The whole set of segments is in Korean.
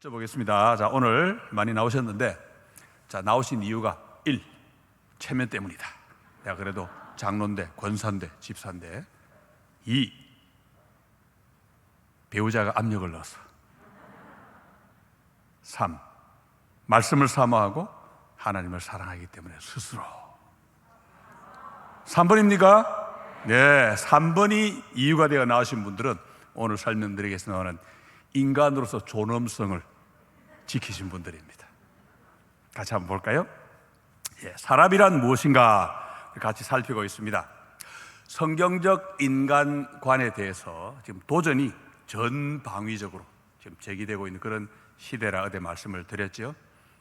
여쭤보겠습니다. 자, 오늘 많이 나오셨는데, 자, 나오신 이유가 1. 체면 때문이다. 내가 그래도 장로인데, 권사인데, 집사인데. 2. 배우자가 압력을 넣어서. 3. 말씀을 사모하고 하나님을 사랑하기 때문에 스스로. 3번입니까? 네, 3번이 이유가 되어 나오신 분들은 오늘 설명드리겠습니다. 나오는 인간으로서 존엄성을 지키신 분들입니다. 같이 한번 볼까요? 예, 사람이란 무엇인가 같이 살피고 있습니다. 성경적 인간관에 대해서 지금 도전이 전방위적으로 지금 제기되고 있는 그런 시대라 어제 말씀을 드렸죠.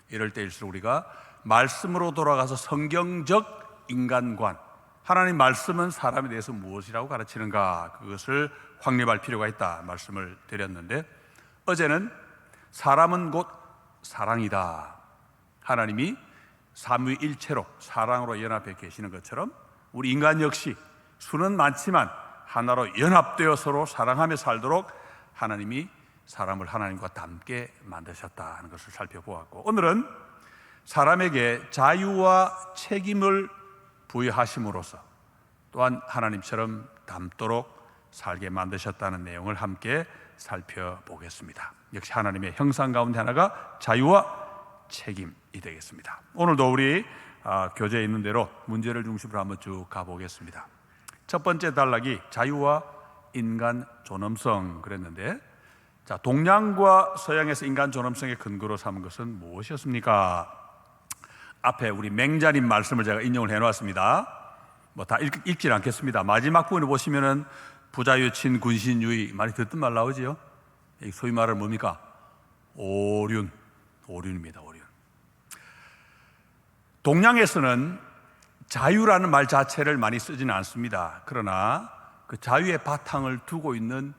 이럴 때일수록 우리가 말씀으로 돌아가서 성경적 인간관, 하나님 말씀은 사람에 대해서 무엇이라고 가르치는가, 그것을 확립할 필요가 있다 말씀을 드렸는데, 어제는 사람은 곧 사랑이다. 하나님이 삼위일체로 사랑으로 연합해 계시는 것처럼 우리 인간 역시 수는 많지만 하나로 연합되어 서로 사랑하며 살도록 하나님이 사람을 하나님과 닮게 만드셨다는 것을 살펴보았고, 오늘은 사람에게 자유와 책임을 부여하심으로써 또한 하나님처럼 닮도록 살게 만드셨다는 내용을 함께 살펴보겠습니다. 역시 하나님의 형상 가운데 하나가 자유와 책임이 되겠습니다. 오늘도 우리 교재에 있는 대로 문제를 중심으로 한번 쭉 가보겠습니다. 첫 번째 단락이 자유와 인간 존엄성 그랬는데, 자, 동양과 서양에서 인간 존엄성의 근거로 삼은 것은 무엇이었습니까? 앞에 우리 맹자님 말씀을 제가 인용을 해놓았습니다. 뭐 다 읽지 않겠습니다. 마지막 부분에 보시면은 부자유친 군신유의 많이 듣던 말 나오지요. 소위 말하는 뭡니까? 오륜입니다. 오륜. 동양에서는 자유라는 말 자체를 많이 쓰지는 않습니다. 그러나 그 자유의 바탕을 두고 있는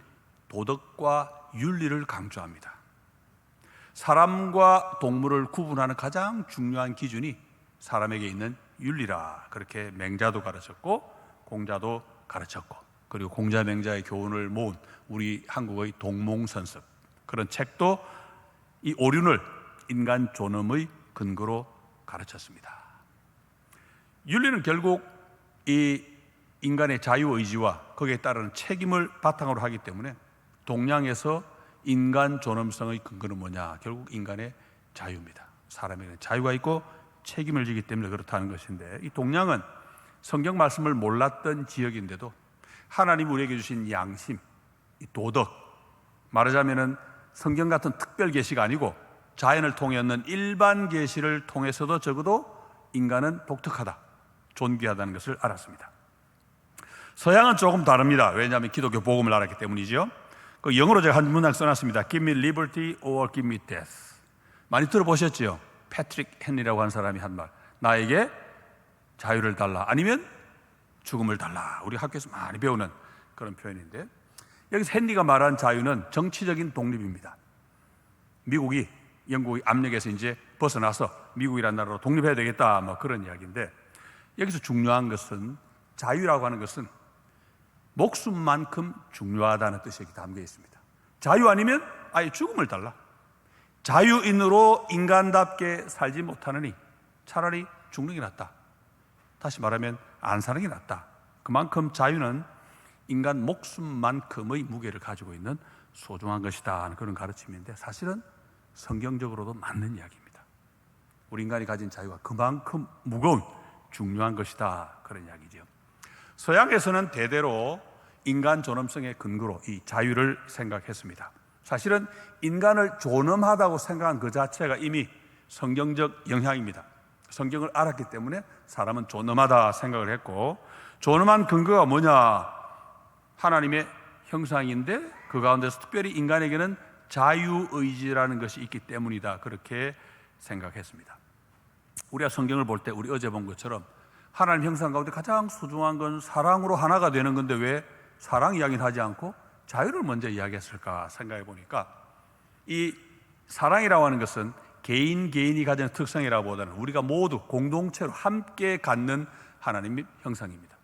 도덕과 윤리를 강조합니다. 사람과 동물을 구분하는 가장 중요한 기준이 사람에게 있는 윤리라, 그렇게 맹자도 가르쳤고 공자도 가르쳤고, 그리고 공자 맹자의 교훈을 모은 우리 한국의 동몽선습, 그런 책도 이 오륜을 인간 존엄의 근거로 가르쳤습니다. 윤리는 결국 이 인간의 자유의지와 거기에 따르는 책임을 바탕으로 하기 때문에 동양에서 인간 존엄성의 근거는 뭐냐? 결국 인간의 자유입니다. 사람에게는 자유가 있고 책임을 지기 때문에 그렇다는 것인데, 이 동양은 성경 말씀을 몰랐던 지역인데도 하나님 우리에게 주신 양심, 이 도덕, 말하자면은 성경 같은 특별 계시가 아니고 자연을 통해 얻는 일반 계시를 통해서도 적어도 인간은 독특하다, 존귀하다는 것을 알았습니다. 서양은 조금 다릅니다. 왜냐하면 기독교 복음을 알았기 때문이죠. 그 영어로 제가 한 문장 써놨습니다. Give me liberty or give me death. 많이 들어보셨죠? 패트릭 헨리라고 하는 사람이 한 말, 나에게 자유를 달라, 아니면 죽음을 달라. 우리 학교에서 많이 배우는 그런 표현인데, 여기서 헨리가 말한 자유는 정치적인 독립입니다. 미국이 영국의 압력에서 이제 벗어나서 미국이라는 나라로 독립해야 되겠다, 뭐 그런 이야기인데, 여기서 중요한 것은, 자유라고 하는 것은 목숨만큼 중요하다는 뜻이 여기 담겨 있습니다. 자유 아니면 아예 죽음을 달라. 자유인으로 인간답게 살지 못하느니 차라리 죽는 게 낫다. 다시 말하면 안 사는 게 낫다. 그만큼 자유는 인간 목숨만큼의 무게를 가지고 있는 소중한 것이다 하는 그런 가르침인데, 사실은 성경적으로도 맞는 이야기입니다. 우리 인간이 가진 자유가 그만큼 무거운 중요한 것이다, 그런 이야기죠. 서양에서는 대대로 인간 존엄성의 근거로 이 자유를 생각했습니다. 사실은 인간을 존엄하다고 생각한 그 자체가 이미 성경적 영향입니다. 성경을 알았기 때문에 사람은 존엄하다 생각을 했고, 존엄한 근거가 뭐냐? 하나님의 형상인데 그 가운데서 특별히 인간에게는 자유의지라는 것이 있기 때문이다, 그렇게 생각했습니다. 우리가 성경을 볼 때 우리 어제 본 것처럼 하나님 형상 가운데 가장 소중한 건 사랑으로 하나가 되는 건데 왜 사랑 이야기는 하지 않고 자유를 먼저 이야기했을까 생각해 보니까, 이 사랑이라고 하는 것은 개인이 가진 특성이라고 보다는 우리가 모두 공동체로 함께 갖는 하나님의 형상입니다.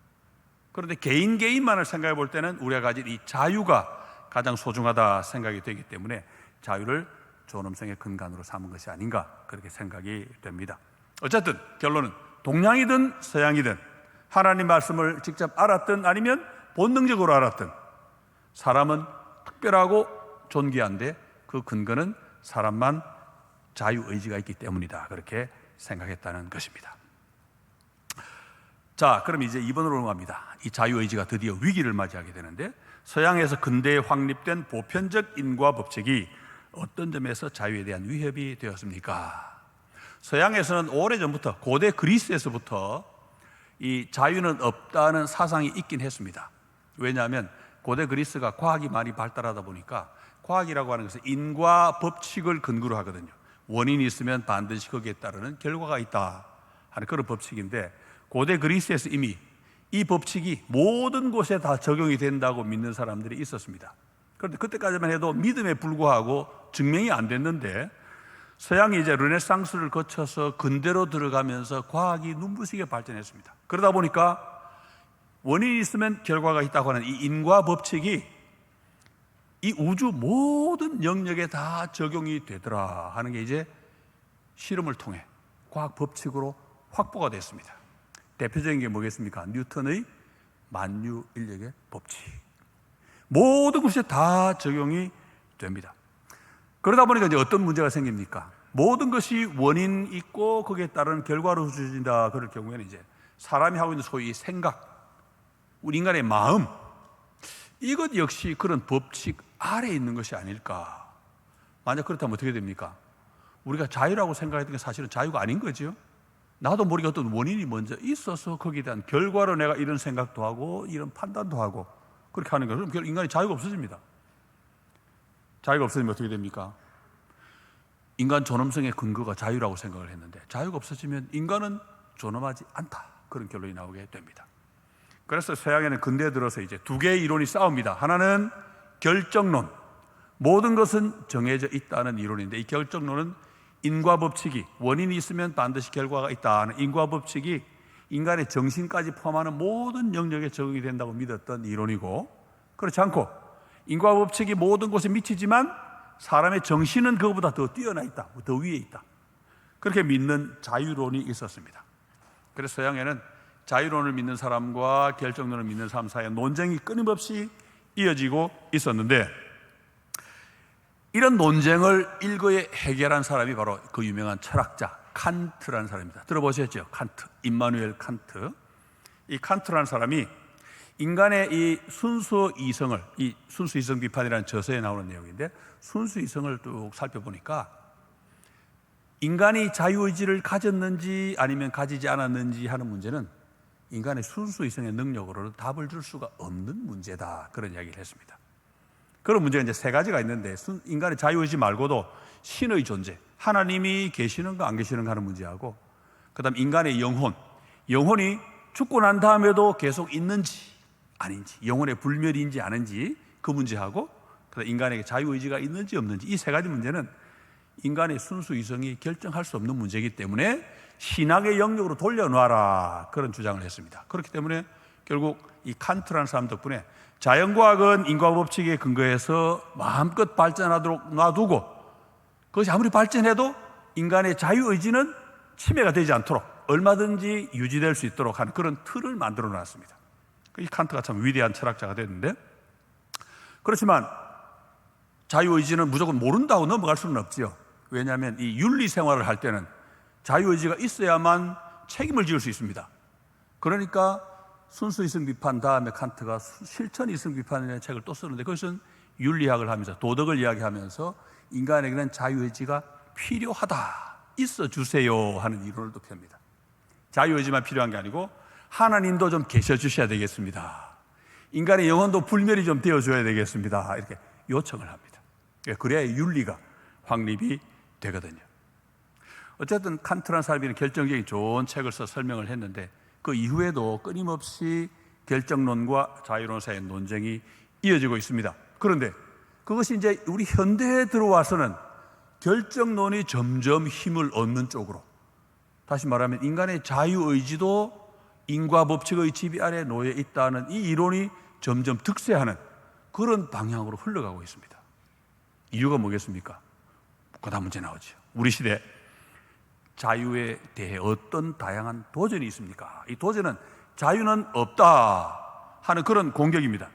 그런데 개인만을 생각해 볼 때는 우리가 가진 이 자유가 가장 소중하다 생각이 되기 때문에 자유를 존엄성의 근간으로 삼은 것이 아닌가 그렇게 생각이 됩니다. 어쨌든 결론은 동양이든 서양이든 하나님 말씀을 직접 알았든 아니면 본능적으로 알았든 사람은 특별하고 존귀한데 그 근거는 사람만 자유의지가 있기 때문이다 그렇게 생각했다는 것입니다. 자, 그럼 이제 2번으로 넘어갑니다. 이 자유의지가 드디어 위기를 맞이하게 되는데 서양에서 근대에 확립된 보편적 인과 법칙이 어떤 점에서 자유에 대한 위협이 되었습니까? 서양에서는 오래전부터 고대 그리스에서부터 이 자유는 없다는 사상이 있긴 했습니다. 왜냐하면 고대 그리스가 과학이 많이 발달하다 보니까 과학이라고 하는 것은 인과 법칙을 근거로 하거든요. 원인이 있으면 반드시 거기에 따르는 결과가 있다 하는 그런 법칙인데 고대 그리스에서 이미 이 법칙이 모든 곳에 다 적용이 된다고 믿는 사람들이 있었습니다. 그런데 그때까지만 해도 믿음에 불구하고 증명이 안 됐는데 서양이 이제 르네상스를 거쳐서 근대로 들어가면서 과학이 눈부시게 발전했습니다. 그러다 보니까 원인이 있으면 결과가 있다고 하는 이 인과 법칙이 이 우주 모든 영역에 다 적용이 되더라 하는 게 이제 실험을 통해 과학 법칙으로 확보가 됐습니다. 대표적인 게 뭐겠습니까? 뉴턴의 만유인력의 법칙. 모든 것이 다 적용이 됩니다. 그러다 보니까 이제 어떤 문제가 생깁니까? 모든 것이 원인 있고 거기에 따른 결과로 주어진다 그럴 경우에는 이제 사람이 하고 있는 소위 생각, 우리 인간의 마음, 이것 역시 그런 법칙 아래에 있는 것이 아닐까. 만약 그렇다면 어떻게 됩니까? 우리가 자유라고 생각했던 게 사실은 자유가 아닌 거죠. 나도 모르게 어떤 원인이 먼저 있어서 거기에 대한 결과로 내가 이런 생각도 하고 이런 판단도 하고 그렇게 하는 거예요. 그럼 인간이 자유가 없어집니다. 자유가 없어지면 어떻게 됩니까? 인간 존엄성의 근거가 자유라고 생각을 했는데 자유가 없어지면 인간은 존엄하지 않다. 그런 결론이 나오게 됩니다. 그래서 서양에는 근대에 들어서 이제 두 개의 이론이 싸웁니다. 하나는 결정론, 모든 것은 정해져 있다는 이론인데 이 결정론은 인과 법칙이 원인이 있으면 반드시 결과가 있다는 인과 법칙이 인간의 정신까지 포함하는 모든 영역에 적용이 된다고 믿었던 이론이고, 그렇지 않고 인과 법칙이 모든 곳에 미치지만 사람의 정신은 그것보다 더 뛰어나 있다, 더 위에 있다, 그렇게 믿는 자유론이 있었습니다. 그래서 서양에는 자유론을 믿는 사람과 결정론을 믿는 사람 사이에 논쟁이 끊임없이 이어지고 있었는데 이런 논쟁을 일거에 해결한 사람이 바로 그 유명한 철학자 칸트라는 사람입니다. 들어보셨죠? 칸트, 임마누엘 칸트. 이 칸트라는 사람이 인간의 이 순수 이성을, 이 순수 이성 비판이라는 저서에 나오는 내용인데 순수 이성을 쭉 살펴보니까 인간이 자유의지를 가졌는지 아니면 가지지 않았는지 하는 문제는 인간의 순수 이성의 능력으로 답을 줄 수가 없는 문제다, 그런 이야기를 했습니다. 그런 문제가 이제 세 가지가 있는데 인간의 자유의지 말고도 신의 존재, 하나님이 계시는가 안 계시는가 하는 문제하고, 그 다음 인간의 영혼이 죽고 난 다음에도 계속 있는지 아닌지, 영혼의 불멸인지 아닌지 그 문제하고, 그 다음 인간에게 자유의지가 있는지 없는지, 이 세 가지 문제는 인간의 순수 이성이 결정할 수 없는 문제이기 때문에 신학의 영역으로 돌려놔라, 그런 주장을 했습니다. 그렇기 때문에 결국 이 칸트라는 사람 덕분에 자연과학은 인과법칙에 근거해서 마음껏 발전하도록 놔두고 그것이 아무리 발전해도 인간의 자유의지는 침해가 되지 않도록 얼마든지 유지될 수 있도록 하는 그런 틀을 만들어 놨습니다. 이 칸트가 참 위대한 철학자가 됐는데, 그렇지만 자유의지는 무조건 모른다고 넘어갈 수는 없죠. 왜냐하면 이 윤리 생활을 할 때는 자유의지가 있어야만 책임을 지을 수 있습니다. 그러니까 순수 이성 비판 다음에 칸트가 실천 이성 비판이라는 책을 또 쓰는데 그것은 윤리학을 하면서 도덕을 이야기하면서 인간에게는 자유의지가 필요하다, 있어 주세요 하는 이론을 또 펴니다. 자유의지만 필요한 게 아니고 하나님도 좀 계셔 주셔야 되겠습니다. 인간의 영혼도 불멸이 좀 되어줘야 되겠습니다. 이렇게 요청을 합니다. 그래야 윤리가 확립이 되거든요. 어쨌든 칸트라는 사람이 결정적인 좋은 책을 써 설명을 했는데 그 이후에도 끊임없이 결정론과 자유론 사이의 논쟁이 이어지고 있습니다. 그런데 그것이 이제 우리 현대에 들어와서는 결정론이 점점 힘을 얻는 쪽으로, 다시 말하면 인간의 자유의지도 인과법칙의 지배 아래 놓여 있다는 이 이론이 점점 득세하는 그런 방향으로 흘러가고 있습니다. 이유가 뭐겠습니까? 그다음 문제 나오죠. 우리 시대 자유에 대해 어떤 다양한 도전이 있습니까? 이 도전은 자유는 없다 하는 그런 공격입니다.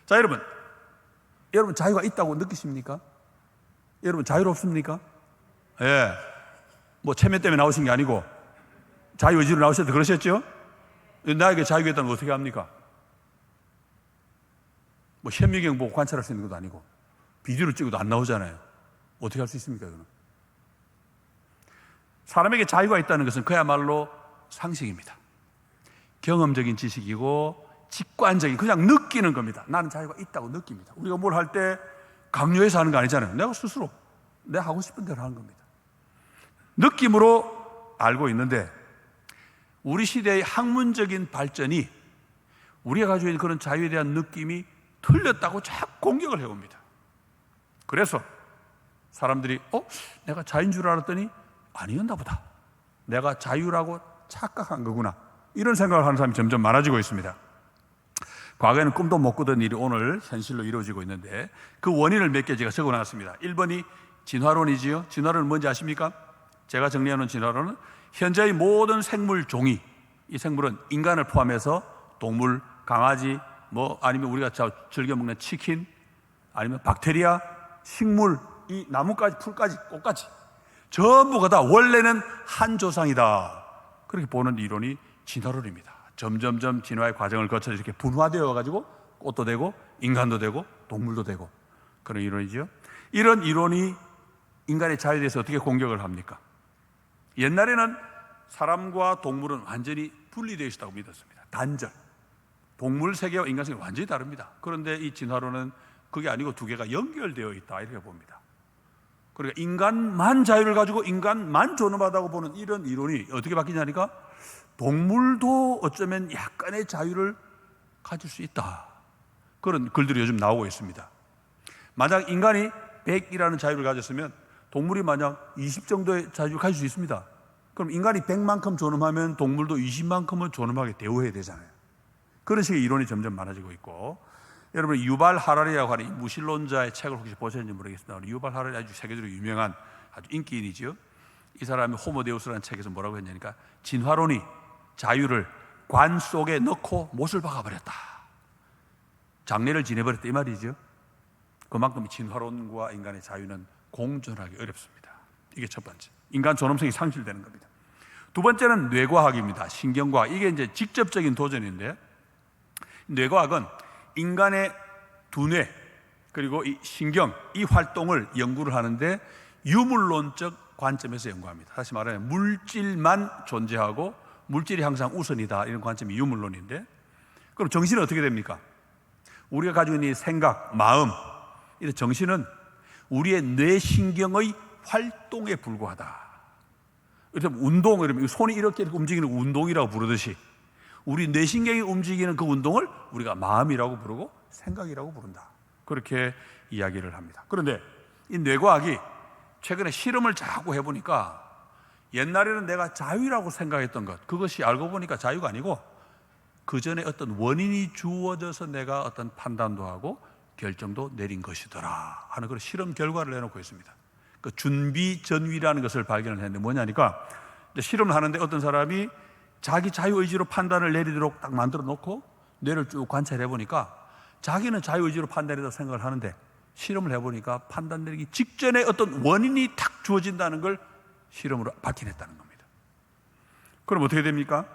자, 여러분 자유가 있다고 느끼십니까? 여러분 자유롭습니까? 예. 뭐 체면 때문에 나오신 게 아니고 자유의지로 나오셔서 그러셨죠? 나에게 자유가 있다는 거 어떻게 합니까? 뭐 현미경 보고 관찰할 수 있는 것도 아니고 비디오를 찍어도 안 나오잖아요. 어떻게 할 수 있습니까? 이거는 사람에게 자유가 있다는 것은 그야말로 상식입니다. 경험적인 지식이고 직관적인 그냥 느끼는 겁니다. 나는 자유가 있다고 느낍니다. 우리가 뭘 할 때 강요해서 하는 거 아니잖아요. 내가 스스로 내가 하고 싶은 대로 하는 겁니다. 느낌으로 알고 있는데 우리 시대의 학문적인 발전이 우리가 가지고 있는 그런 자유에 대한 느낌이 틀렸다고 자꾸 공격을 해옵니다. 그래서 사람들이 내가 자유인 줄 알았더니 아니었나 보다. 내가 자유라고 착각한 거구나. 이런 생각을 하는 사람이 점점 많아지고 있습니다. 과거에는 꿈도 못 꾸던 일이 오늘 현실로 이루어지고 있는데 그 원인을 몇 개 제가 적어놨습니다. 1번이 진화론이지요. 진화론은 뭔지 아십니까? 제가 정리하는 진화론은 현재의 모든 생물 종이, 이 생물은 인간을 포함해서 동물, 강아지, 아니면 우리가 즐겨 먹는 치킨, 아니면 박테리아, 식물, 이 나무까지, 풀까지, 꽃까지 전부가 다 원래는 한 조상이다. 그렇게 보는 이론이 진화론입니다. 점점점 진화의 과정을 거쳐서 이렇게 분화되어 가지고 꽃도 되고 인간도 되고 동물도 되고 그런 이론이죠. 이런 이론이 인간의 자유에 대해서 어떻게 공격을 합니까? 옛날에는 사람과 동물은 완전히 분리되어 있다고 믿었습니다. 단절. 동물 세계와 인간 세계가 완전히 다릅니다. 그런데 이 진화론은 그게 아니고 두 개가 연결되어 있다 이렇게 봅니다. 그러니까 인간만 자유를 가지고 인간만 존엄하다고 보는 이런 이론이 어떻게 바뀌냐니까 동물도 어쩌면 약간의 자유를 가질 수 있다. 그런 글들이 요즘 나오고 있습니다. 만약 인간이 100이라는 자유를 가졌으면 동물이 만약 20 정도의 자유를 가질 수 있습니다. 그럼 인간이 100만큼 존엄하면 동물도 20만큼은 존엄하게 대우해야 되잖아요. 그런 식의 이론이 점점 많아지고 있고, 여러분 유발 하라리라고 하는 무신론자의 책을 혹시 보셨는지 모르겠습니다. 유발 하라리 아주 세계적으로 유명한 아주 인기인이죠. 이 사람이 호모데우스라는 책에서 뭐라고 했냐니까 진화론이 자유를 관 속에 넣고 못을 박아버렸다. 장례를 지내버렸다 이 말이죠. 그만큼 진화론과 인간의 자유는 공존하기 어렵습니다. 이게 첫 번째. 인간 존엄성이 상실되는 겁니다. 두 번째는 뇌과학입니다. 신경과학. 이게 이제 직접적인 도전인데, 뇌과학은 인간의 두뇌 그리고 이 신경, 이 활동을 연구를 하는데 유물론적 관점에서 연구합니다. 다시 말하면 물질만 존재하고 물질이 항상 우선이다, 이런 관점이 유물론인데, 그럼 정신은 어떻게 됩니까? 우리가 가지고 있는 생각, 마음, 이 정신은 우리의 뇌신경의 활동에 불과하다. 이렇게 운동, 손이 이렇게 움직이는 운동이라고 부르듯이 우리 뇌신경이 움직이는 그 운동을 우리가 마음이라고 부르고 생각이라고 부른다. 그렇게 이야기를 합니다. 그런데 이 뇌과학이 최근에 실험을 자꾸 해보니까 옛날에는 내가 자유라고 생각했던 것, 그것이 알고 보니까 자유가 아니고 그 전에 어떤 원인이 주어져서 내가 어떤 판단도 하고 결정도 내린 것이더라 하는 그런 실험 결과를 내놓고 있습니다. 그 준비 전위라는 것을 발견을 했는데 뭐냐니까 실험을 하는데 어떤 사람이 자기 자유의지로 판단을 내리도록 딱 만들어 놓고 뇌를 쭉 관찰해 보니까 자기는 자유의지로 판단이라고 생각을 하는데 실험을 해보니까 판단 내리기 직전에 어떤 원인이 탁 주어진다는 걸 실험으로 밝혀냈다는 겁니다. 그럼 어떻게 됩니까?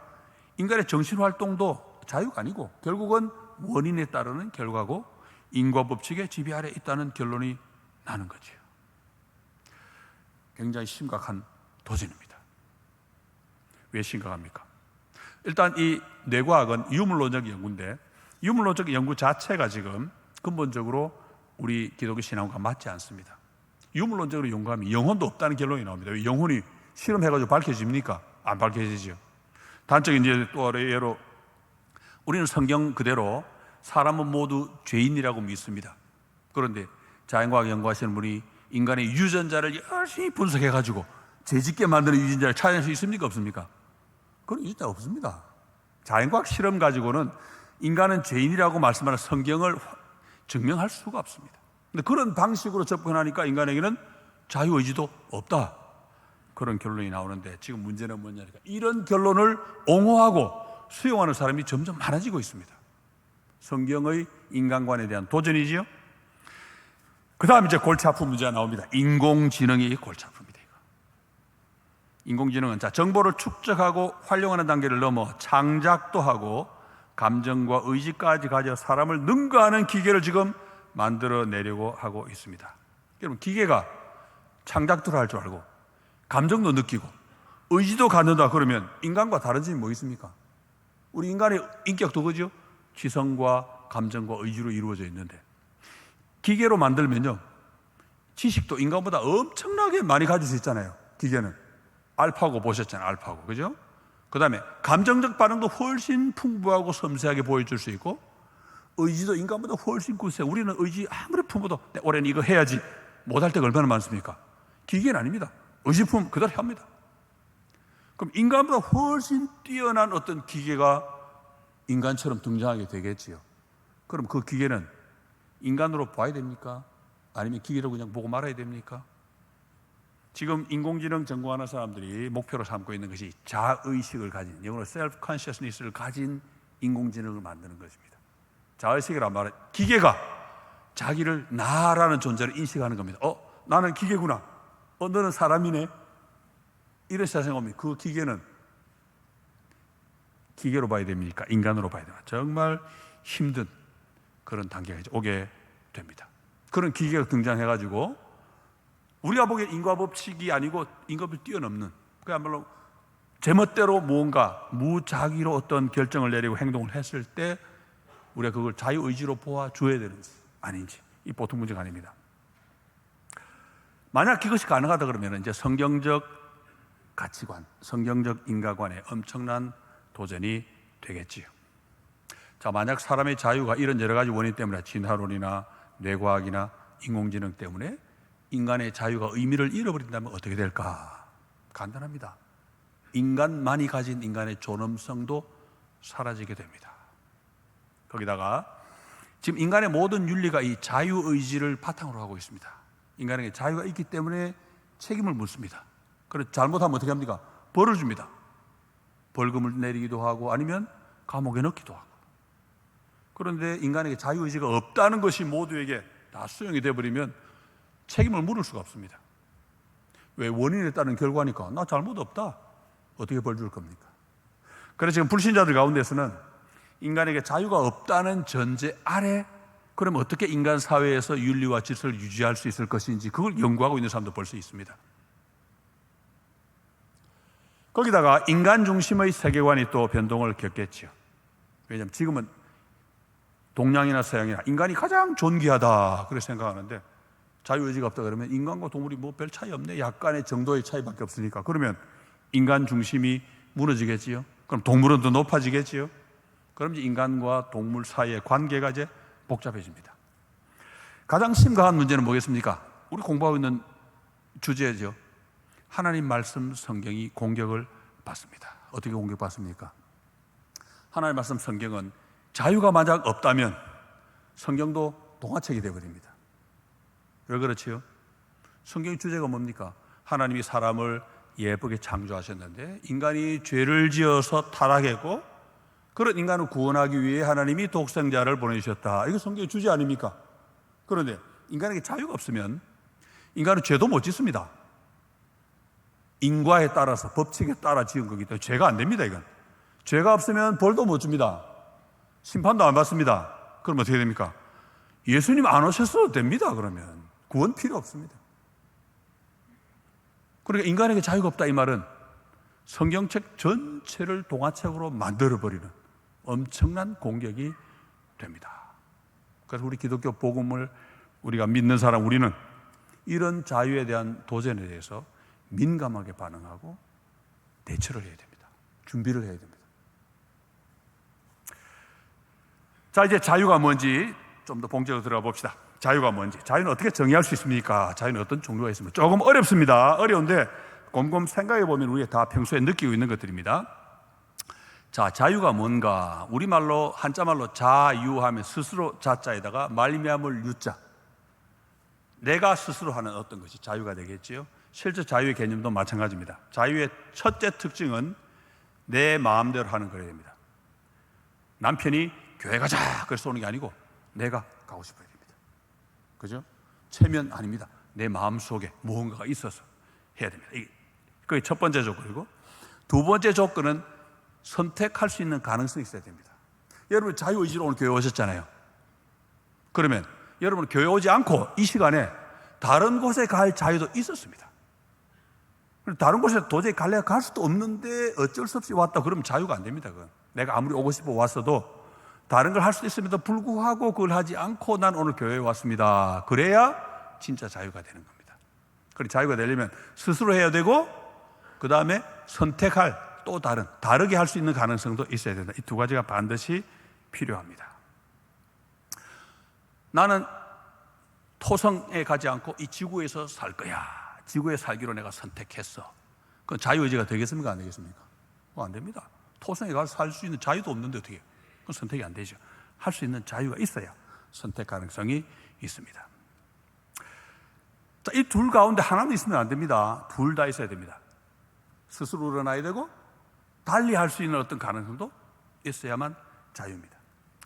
인간의 정신활동도 자유가 아니고 결국은 원인에 따르는 결과고 인과법칙의 지배 아래 있다는 결론이 나는 거죠. 굉장히 심각한 도전입니다. 왜 심각합니까? 일단 이 뇌과학은 유물론적 연구인데 유물론적 연구 자체가 지금 근본적으로 우리 기독교 신앙과 맞지 않습니다. 유물론적으로 연구하면 영혼도 없다는 결론이 나옵니다. 왜 영혼이 실험해가지고 밝혀집니까? 안 밝혀지죠. 단적인 이제 또 예로 우리는 성경 그대로 사람은 모두 죄인이라고 믿습니다. 그런데 자연과학 연구하시는 분이 인간의 유전자를 열심히 분석해가지고 죄짓게 만드는 유전자를 찾아낼 수 있습니까? 없습니까? 그건 진짜 없습니다. 자연과학 실험 가지고는 인간은 죄인이라고 말씀하는 성경을 증명할 수가 없습니다. 근데 그런 방식으로 접근하니까 인간에게는 자유의지도 없다. 그런 결론이 나오는데 지금 문제는 뭐냐니까 이런 결론을 옹호하고 수용하는 사람이 점점 많아지고 있습니다. 성경의 인간관에 대한 도전이지요. 그 다음 이제 골치 아픈 문제가 나옵니다. 인공지능이 골치 아픕니다. 인공지능은 정보를 축적하고 활용하는 단계를 넘어 창작도 하고 감정과 의지까지 가져 사람을 능가하는 기계를 지금 만들어내려고 하고 있습니다. 여러분, 기계가 창작도 할 줄 알고 감정도 느끼고 의지도 갖는다 그러면 인간과 다른 점이 뭐 있습니까? 우리 인간의 인격도 그죠? 지성과 감정과 의지로 이루어져 있는데 기계로 만들면요 지식도 인간보다 엄청나게 많이 가질 수 있잖아요. 기계는 알파고 보셨잖아요. 알파고, 그죠? 그 다음에 감정적 반응도 훨씬 풍부하고 섬세하게 보여줄 수 있고 의지도 인간보다 훨씬 굳세. 우리는 의지 아무리 품어도 올해는 이거 해야지 못할 때가 얼마나 많습니까? 기계는 아닙니다. 의지품 그대로 합니다. 그럼 인간보다 훨씬 뛰어난 어떤 기계가 인간처럼 등장하게 되겠지요. 그럼 그 기계는 인간으로 봐야 됩니까? 아니면 기계로 그냥 보고 말아야 됩니까? 지금 인공지능 전공하는 사람들이 목표로 삼고 있는 것이 자의식을 가진, 영어로 self-consciousness를 가진 인공지능을 만드는 것입니다. 자의식이란 말은 기계가 자기를 나라는 존재를 인식하는 겁니다. 나는 기계구나. 너는 사람이네. 이런 세상에 오면 그 기계는 기계로 봐야 됩니까? 인간으로 봐야 됩니까? 정말 힘든 그런 단계가 이제 오게 됩니다. 그런 기계가 등장해가지고 우리가 보기엔 인과법칙이 아니고 인과법을 뛰어넘는 그야말로 제멋대로 무언가 무작위로 어떤 결정을 내리고 행동을 했을 때 우리가 그걸 자유의지로 보아줘야 되는지 아닌지 이 보통 문제가 아닙니다. 만약 그것이 가능하다 그러면 이제 성경적 가치관, 성경적 인과관에 엄청난 도전이 되겠지요. 자, 만약 사람의 자유가 이런 여러 가지 원인 때문에 진화론이나 뇌과학이나 인공지능 때문에 인간의 자유가 의미를 잃어버린다면 어떻게 될까? 간단합니다. 인간만이 가진 인간의 존엄성도 사라지게 됩니다. 거기다가 지금 인간의 모든 윤리가 이 자유의지를 바탕으로 하고 있습니다. 인간에게 자유가 있기 때문에 책임을 묻습니다. 그래서 잘못하면 어떻게 합니까? 벌을 줍니다. 벌금을 내리기도 하고 아니면 감옥에 넣기도 하고. 그런데 인간에게 자유의지가 없다는 것이 모두에게 다 수용이 되어버리면 책임을 물을 수가 없습니다. 왜? 원인에 따른 결과니까. 나 잘못 없다. 어떻게 벌 줄 겁니까? 그래서 지금 불신자들 가운데서는 인간에게 자유가 없다는 전제 아래 그러면 어떻게 인간 사회에서 윤리와 질서를 유지할 수 있을 것인지 그걸 연구하고 있는 사람도 볼 수 있습니다. 거기다가 인간 중심의 세계관이 또 변동을 겪겠죠. 왜냐하면 지금은 동양이나 서양이나 인간이 가장 존귀하다 그렇게 생각하는데 자유의지가 없다 그러면 인간과 동물이 뭐 별 차이 없네. 약간의 정도의 차이밖에 없으니까 그러면 인간 중심이 무너지겠지요. 그럼 동물은 더 높아지겠지요. 그럼 이제 인간과 동물 사이의 관계가 이제 복잡해집니다. 가장 심각한 문제는 뭐겠습니까? 우리 공부하고 있는 주제죠. 하나님 말씀 성경이 공격을 받습니다. 어떻게 공격받습니까? 하나님 말씀 성경은 자유가 만약 없다면 성경도 동화책이 되어버립니다. 왜 그렇지요? 성경의 주제가 뭡니까? 하나님이 사람을 예쁘게 창조하셨는데 인간이 죄를 지어서 타락했고 그런 인간을 구원하기 위해 하나님이 독생자를 보내주셨다. 이거 성경의 주제 아닙니까? 그런데 인간에게 자유가 없으면 인간은 죄도 못 짓습니다. 인과에 따라서 법칙에 따라 지은 거기 때문에 죄가 안 됩니다. 이건 죄가 없으면 벌도 못 줍니다. 심판도 안 받습니다. 그럼 어떻게 됩니까? 예수님 안 오셨어도 됩니다. 그러면 구원 필요 없습니다. 그러니까 인간에게 자유가 없다 이 말은 성경책 전체를 동화책으로 만들어버리는 엄청난 공격이 됩니다. 그래서 우리 기독교 복음을 우리가 믿는 사람 우리는 이런 자유에 대한 도전에 대해서 민감하게 반응하고 대처를 해야 됩니다. 준비를 해야 됩니다. 자, 이제 자유가 뭔지 좀 더 본격적으로 들어가 봅시다. 자유가 뭔지, 자유는 어떻게 정의할 수 있습니까? 자유는 어떤 종류가 있습니까? 조금 어렵습니다. 어려운데 곰곰 생각해 보면 우리가 다 평소에 느끼고 있는 것들입니다. 자, 자유가 뭔가? 우리말로 한자말로 자유하면 스스로 자자에다가 말미암을 유자. 내가 스스로 하는 어떤 것이 자유가 되겠지요. 실제 자유의 개념도 마찬가지입니다. 자유의 첫째 특징은 내 마음대로 하는 거여야 됩니다. 남편이 교회 가자 그래서 오는 게 아니고 내가 가고 싶어야 됩니다. 그죠? 체면 아닙니다. 내 마음속에 무언가가 있어서 해야 됩니다. 그게 첫 번째 조건이고, 두 번째 조건은 선택할 수 있는 가능성이 있어야 됩니다. 여러분 자유의지로 오늘 교회 오셨잖아요. 그러면 여러분 교회 오지 않고 이 시간에 다른 곳에 갈 자유도 있었습니다. 다른 곳에 도저히 갈래야 갈 수도 없는데 어쩔 수 없이 왔다 그러면 자유가 안 됩니다. 그건 내가 아무리 오고 싶어 왔어도 다른 걸 할 수도 있음에도 불구하고 그걸 하지 않고 난 오늘 교회에 왔습니다. 그래야 진짜 자유가 되는 겁니다. 그리고 자유가 되려면 스스로 해야 되고, 그 다음에 선택할 또 다르게 할 수 있는 가능성도 있어야 된다. 이 두 가지가 반드시 필요합니다. 나는 토성에 가지 않고 이 지구에서 살 거야. 지구에 살기로 내가 선택했어. 그건 자유의지가 되겠습니까? 안 되겠습니까? 그거 안 됩니다. 토성에 가서 살 수 있는 자유도 없는데 어떻게? 그건 선택이 안 되죠. 할 수 있는 자유가 있어야 선택 가능성이 있습니다. 자, 이 둘 가운데 하나는 있으면 안 됩니다. 둘 다 있어야 됩니다. 스스로 일어나야 되고 달리 할 수 있는 어떤 가능성도 있어야만 자유입니다.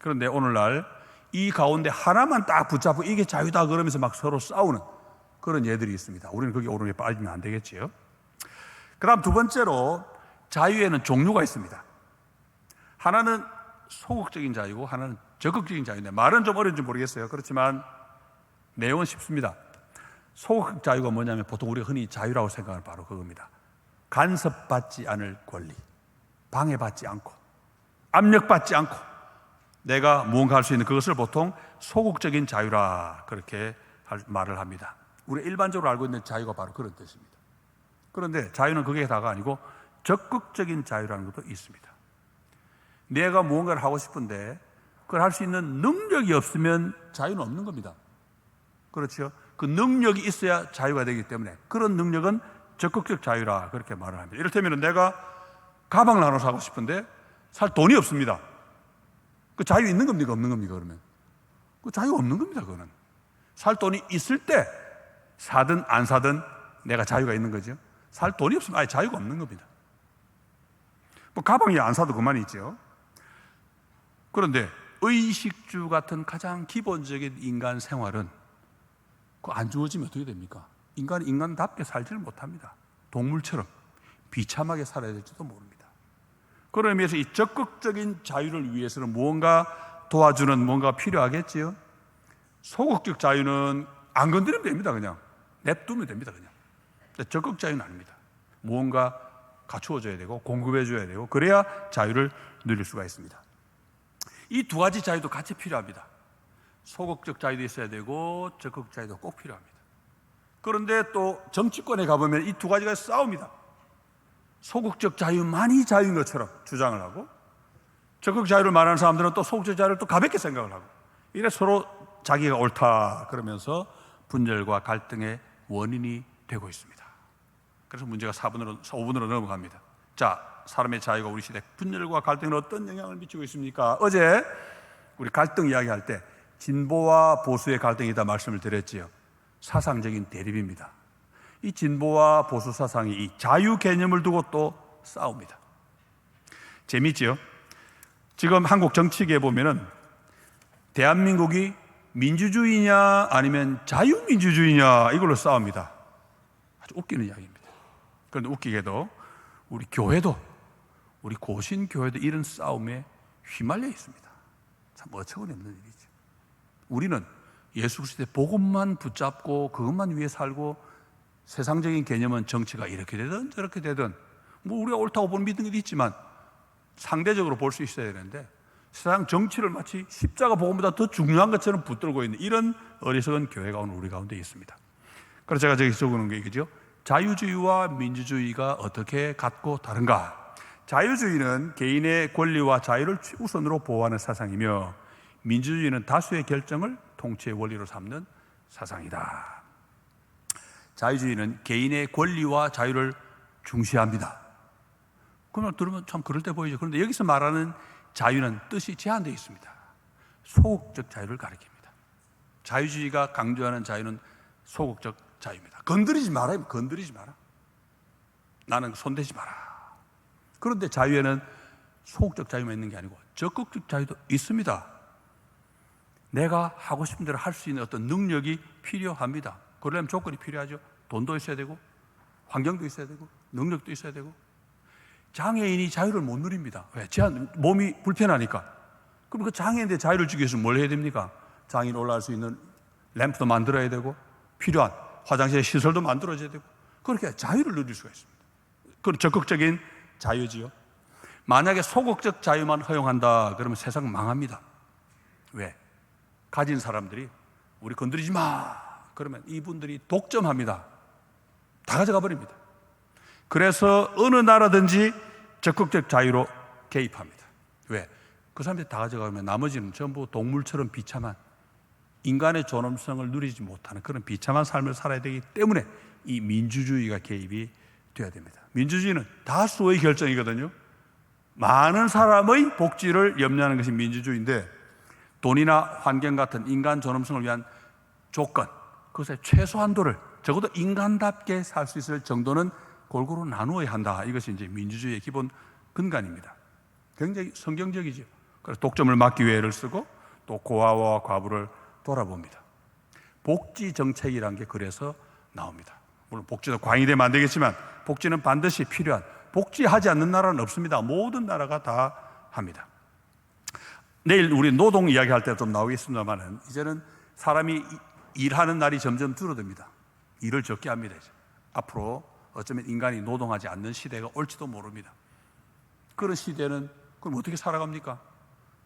그런데 오늘날 이 가운데 하나만 딱 붙잡고 이게 자유다 그러면서 막 서로 싸우는 그런 예들이 있습니다. 우리는 거기 오름에 빠지면 안 되겠지요. 그 다음 두 번째로 자유에는 종류가 있습니다. 하나는 소극적인 자유고 하나는 적극적인 자유인데, 말은 좀 어려운지 모르겠어요. 그렇지만 내용은 쉽습니다. 소극 자유가 뭐냐면 보통 우리가 흔히 자유라고 생각하는 바로 그겁니다. 간섭받지 않을 권리, 방해받지 않고 압력받지 않고 내가 무언가 할 수 있는 그것을 보통 소극적인 자유라 그렇게 말을 합니다. 우리가 일반적으로 알고 있는 자유가 바로 그런 뜻입니다. 그런데 자유는 그게 다가 아니고 적극적인 자유라는 것도 있습니다. 내가 무언가를 하고 싶은데 그걸 할 수 있는 능력이 없으면 자유는 없는 겁니다. 그렇죠? 그 능력이 있어야 자유가 되기 때문에 그런 능력은 적극적 자유라 그렇게 말을 합니다. 이를테면 내가 가방을 하나 사고 싶은데 살 돈이 없습니다. 그 자유 있는 겁니까? 없는 겁니까? 그러면 그 자유 없는 겁니다. 그거는 살 돈이 있을 때 사든 안 사든 내가 자유가 있는 거죠. 살 돈이 없으면 아예 자유가 없는 겁니다. 뭐 가방이 안 사도 그만이죠. 그런데 의식주 같은 가장 기본적인 인간 생활은 그거 안 주어지면 어떻게 됩니까? 인간이 인간답게 살지를 못합니다. 동물처럼 비참하게 살아야 될지도 모릅니다. 그런 의미에서 이 적극적인 자유를 위해서는 무언가 도와주는 뭔가 필요하겠지요. 소극적 자유는 안 건드리면 됩니다. 그냥 냅두면 됩니다. 그냥. 적극 자유는 아닙니다. 무언가 갖추어줘야 되고 공급해줘야 되고 그래야 자유를 누릴 수가 있습니다. 이 두 가지 자유도 같이 필요합니다. 소극적 자유도 있어야 되고 적극 자유도 꼭 필요합니다. 그런데 또 정치권에 가보면 이 두 가지가 싸웁니다. 소극적 자유만이 자유인 것처럼 주장을 하고 적극 자유를 말하는 사람들은 또 소극적 자유를 또 가볍게 생각을 하고 이래 서로 자기가 옳다 그러면서 분열과 갈등의 원인이 되고 있습니다. 그래서 문제가 5분으로 넘어갑니다. 자, 사람의 자유가 우리 시대 분열과 갈등에 어떤 영향을 미치고 있습니까? 어제 우리 갈등 이야기할 때 진보와 보수의 갈등이다 말씀을 드렸지요. 사상적인 대립입니다. 이 진보와 보수 사상이 이 자유 개념을 두고 또 싸웁니다. 재미있지요? 지금 한국 정치계에 보면은 대한민국이 민주주의냐 아니면 자유민주주의냐 이걸로 싸웁니다. 아주 웃기는 이야기입니다. 그런데 웃기게도 우리 교회도 우리 고신교회도 이런 싸움에 휘말려 있습니다. 참 어처구니 없는 일이죠. 우리는 예수 그리스도의 복음만 붙잡고 그것만 위해 살고 세상적인 개념은 정치가 이렇게 되든 저렇게 되든 뭐 우리가 옳다고 보는 믿는 게 있지만 상대적으로 볼 수 있어야 되는데 세상 정치를 마치 십자가 복음보다 더 중요한 것처럼 붙들고 있는 이런 어리석은 교회가 오늘 우리 가운데 있습니다. 그래서 제가 저기 적어놓은 게 이거죠. 자유주의와 민주주의가 어떻게 같고 다른가? 자유주의는 개인의 권리와 자유를 최우선으로 보호하는 사상이며 민주주의는 다수의 결정을 통치의 원리로 삼는 사상이다. 자유주의는 개인의 권리와 자유를 중시합니다. 그러면 들으면 참 그럴 때 보이죠. 그런데 여기서 말하는 자유는 뜻이 제한되어 있습니다. 소극적 자유를 가리킵니다. 자유주의가 강조하는 자유는 소극적 자유입니다. 건드리지 마라. 건드리지 마라. 나는 손대지 마라. 그런데 자유에는 소극적 자유만 있는 게 아니고 적극적 자유도 있습니다. 내가 하고 싶은 대로 할 수 있는 어떤 능력이 필요합니다. 그러려면 조건이 필요하죠. 돈도 있어야 되고 환경도 있어야 되고 능력도 있어야 되고. 장애인이 자유를 못 누립니다. 왜? 몸이 불편하니까. 그럼 그 장애인한테 자유를 주기 위해서 뭘 해야 됩니까? 장애인 올라갈 수 있는 램프도 만들어야 되고 필요한 화장실 시설도 만들어져야 되고 그렇게 자유를 누릴 수가 있습니다. 그건 적극적인 자유지요. 만약에 소극적 자유만 허용한다 그러면 세상 망합니다. 왜? 가진 사람들이 우리 건드리지 마 그러면 이분들이 독점합니다. 다 가져가 버립니다. 그래서 어느 나라든지 적극적 자유로 개입합니다. 왜? 그 사람들이 다 가져가면 나머지는 전부 동물처럼 비참한 인간의 존엄성을 누리지 못하는 그런 비참한 삶을 살아야 되기 때문에 이 민주주의가 개입이 되어야 됩니다. 민주주의는 다수의 결정이거든요. 많은 사람의 복지를 염려하는 것이 민주주의인데 돈이나 환경 같은 인간 존엄성을 위한 조건, 그것의 최소한도를 적어도 인간답게 살 수 있을 정도는 골고루 나누어야 한다. 이것이 이제 민주주의의 기본 근간입니다. 굉장히 성경적이죠. 그래서 독점을 막기 위해 애를 쓰고 또 고아와 과부를 돌아봅니다. 복지 정책이라는 게 그래서 나옵니다. 물론 복지도 과잉되면 안 되겠지만 복지는 반드시 필요한, 복지하지 않는 나라는 없습니다. 모든 나라가 다 합니다. 내일 우리 노동 이야기할 때 좀 나오겠습니다만은 이제는 사람이 일하는 날이 점점 줄어듭니다. 일을 적게 합니다. 이제. 앞으로 어쩌면 인간이 노동하지 않는 시대가 올지도 모릅니다. 그런 시대는 그럼 어떻게 살아갑니까?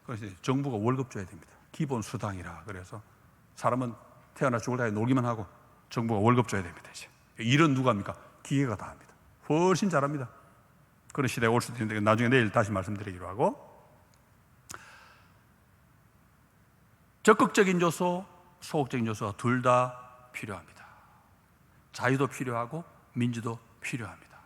그래서 정부가 월급 줘야 됩니다. 기본 수당이라. 그래서 사람은 태어나 죽을 때까지 놀기만 하고 정부가 월급 줘야 됩니다. 이제. 일은 누가 합니까? 기계가 다 합니다. 훨씬 잘합니다. 그런 시대가 올 수도 있는데 나중에 내일 다시 말씀드리기로 하고, 적극적인 요소, 소극적인 요소 둘 다 필요합니다. 자유도 필요하고 민주도 필요합니다.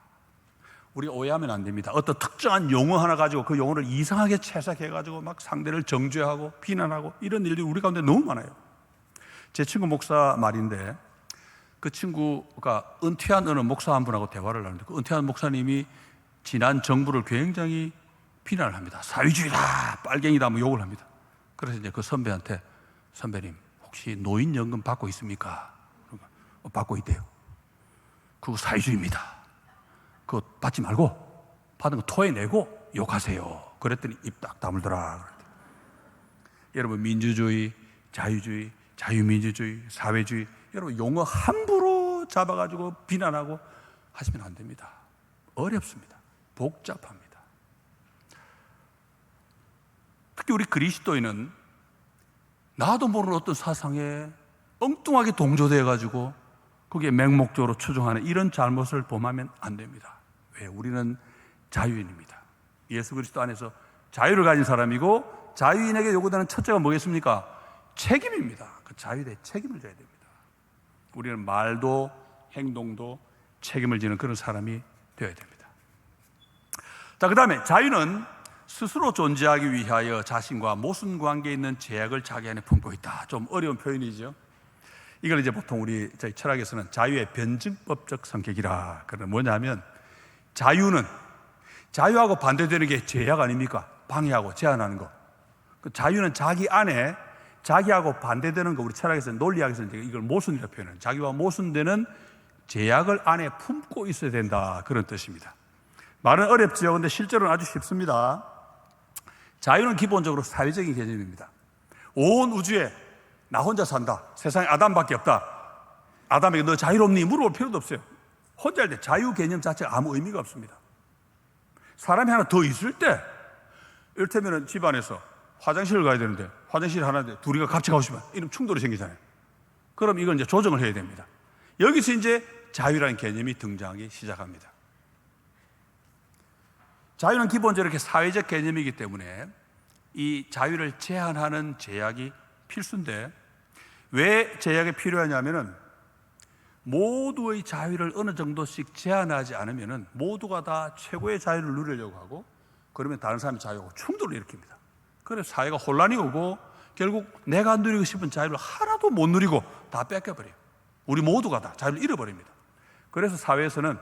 우리가 오해하면 안 됩니다. 어떤 특정한 용어 하나 가지고 그 용어를 이상하게 채색해가지고 막 상대를 정죄하고 비난하고 이런 일들이 우리 가운데 너무 많아요. 제 친구 목사 말인데 그 친구가 은퇴한 어느 목사 한 분하고 대화를 나누는데 그 은퇴한 목사님이 지난 정부를 굉장히 비난을 합니다. 사회주의다, 빨갱이다, 뭐 욕을 합니다. 그래서 이제 그 선배한테 선배님 혹시 노인연금 받고 있습니까? 받고 있대요. 그거 사회주의입니다. 그거 받지 말고 받은 거 토해내고 욕하세요. 그랬더니 입 딱 다물더라. 여러분 민주주의, 자유주의, 자유민주주의, 사회주의 여러분 용어 함부로 잡아가지고 비난하고 하시면 안 됩니다. 어렵습니다. 복잡합니다. 특히 우리 그리스도인은 나도 모르는 어떤 사상에 엉뚱하게 동조되어가지고 거기에 맹목적으로 추종하는 이런 잘못을 범하면 안 됩니다. 왜? 우리는 자유인입니다. 예수 그리스도 안에서 자유를 가진 사람이고 자유인에게 요구되는 첫째가 뭐겠습니까? 책임입니다. 그 자유에 대해 책임을 져야 됩니다. 우리는 말도 행동도 책임을 지는 그런 사람이 되어야 됩니다. 자, 그 다음에 자유는 스스로 존재하기 위하여 자신과 모순 관계에 있는 제약을 자기 안에 품고 있다. 좀 어려운 표현이죠. 이걸 이제 보통 우리 저희 철학에서는 자유의 변증법적 성격이라. 그러면 뭐냐면 자유는 자유하고 반대되는 게 제약 아닙니까? 방해하고 제한하는 거. 그 자유는 자기 안에 자기하고 반대되는 거, 우리 철학에서는 논리학에서는 이걸 모순이라고 표현해요. 자기와 모순되는 제약을 안에 품고 있어야 된다. 그런 뜻입니다. 말은 어렵죠. 그런데 실제로는 아주 쉽습니다. 자유는 기본적으로 사회적인 개념입니다. 온 우주에 나 혼자 산다. 세상에 아담밖에 없다. 아담에게 너 자유롭니? 물어볼 필요도 없어요. 혼자 할 때 자유 개념 자체가 아무 의미가 없습니다. 사람이 하나 더 있을 때, 이를테면 집안에서 화장실을 가야 되는데 화장실 하나인데 둘이가 같이 가고 싶으면 이런 충돌이 생기잖아요. 그럼 이건 이제 조정을 해야 됩니다. 여기서 이제 자유라는 개념이 등장하기 시작합니다. 자유는 기본적으로 이렇게 사회적 개념이기 때문에 이 자유를 제한하는 제약이 필수인데 왜 제약이 필요하냐면은 모두의 자유를 어느 정도씩 제한하지 않으면은 모두가 다 최고의 자유를 누리려고 하고 그러면 다른 사람의 자유하고 충돌을 일으킵니다. 그래서 사회가 혼란이 오고 결국 내가 누리고 싶은 자유를 하나도 못 누리고 다 뺏겨버려요. 우리 모두가 다 자유를 잃어버립니다. 그래서 사회에서는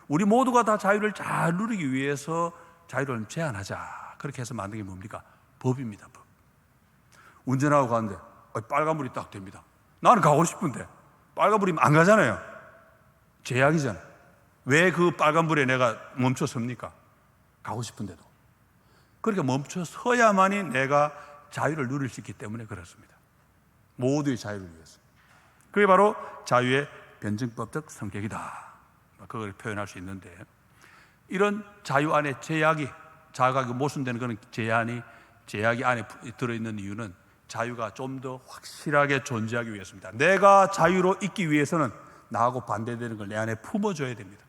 우리 모두가 다 자유를 잘 누리기 위해서 자유를 제한하자, 그렇게 해서 만든 게 뭡니까? 법입니다. 법. 운전하고 가는데 빨간불이 딱 됩니다. 나는 가고 싶은데 빨간불이면 안 가잖아요. 제약이잖아요. 왜 그 빨간불에 내가 멈춰 섭니까? 가고 싶은데도. 그러니까 멈춰 서야만이 내가 자유를 누릴 수 있기 때문에 그렇습니다. 모두의 자유를 위해서. 그게 바로 자유의 변증법적 성격이다, 그걸 표현할 수 있는데, 이런 자유 안에 제약이, 자유가 모순되는 그런 제약이 안에 들어있는 이유는 자유가 좀 더 확실하게 존재하기 위해서입니다. 내가 자유로 있기 위해서는 나하고 반대되는 걸 내 안에 품어줘야 됩니다.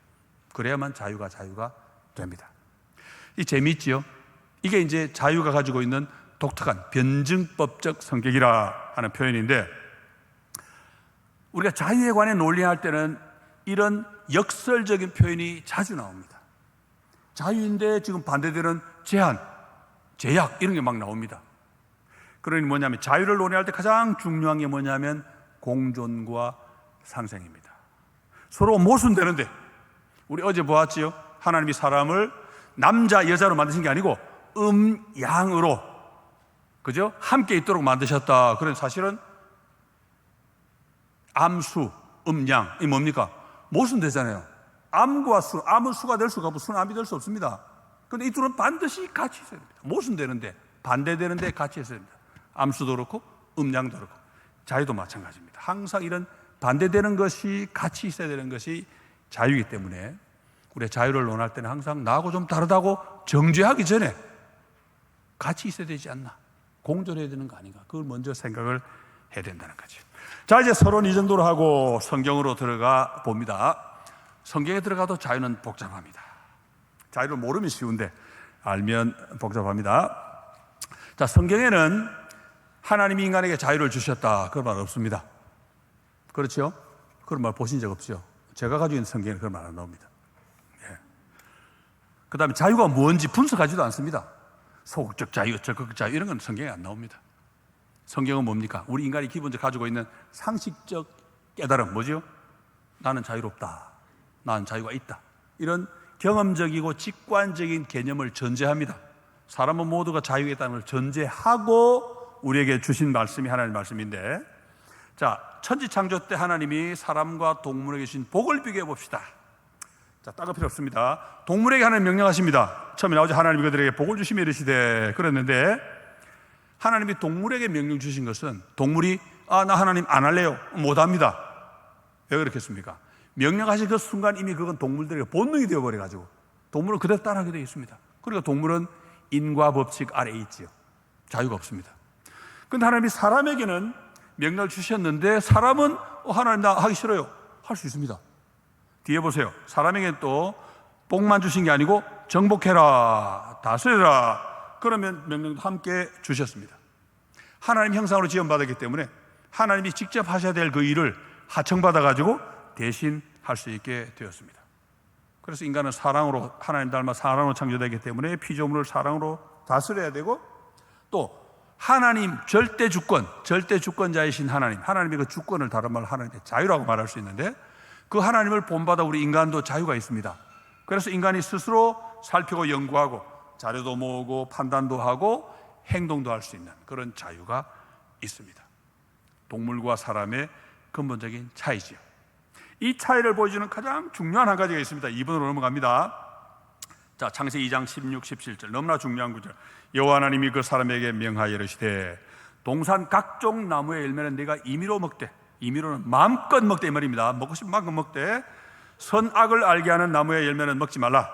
그래야만 자유가 됩니다. 이 재미있지요? 이게 이제 자유가 가지고 있는 독특한 변증법적 성격이라 하는 표현인데, 우리가 자유에 관해 논리할 때는 이런 역설적인 표현이 자주 나옵니다. 자유인데 지금 반대되는 제한, 제약, 이런 게 막 나옵니다. 그러니 뭐냐면 자유를 논의할 때 가장 중요한 게 뭐냐면 공존과 상생입니다. 서로 모순되는데, 우리 어제 보았지요? 하나님이 사람을 남자, 여자로 만드신 게 아니고 양으로, 그죠? 함께 있도록 만드셨다. 그래서 사실은 암수, 양, 이 뭡니까? 모순되잖아요. 암과 수, 암은 수가 될 수가 없고 수는 암이 될 수 없습니다. 그런데 이 둘은 반드시 같이 있어야 됩니다. 모순되는데, 반대되는데 같이 있어야 됩니다. 암수도 그렇고 양도 그렇고 자유도 마찬가지입니다. 항상 이런 반대되는 것이 같이 있어야 되는 것이 자유이기 때문에 우리가 자유를 논할 때는 항상 나하고 좀 다르다고 정죄하기 전에 같이 있어야 되지 않나, 공존해야 되는 거 아닌가, 그걸 먼저 생각을 해야 된다는 거죠. 자, 이제 서론 이 정도로 하고 성경으로 들어가 봅니다. 성경에 들어가도 자유는 복잡합니다. 자유를 모르면 쉬운데 알면 복잡합니다. 자, 성경에는 하나님이 인간에게 자유를 주셨다, 그런 말 없습니다. 그렇죠? 그런 말 보신 적 없죠? 제가 가지고 있는 성경에는 그런 말 안 나옵니다. 그 다음에 자유가 뭔지 분석하지도 않습니다. 소극적 자유, 적극적 자유, 이런 건 성경에 안 나옵니다. 성경은 뭡니까? 우리 인간이 기본적으로 가지고 있는 상식적 깨달음, 뭐죠? 나는 자유롭다, 나는 자유가 있다, 이런 경험적이고 직관적인 개념을 전제합니다. 사람은 모두가 자유에 있다는 걸 전제하고 우리에게 주신 말씀이 하나님의 말씀인데, 자, 천지창조 때 하나님이 사람과 동물에게 주신 복을 비교해 봅시다. 자, 따가 필요 없습니다. 동물에게 하나님 명령하십니다. 처음에 나오자 하나님이 그들에게 복을 주시며 이르시되, 그랬는데 하나님이 동물에게 명령 주신 것은 동물이 나 하나님 안 할래요, 못합니다. 왜 그렇겠습니까? 명령하신 그 순간 이미 그건 동물들에게 본능이 되어버려가지고 동물은 그대로 따라하게 되어 있습니다. 그러니까 동물은 인과 법칙 아래에 있지요. 자유가 없습니다. 그런데 하나님이 사람에게는 명령을 주셨는데 사람은 하나님 나 하기 싫어요, 할 수 있습니다. 뒤에 보세요. 사람에게 또 복만 주신 게 아니고 정복해라, 다스려라, 그러면 명령도 함께 주셨습니다. 하나님 형상으로 지음받았기 때문에 하나님이 직접 하셔야 될 그 일을 하청받아가지고 대신 할 수 있게 되었습니다. 그래서 인간은 사랑으로, 하나님 닮아 사랑으로 창조되기 때문에 피조물을 사랑으로 다스려야 되고, 또 하나님 절대 주권, 절대 주권자이신 하나님이 그 주권을 다른 말로 하나님의 자유라고 말할 수 있는데, 그 하나님을 본받아 우리 인간도 자유가 있습니다. 그래서 인간이 스스로 살피고 연구하고 자료도 모으고 판단도 하고 행동도 할 수 있는 그런 자유가 있습니다. 동물과 사람의 근본적인 차이지요. 이 차이를 보여주는 가장 중요한 한 가지가 있습니다. 2번으로 넘어갑니다. 자, 창세기 2장 16, 17절, 너무나 중요한 구절. 여호와 하나님이 그 사람에게 명하여 이르시되 동산 각종 나무의 열매는 네가 임의로 먹되, 임의로는 마음껏 먹되 이 말입니다. 먹고 싶은 만큼 먹되, 선악을 알게 하는 나무의 열매는 먹지 말라.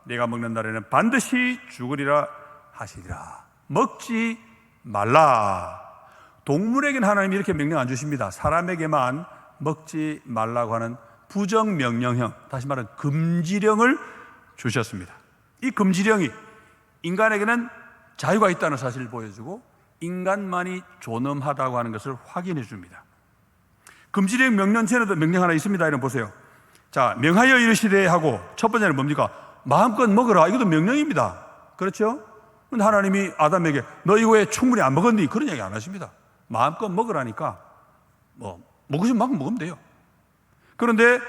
네가 먹는 날에는 반드시 죽으리라 하시리라. 먹지 말라. 동물에게는 하나님이 이렇게 명령 안 주십니다. 사람에게만 먹지 말라고 하는 부정명령형, 다시 말하면 금지령을 주셨습니다. 이 금지령이 인간에게는 자유가 있다는 사실을 보여주고 인간만이 존엄하다고 하는 것을 확인해 줍니다. 금지령 명령 전에도 명령 하나 있습니다. 이런 보세요. 자, 명하여 이르시되 하고 첫 번째는 뭡니까? 마음껏 먹으라. 이것도 명령입니다. 그렇죠? 근데 하나님이 아담에게 너 이거 왜 충분히 안 먹었니? 그런 얘기 안 하십니다. 마음껏 먹으라니까 먹으신 만큼 먹으면 돼요. 그런데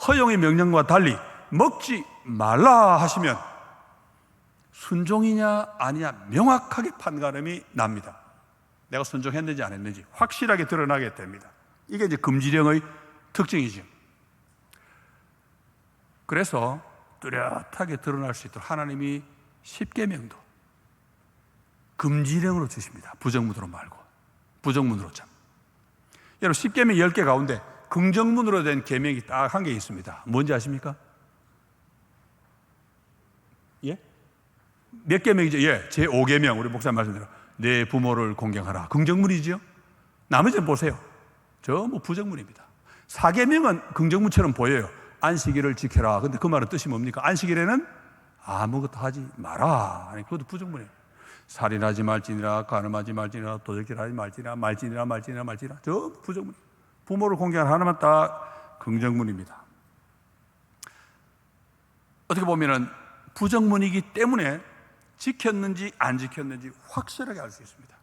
허용의 명령과 달리 먹지 말라 하시면 순종이냐 아니냐 명확하게 판가름이 납니다. 내가 순종했는지 안 했는지 확실하게 드러나게 됩니다. 이게 이제 금지령의 특징이죠. 그래서 뚜렷하게 드러날 수 있도록 하나님이 십계명도 금지령으로 주십니다. 부정문으로 말고 부정문으로 참. 여러분 십계명 10개 가운데 긍정문으로 된 계명이 딱 한 개 있습니다. 뭔지 아십니까? 예? 몇 계명이죠? 예, 제5계명 우리 목사님 말씀대로 내 부모를 공경하라. 긍정문이죠. 나머지는 보세요. 전부 부정문입니다. 4계명은 긍정문처럼 보여요. 안식일을 지켜라. 근데 그 말은 뜻이 뭡니까? 안식일에는 아무것도 하지 마라. 아니, 그것도 부정문이에요. 살인하지 말지니라, 간음하지 말지니라, 도적질하지 말지니라. 전부 부정문. 부모를 공경하는 하나만 딱 긍정문입니다. 어떻게 보면은 부정문이기 때문에 지켰는지 안 지켰는지 확실하게 알 수 있습니다.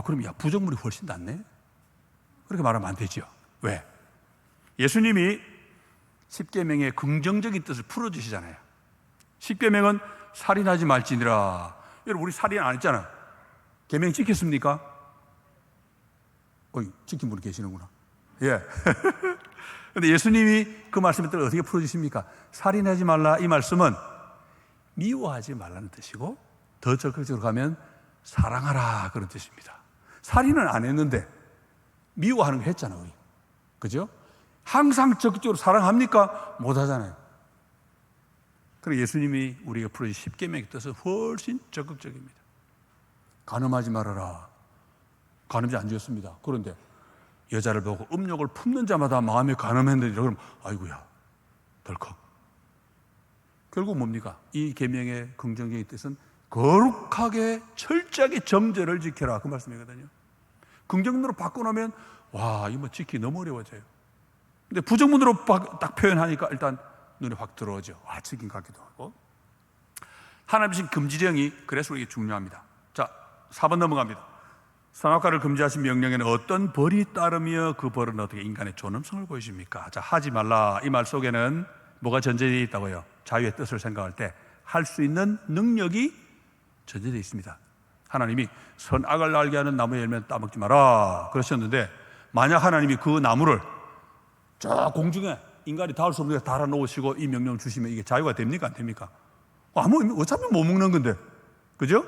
그럼 야 부정문이 훨씬 낫네? 그렇게 말하면 안 되죠. 왜? 예수님이 십계명의 긍정적인 뜻을 풀어주시잖아요. 십계명은 살인하지 말지니라. 여러분 우리 살인 안 했잖아요. 계명 지켰습니까? 지킨 분이 계시는구나. 예. 근데 예수님이 그 말씀을 어떻게 풀어주십니까? 살인하지 말라 이 말씀은 미워하지 말라는 뜻이고 더 적극적으로 가면 사랑하라 그런 뜻입니다. 살인은 안 했는데 미워하는 거 했잖아요. 우리. 그죠? 항상 적극적으로 사랑합니까? 못 하잖아요. 그래서 예수님이 우리가 풀어주신 십계명의 뜻은 훨씬 적극적입니다. 간음하지 말아라. 간음죄 안 지었습니다. 그런데 여자를 보고 음욕을 품는 자마다 마음에 간음했는데 그럼 아이고야 덜컥. 결국 뭡니까? 이 계명의 긍정적인 뜻은 거룩하게 철저하게 정죄를 지켜라 그 말씀이거든요. 긍정문으로 바꿔놓으면 와 이거 지키기 너무 어려워져요. 근데 부정문으로 딱 표현하니까 일단 눈에 확 들어오죠. 지킨 것 같기도 하고. 하나님 주신 금지령이 그래서 이게 중요합니다. 자, 4번 넘어갑니다. 선악과를 금지하신 명령에는 어떤 벌이 따르며 그 벌은 어떻게 인간의 존엄성을 보여줍니까? 자, 하지 말라 이 말 속에는 뭐가 전제되어 있다고요? 자유의 뜻을 생각할 때 할 수 있는 능력이 전제되어 있습니다. 하나님이 선악을 알게 하는 나무의 열매는 따먹지 마라 그러셨는데 만약 하나님이 그 나무를 저 공중에 인간이 닿을 수 없는 데 달아놓으시고 이 명령을 주시면 이게 자유가 됩니까? 안 됩니까? 어차피 못 먹는 건데 그죠?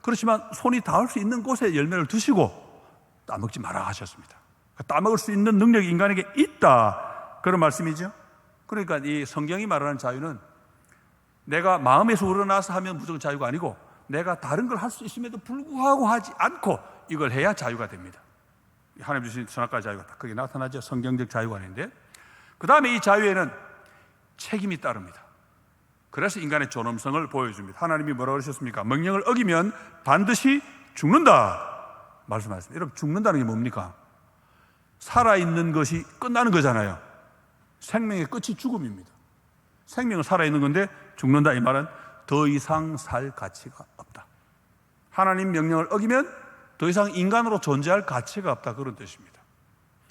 그렇지만 손이 닿을 수 있는 곳에 열매를 두시고 따먹지 마라 하셨습니다. 따먹을 수 있는 능력이 인간에게 있다 그런 말씀이죠. 그러니까 이 성경이 말하는 자유는 내가 마음에서 우러나서 하면 무조건 자유가 아니고 내가 다른 걸 할 수 있음에도 불구하고 하지 않고 이걸 해야 자유가 됩니다. 하나님 주신 선악과의 자유가 딱 크게 나타나죠. 성경적 자유가 아닌데 그 다음에 이 자유에는 책임이 따릅니다. 그래서 인간의 존엄성을 보여줍니다. 하나님이 뭐라고 그러셨습니까? 명령을 어기면 반드시 죽는다 말씀하셨습니다. 여러분 죽는다는 게 뭡니까? 살아있는 것이 끝나는 거잖아요. 생명의 끝이 죽음입니다. 생명은 살아있는 건데 죽는다 이 말은 더 이상 살 가치가 없다. 하나님 명령을 어기면 더 이상 인간으로 존재할 가치가 없다 그런 뜻입니다.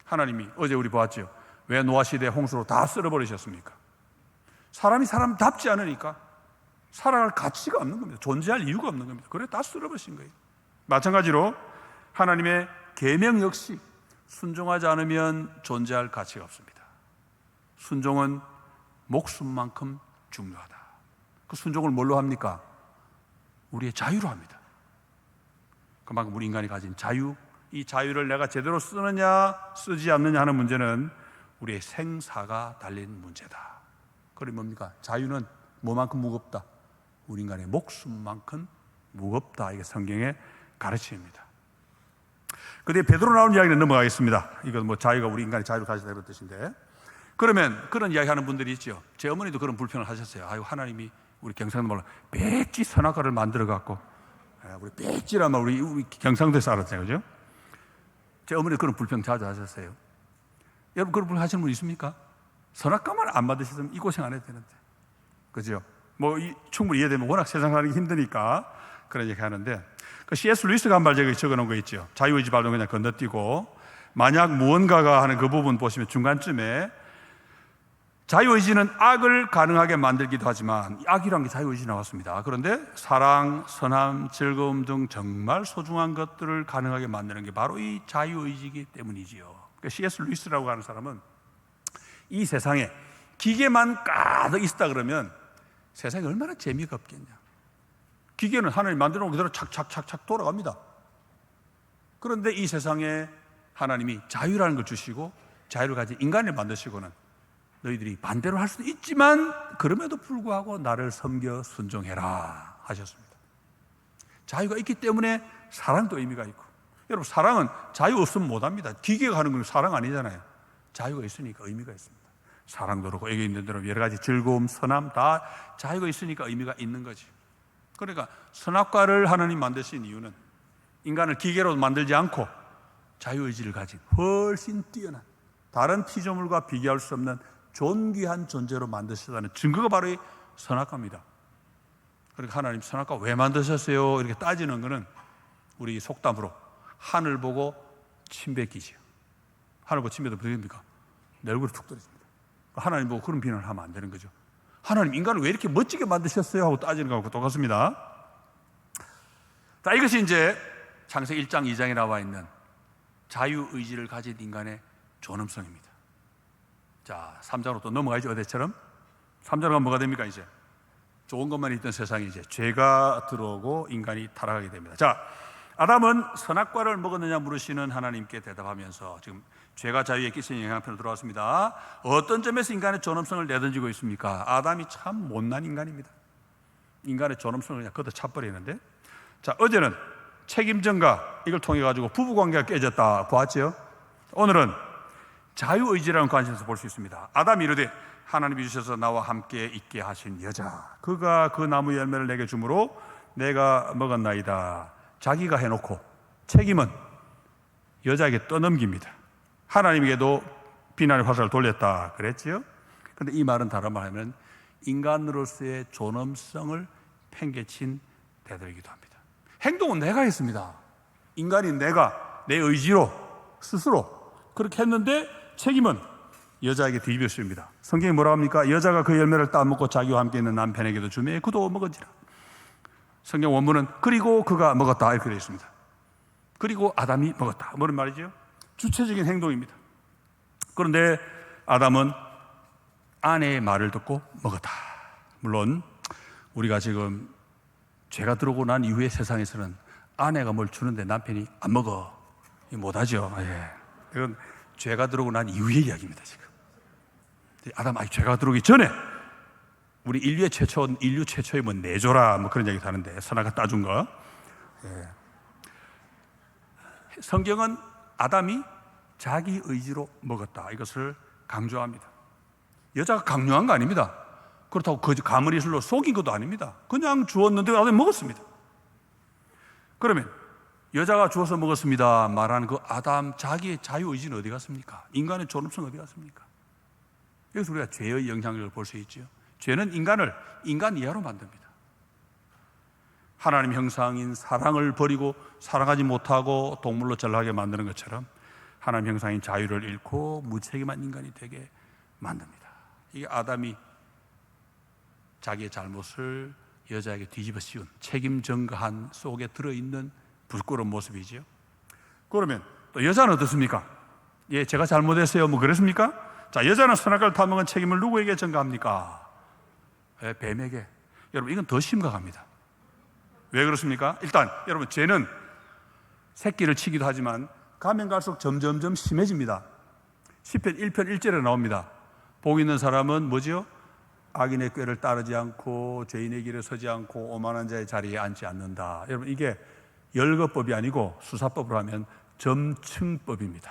하나님이 어제 우리 보았죠. 왜 노아 시대 홍수로 다 쓸어버리셨습니까? 사람이 사람답지 않으니까 살아갈 가치가 없는 겁니다. 존재할 이유가 없는 겁니다. 그래 다 쓸어버리신 거예요. 마찬가지로 하나님의 계명 역시 순종하지 않으면 존재할 가치가 없습니다. 순종은 목숨만큼 중요하다. 그 순종을 뭘로 합니까? 우리의 자유로 합니다. 그만큼 우리 인간이 가진 자유, 이 자유를 내가 제대로 쓰느냐 쓰지 않느냐 하는 문제는 우리의 생사가 달린 문제다. 그럼 뭡니까? 자유는 뭐만큼 무겁다? 우리 인간의 목숨만큼 무겁다. 이게 성경의 가르침입니다. 그런데 베드로 나오는 이야기는 넘어가겠습니다. 이건 뭐 자유가 우리 인간의 자유를 가지다 이런 뜻인데 그러면 그런 이야기하는 분들이 있죠. 제 어머니도 그런 불평을 하셨어요. 아유 하나님이 우리 경상도 말로 백지 선악과를 만들어 갖고 우리 백지라면 우리 경상도에서 알았잖아요, 그죠? 제 어머니 그런 불평 자주 하셨어요. 여러분 그런 불평 하시는 분 있습니까? 선악과만 안 받으셨으면 이 고생 안 해도 되는데, 그죠? 뭐 충분히 이해되면 워낙 세상 살기 힘드니까 그런 얘기 하는데 그 C.S. 루이스가 한 말 적어놓은 거 있죠. 자유의지 발동 그냥 건너뛰고 만약 무언가가 하는 그 부분 보시면 중간쯤에 자유의지는 악을 가능하게 만들기도 하지만, 악이란 게 자유의지 나왔습니다. 그런데 사랑, 선함, 즐거움 등 정말 소중한 것들을 가능하게 만드는 게 바로 이 자유의지이기 때문이지요. 그러니까 C.S. 루이스라고 하는 사람은 이 세상에 기계만 가득 있다 그러면 세상이 얼마나 재미가 없겠냐. 기계는 하나님 만들어 놓은 그대로 착착착착 돌아갑니다. 그런데 이 세상에 하나님이 자유라는 걸 주시고 자유를 가진 인간을 만드시고는 너희들이 반대로 할 수도 있지만 그럼에도 불구하고 나를 섬겨 순종해라 하셨습니다. 자유가 있기 때문에 사랑도 의미가 있고, 여러분 사랑은 자유 없으면 못합니다. 기계가 하는 건 사랑 아니잖아요. 자유가 있으니까 의미가 있습니다. 사랑도 그렇고 여기 있는 대로 여러 가지 즐거움, 선함 다 자유가 있으니까 의미가 있는 거지. 그러니까 선악과를 하나님 만드신 이유는 인간을 기계로 만들지 않고 자유의지를 가진 훨씬 뛰어난, 다른 피조물과 비교할 수 없는 존귀한 존재로 만드셨다는 증거가 바로 이 선악과입니다. 그러니까 하나님 선악과 왜 만드셨어요? 이렇게 따지는 것은 우리 속담으로 하늘 보고 침 뱉기지요. 하늘 보고 침 뱉으면 어떻게 됩니까? 내 얼굴에 툭 떨어집니다. 하나님 보고 그런 비난을 하면 안 되는 거죠. 하나님 인간을 왜 이렇게 멋지게 만드셨어요? 하고 따지는 거하고 똑같습니다. 자, 이것이 이제 창세기 1장 2장에 나와 있는 자유의지를 가진 인간의 존엄성입니다. 자, 3장으로 또 넘어가야죠. 어제처럼 3장으로 가면 뭐가 됩니까? 이제 좋은 것만 있던 세상에 이제 죄가 들어오고 인간이 타락하게 됩니다. 자, 아담은 선악과를 먹었느냐 물으시는 하나님께 대답하면서 지금 죄가 자유에 끼치는 영향편으로 들어왔습니다. 어떤 점에서 인간의 존엄성을 내던지고 있습니까? 아담이 참 못난 인간입니다. 인간의 존엄성을 그냥 걷어 차버리는데, 자, 어제는 책임전가 이걸 통해 가지고 부부관계가 깨졌다 보았죠. 오늘은 자유의지라는 관점에서 볼 수 있습니다. 아담이 이르되 하나님이 주셔서 나와 함께 있게 하신 여자, 그가 그 나무 열매를 내게 주므로 내가 먹었나이다. 자기가 해놓고 책임은 여자에게 떠넘깁니다. 하나님에게도 비난의 화살을 돌렸다 그랬지요. 그런데 이 말은 다른 말하면 인간으로서의 존엄성을 팽개친 대들기도 합니다. 행동은 내가 했습니다. 인간이 내가 내 의지로 스스로 그렇게 했는데 책임은 여자에게 뒤집어씌웁니다. 성경이 뭐라 합니까? 여자가 그 열매를 따먹고 자기와 함께 있는 남편에게도 주매 그도 먹은지라. 성경 원문은 그리고 그가 먹었다 이렇게 되어 있습니다. 그리고 아담이 먹었다. 뭐는 말이죠? 주체적인 행동입니다. 그런데 아담은 아내의 말을 듣고 먹었다. 물론 우리가 지금 죄가 들어오고 난 이후에 세상에서는 아내가 뭘 주는데 남편이 안 먹어, 못하죠. 예. 이건 죄가 들어오고 난 이후의 이야기입니다. 지금 아담 아직 죄가 들어오기 전에 우리 인류 최초의 뭐 내조라 뭐 그런 얘기도 하는데 선악과 따준 거. 예. 성경은 아담이 자기 의지로 먹었다 이것을 강조합니다. 여자가 강요한 거 아닙니다. 그렇다고 그 가물이슬로 속인 것도 아닙니다. 그냥 주었는데 아담이 먹었습니다. 그러면 여자가 주어서 먹었습니다 말하는 그 아담 자기의 자유의지는 어디 갔습니까? 인간의 존엄성 어디 갔습니까? 여기서 우리가 죄의 영향력을 볼 수 있죠. 죄는 인간을 인간 이하로 만듭니다. 하나님 형상인 사랑을 버리고 사랑하지 못하고 동물로 전락하게 만드는 것처럼 하나님 형상인 자유를 잃고 무책임한 인간이 되게 만듭니다. 이게 아담이 자기의 잘못을 여자에게 뒤집어 씌운 책임 전가한 속에 들어있는 부끄러운 모습이지요. 그러면 또 여자는 어떻습니까? 예, 제가 잘못했어요 뭐 그랬습니까? 자, 여자는 선악과를 타먹은 책임을 누구에게 전가합니까? 예, 뱀에게. 여러분 이건 더 심각합니다. 왜 그렇습니까? 일단 여러분 죄는 새끼를 치기도 하지만 가면 갈수록 점점점 심해집니다. 시편 1편 1절에 나옵니다. 복 있는 사람은 뭐지요? 악인의 꾀를 따르지 않고 죄인의 길에 서지 않고 오만한 자의 자리에 앉지 않는다. 여러분 이게 열거법이 아니고 수사법으로 하면 점층법입니다.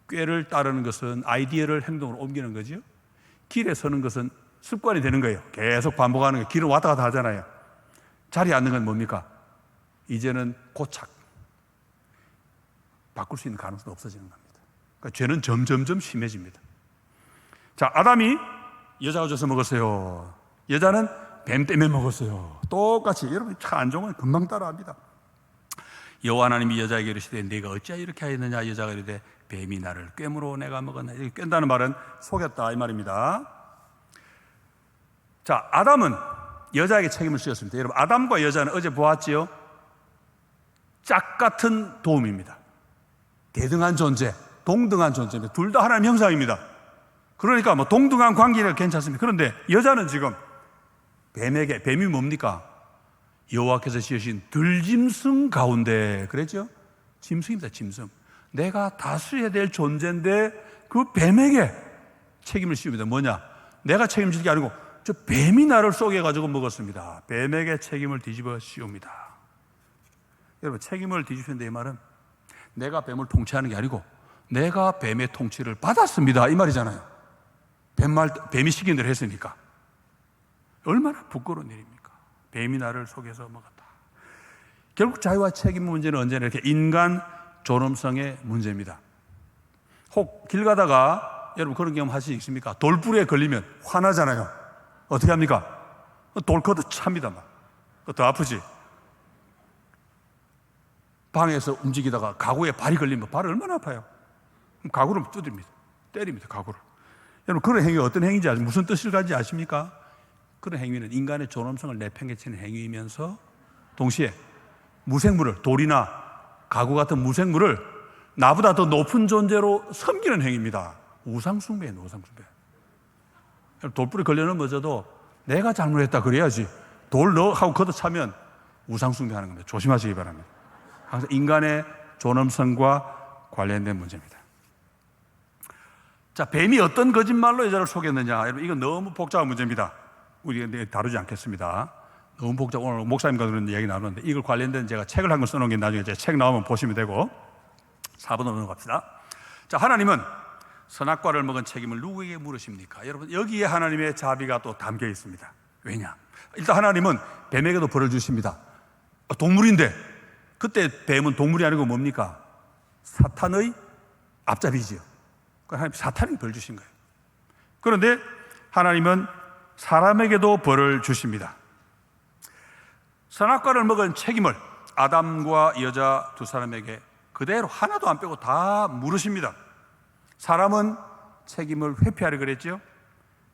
꾀를 따르는 것은 아이디어를 행동으로 옮기는 거죠. 길에 서는 것은 습관이 되는 거예요. 계속 반복하는 거예요. 길은 왔다 갔다 하잖아요. 자리에 앉는 건 뭡니까? 이제는 고착, 바꿀 수 있는 가능성도 없어지는 겁니다. 그러니까 죄는 점점점 심해집니다. 자, 아담이 여자가 줘서 먹었어요. 여자는 뱀 때문에 먹었어요. 똑같이. 여러분 참 안 좋은 건 금방 따라합니다. 여호와 하나님이 여자에게 이르시되 네가 어찌하여 이렇게 하였느냐. 여자가 이르되 뱀이 나를 꿰므로 내가 먹었나. 깬다는 말은 속였다 이 말입니다. 자, 아담은 여자에게 책임을 지었습니다. 여러분, 아담과 여자는 어제 보았지요? 짝 같은 도움입니다. 대등한 존재, 동등한 존재입니다. 둘 다 하나님 형상입니다. 그러니까 뭐 동등한 관계는 괜찮습니다. 그런데 여자는 지금 뱀이 뭡니까? 여호와께서 지으신 들짐승 가운데, 그랬죠? 짐승입니다. 짐승. 내가 다스려야 될 존재인데 그 뱀에게 책임을 씌웁니다. 뭐냐? 내가 책임질 게 아니고 저 뱀이 나를 속여가지고 먹었습니다. 뱀에게 책임을 뒤집어 씌웁니다. 여러분, 책임을 뒤집힌다 이 말은 내가 뱀을 통치하는 게 아니고 내가 뱀의 통치를 받았습니다 이 말이잖아요. 뱀이 시킨 대로 했으니까. 얼마나 부끄러운 일입니까? 뱀이 나를 속여서 먹었다. 결국 자유와 책임 문제는 언제나 이렇게 인간 존엄성의 문제입니다. 혹 길 가다가 여러분 그런 경험 하실 수 있습니까? 돌불에 걸리면 화나잖아요. 어떻게 합니까? 돌 걷어 찹니다. 막. 더 아프지? 방에서 움직이다가 가구에 발이 걸리면 발이 얼마나 아파요? 그럼 가구를 두드립니다. 때립니다. 가구를. 여러분 그런 행위가 어떤 행위인지 무슨 뜻을 가지지 아십니까? 그런 행위는 인간의 존엄성을 내팽개치는 행위이면서 동시에 무생물을, 돌이나 가구 같은 무생물을 나보다 더 높은 존재로 섬기는 행위입니다. 우상숭배예요. 우상숭배. 돌불에 걸려넘어져도 내가 잘못했다 그래야지 돌 너 하고 걷어차면 우상숭배하는 겁니다. 조심하시기 바랍니다. 항상 인간의 존엄성과 관련된 문제입니다. 자, 뱀이 어떤 거짓말로 여자를 속였느냐? 여러분, 이건 너무 복잡한 문제입니다. 우리가 다루지 않겠습니다. 너무 복잡. 오늘 목사님과 그런 이야기 나누는데 이걸 관련된 제가 책을 한 권 써놓은 게 나중에 제 책 나오면 보시면 되고 4번으로 넘어갑시다. 자, 하나님은 선악과를 먹은 책임을 누구에게 물으십니까? 여러분, 여기에 하나님의 자비가 또 담겨 있습니다. 왜냐? 일단 하나님은 뱀에게도 벌을 주십니다. 동물인데 그때 뱀은 동물이 아니고 뭡니까? 사탄의 앞잡이지요. 하나님 사탄이 벌 주신 거예요. 그런데 하나님은 사람에게도 벌을 주십니다. 선악과를 먹은 책임을 아담과 여자 두 사람에게 그대로 하나도 안 빼고 다 물으십니다. 사람은 책임을 회피하려 그랬죠.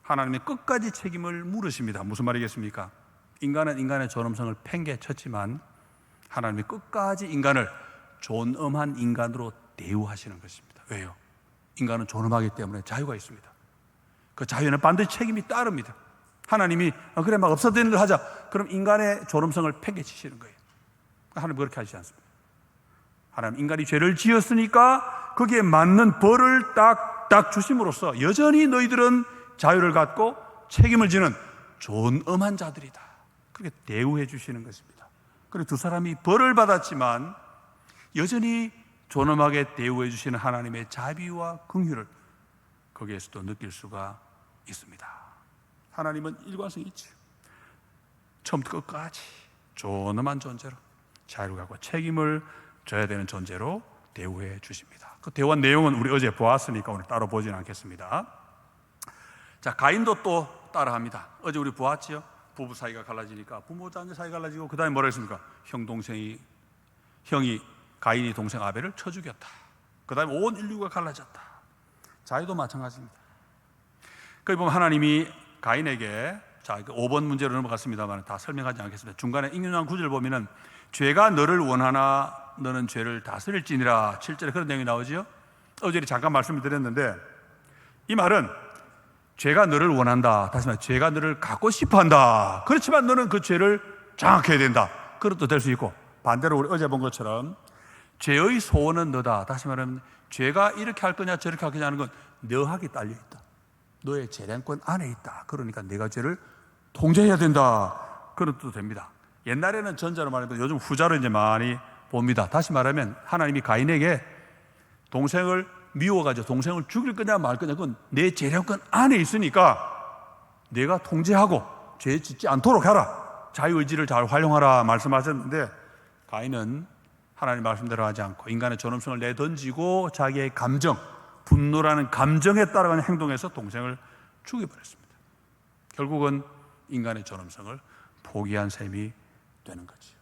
하나님이 끝까지 책임을 물으십니다. 무슨 말이겠습니까? 인간은 인간의 존엄성을 팽개쳤지만 하나님이 끝까지 인간을 존엄한 인간으로 대우하시는 것입니다. 왜요? 인간은 존엄하기 때문에 자유가 있습니다. 그 자유에는 반드시 책임이 따릅니다. 하나님이 그래 막 없어지는 걸 하자. 그럼 인간의 존엄성을 팽개치시는 거예요. 하나님 그렇게 하시지 않습니다. 하나님 인간이 죄를 지었으니까 거기에 맞는 벌을 딱 주심으로써 여전히 너희들은 자유를 갖고 책임을 지는 존엄한 자들이다. 그렇게 대우해 주시는 것입니다. 그리고 두 사람이 벌을 받았지만 여전히 존엄하게 대우해 주시는 하나님의 자비와 긍휼을 거기에서도 느낄 수가 있습니다. 하나님은 일관성이 있죠. 처음부터 끝까지 존엄한 존재로 자유를 갖고 책임을 져야 되는 존재로 대우해 주십니다. 그 대우한 내용은 우리 어제 보았으니까 오늘 따로 보지는 않겠습니다. 자, 가인도 또 따라합니다. 어제 우리 보았지요? 부부 사이가 갈라지니까 부모 자녀 사이가 갈라지고 그 다음에 뭐라 했습니까? 형이 가인이 동생 아벨을 쳐 죽였다. 그 다음에 온 인류가 갈라졌다. 자유도 마찬가지입니다. 거기 보면 하나님이 가인에게, 자, 5번 문제로 넘어갔습니다만 다 설명하지 않겠습니다. 중간에 인용한 구절 보면은 죄가 너를 원하나 너는 죄를 다스릴지니라 7절에 그런 내용이 나오죠. 어제 잠깐 말씀을 드렸는데 이 말은 죄가 너를 원한다. 다시 말해 죄가 너를 갖고 싶어한다. 그렇지만 너는 그 죄를 장악해야 된다. 그것도 될 수 있고, 반대로 우리 어제 본 것처럼 죄의 소원은 너다. 다시 말하면 죄가 이렇게 할 거냐 저렇게 할 거냐 하는 건 너에게 딸려 있다. 너의 재량권 안에 있다. 그러니까 내가 죄를 통제해야 된다. 그런 뜻도 됩니다. 옛날에는 전자로 말했는데 요즘 후자로 이제 많이 봅니다. 다시 말하면 하나님이 가인에게 동생을 미워가지고 동생을 죽일 거냐 말 거냐 그건 내 재량권 안에 있으니까 내가 통제하고 죄 짓지 않도록 하라. 자유의지를 잘 활용하라 말씀하셨는데 가인은 하나님 말씀대로 하지 않고 인간의 존엄성을 내던지고 자기의 감정, 분노라는 감정에 따라가는 행동에서 동생을 죽여버렸습니다. 결국은 인간의 존엄성을 포기한 셈이 되는 거죠.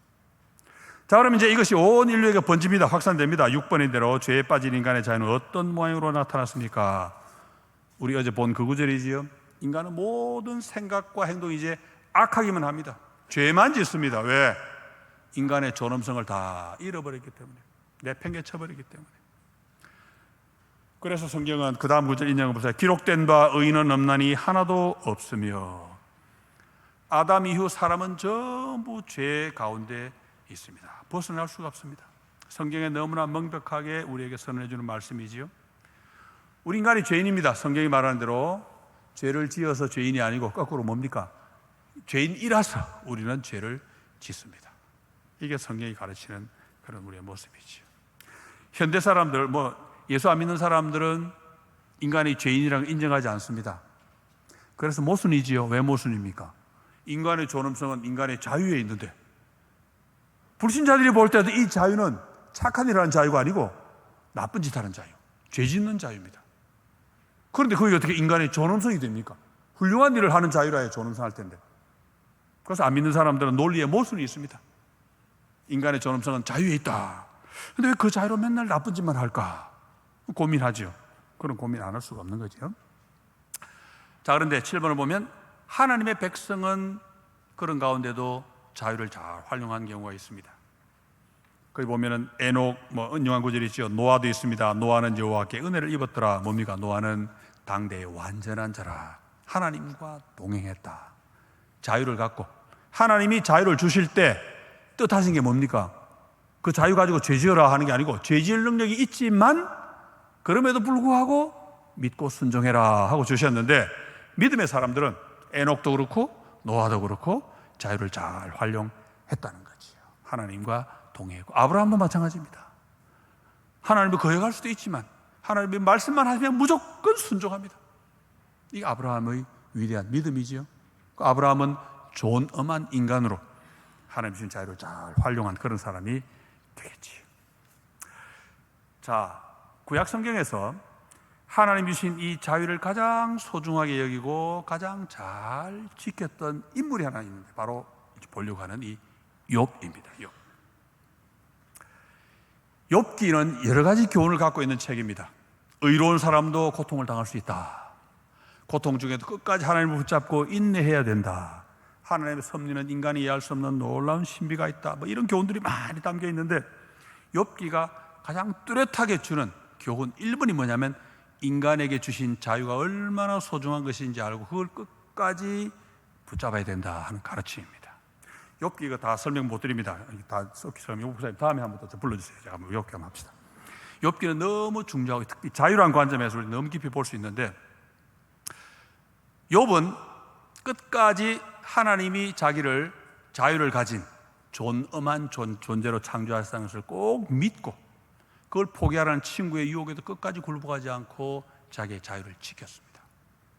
자, 그럼 이제 이것이 온 인류에게 번집니다. 확산됩니다. 6번인 대로 죄에 빠진 인간의 자유는 어떤 모양으로 나타났습니까? 우리 어제 본 그 구절이지요. 인간은 모든 생각과 행동이 이제 악하기만 합니다. 죄만 짓습니다. 왜? 인간의 존엄성을 다 잃어버렸기 때문에, 내팽개쳐버렸기 때문에. 그래서 성경은 그 다음 구절 인용해 보세요. 기록된 바 의인은 없나니 하나도 없으며. 아담 이후 사람은 전부 죄 가운데 있습니다. 벗어날 수가 없습니다. 성경에 너무나 명백하게 우리에게 선언해 주는 말씀이지요. 우리 인간이 죄인입니다. 성경이 말하는 대로 죄를 지어서 죄인이 아니고 거꾸로 뭡니까? 죄인이라서 우리는 죄를 짓습니다. 이게 성경이 가르치는 그런 우리의 모습이지요. 현대 사람들, 예수 안 믿는 사람들은 인간이 죄인이라는 걸 인정하지 않습니다. 그래서 모순이지요. 왜 모순입니까? 인간의 존엄성은 인간의 자유에 있는데, 불신자들이 볼 때도 이 자유는 착한 일하는 자유가 아니고 나쁜 짓 하는 자유, 죄 짓는 자유입니다. 그런데 그게 어떻게 인간의 존엄성이 됩니까? 훌륭한 일을 하는 자유라야 존엄성 할 텐데. 그래서 안 믿는 사람들은 논리에 모순이 있습니다. 인간의 존엄성은 자유에 있다. 근데 왜 그 자유로 맨날 나쁜 짓만 할까? 고민하죠. 그런 고민 안 할 수가 없는 거죠. 자, 그런데 7번을 보면 하나님의 백성은 그런 가운데도 자유를 잘 활용한 경우가 있습니다. 거기 보면은 에녹, 은용한 구절이 있죠. 노아도 있습니다. 노아는 여호와께 은혜를 입었더라. 뭡니까? 노아는 당대의 완전한 자라. 하나님과 동행했다. 자유를 갖고, 하나님이 자유를 주실 때 뜻하신 게 뭡니까? 그 자유 가지고 죄 지어라 하는 게 아니고, 죄 지을 능력이 있지만 그럼에도 불구하고 믿고 순종해라 하고 주셨는데, 믿음의 사람들은 에녹도 그렇고 노아도 그렇고 자유를 잘 활용했다는 거지요. 하나님과 동행했고, 아브라함도 마찬가지입니다. 하나님을 거역할 수도 있지만 하나님의 말씀만 하시면 무조건 순종합니다. 이게 아브라함의 위대한 믿음이지요. 아브라함은 존엄한 인간으로 하나님 주신 자유를 잘 활용한 그런 사람이 되겠지요. 자, 구약 성경에서 하나님 주신 이 자유를 가장 소중하게 여기고 가장 잘 지켰던 인물이 하나 있는데, 바로 보려고 하는 이 욥입니다. 욥기는 여러 가지 교훈을 갖고 있는 책입니다. 의로운 사람도 고통을 당할 수 있다. 고통 중에도 끝까지 하나님을 붙잡고 인내해야 된다. 하나님의 섭리는 인간이 이해할 수 없는 놀라운 신비가 있다. 이런 교훈들이 많이 담겨 있는데, 욥기가 가장 뚜렷하게 주는 교훈 1번이 뭐냐면, 인간에게 주신 자유가 얼마나 소중한 것인지 알고 그걸 끝까지 붙잡아야 된다 하는 가르침입니다. 욥기 이거 다 설명 못 드립니다. 다 욥기 목사님 다음에 한번 더 불러주세요. 제가 한번 욥기 한번 합시다. 욥기는 너무 중요하고 특히 자유란 관점에서 우리 너무 깊이 볼 수 있는데, 욥은 끝까지 하나님이 자기를 자유를 가진 존엄한 존재로 창조하셨다는 것을 꼭 믿고, 그걸 포기하라는 친구의 유혹에도 끝까지 굴복하지 않고 자기의 자유를 지켰습니다.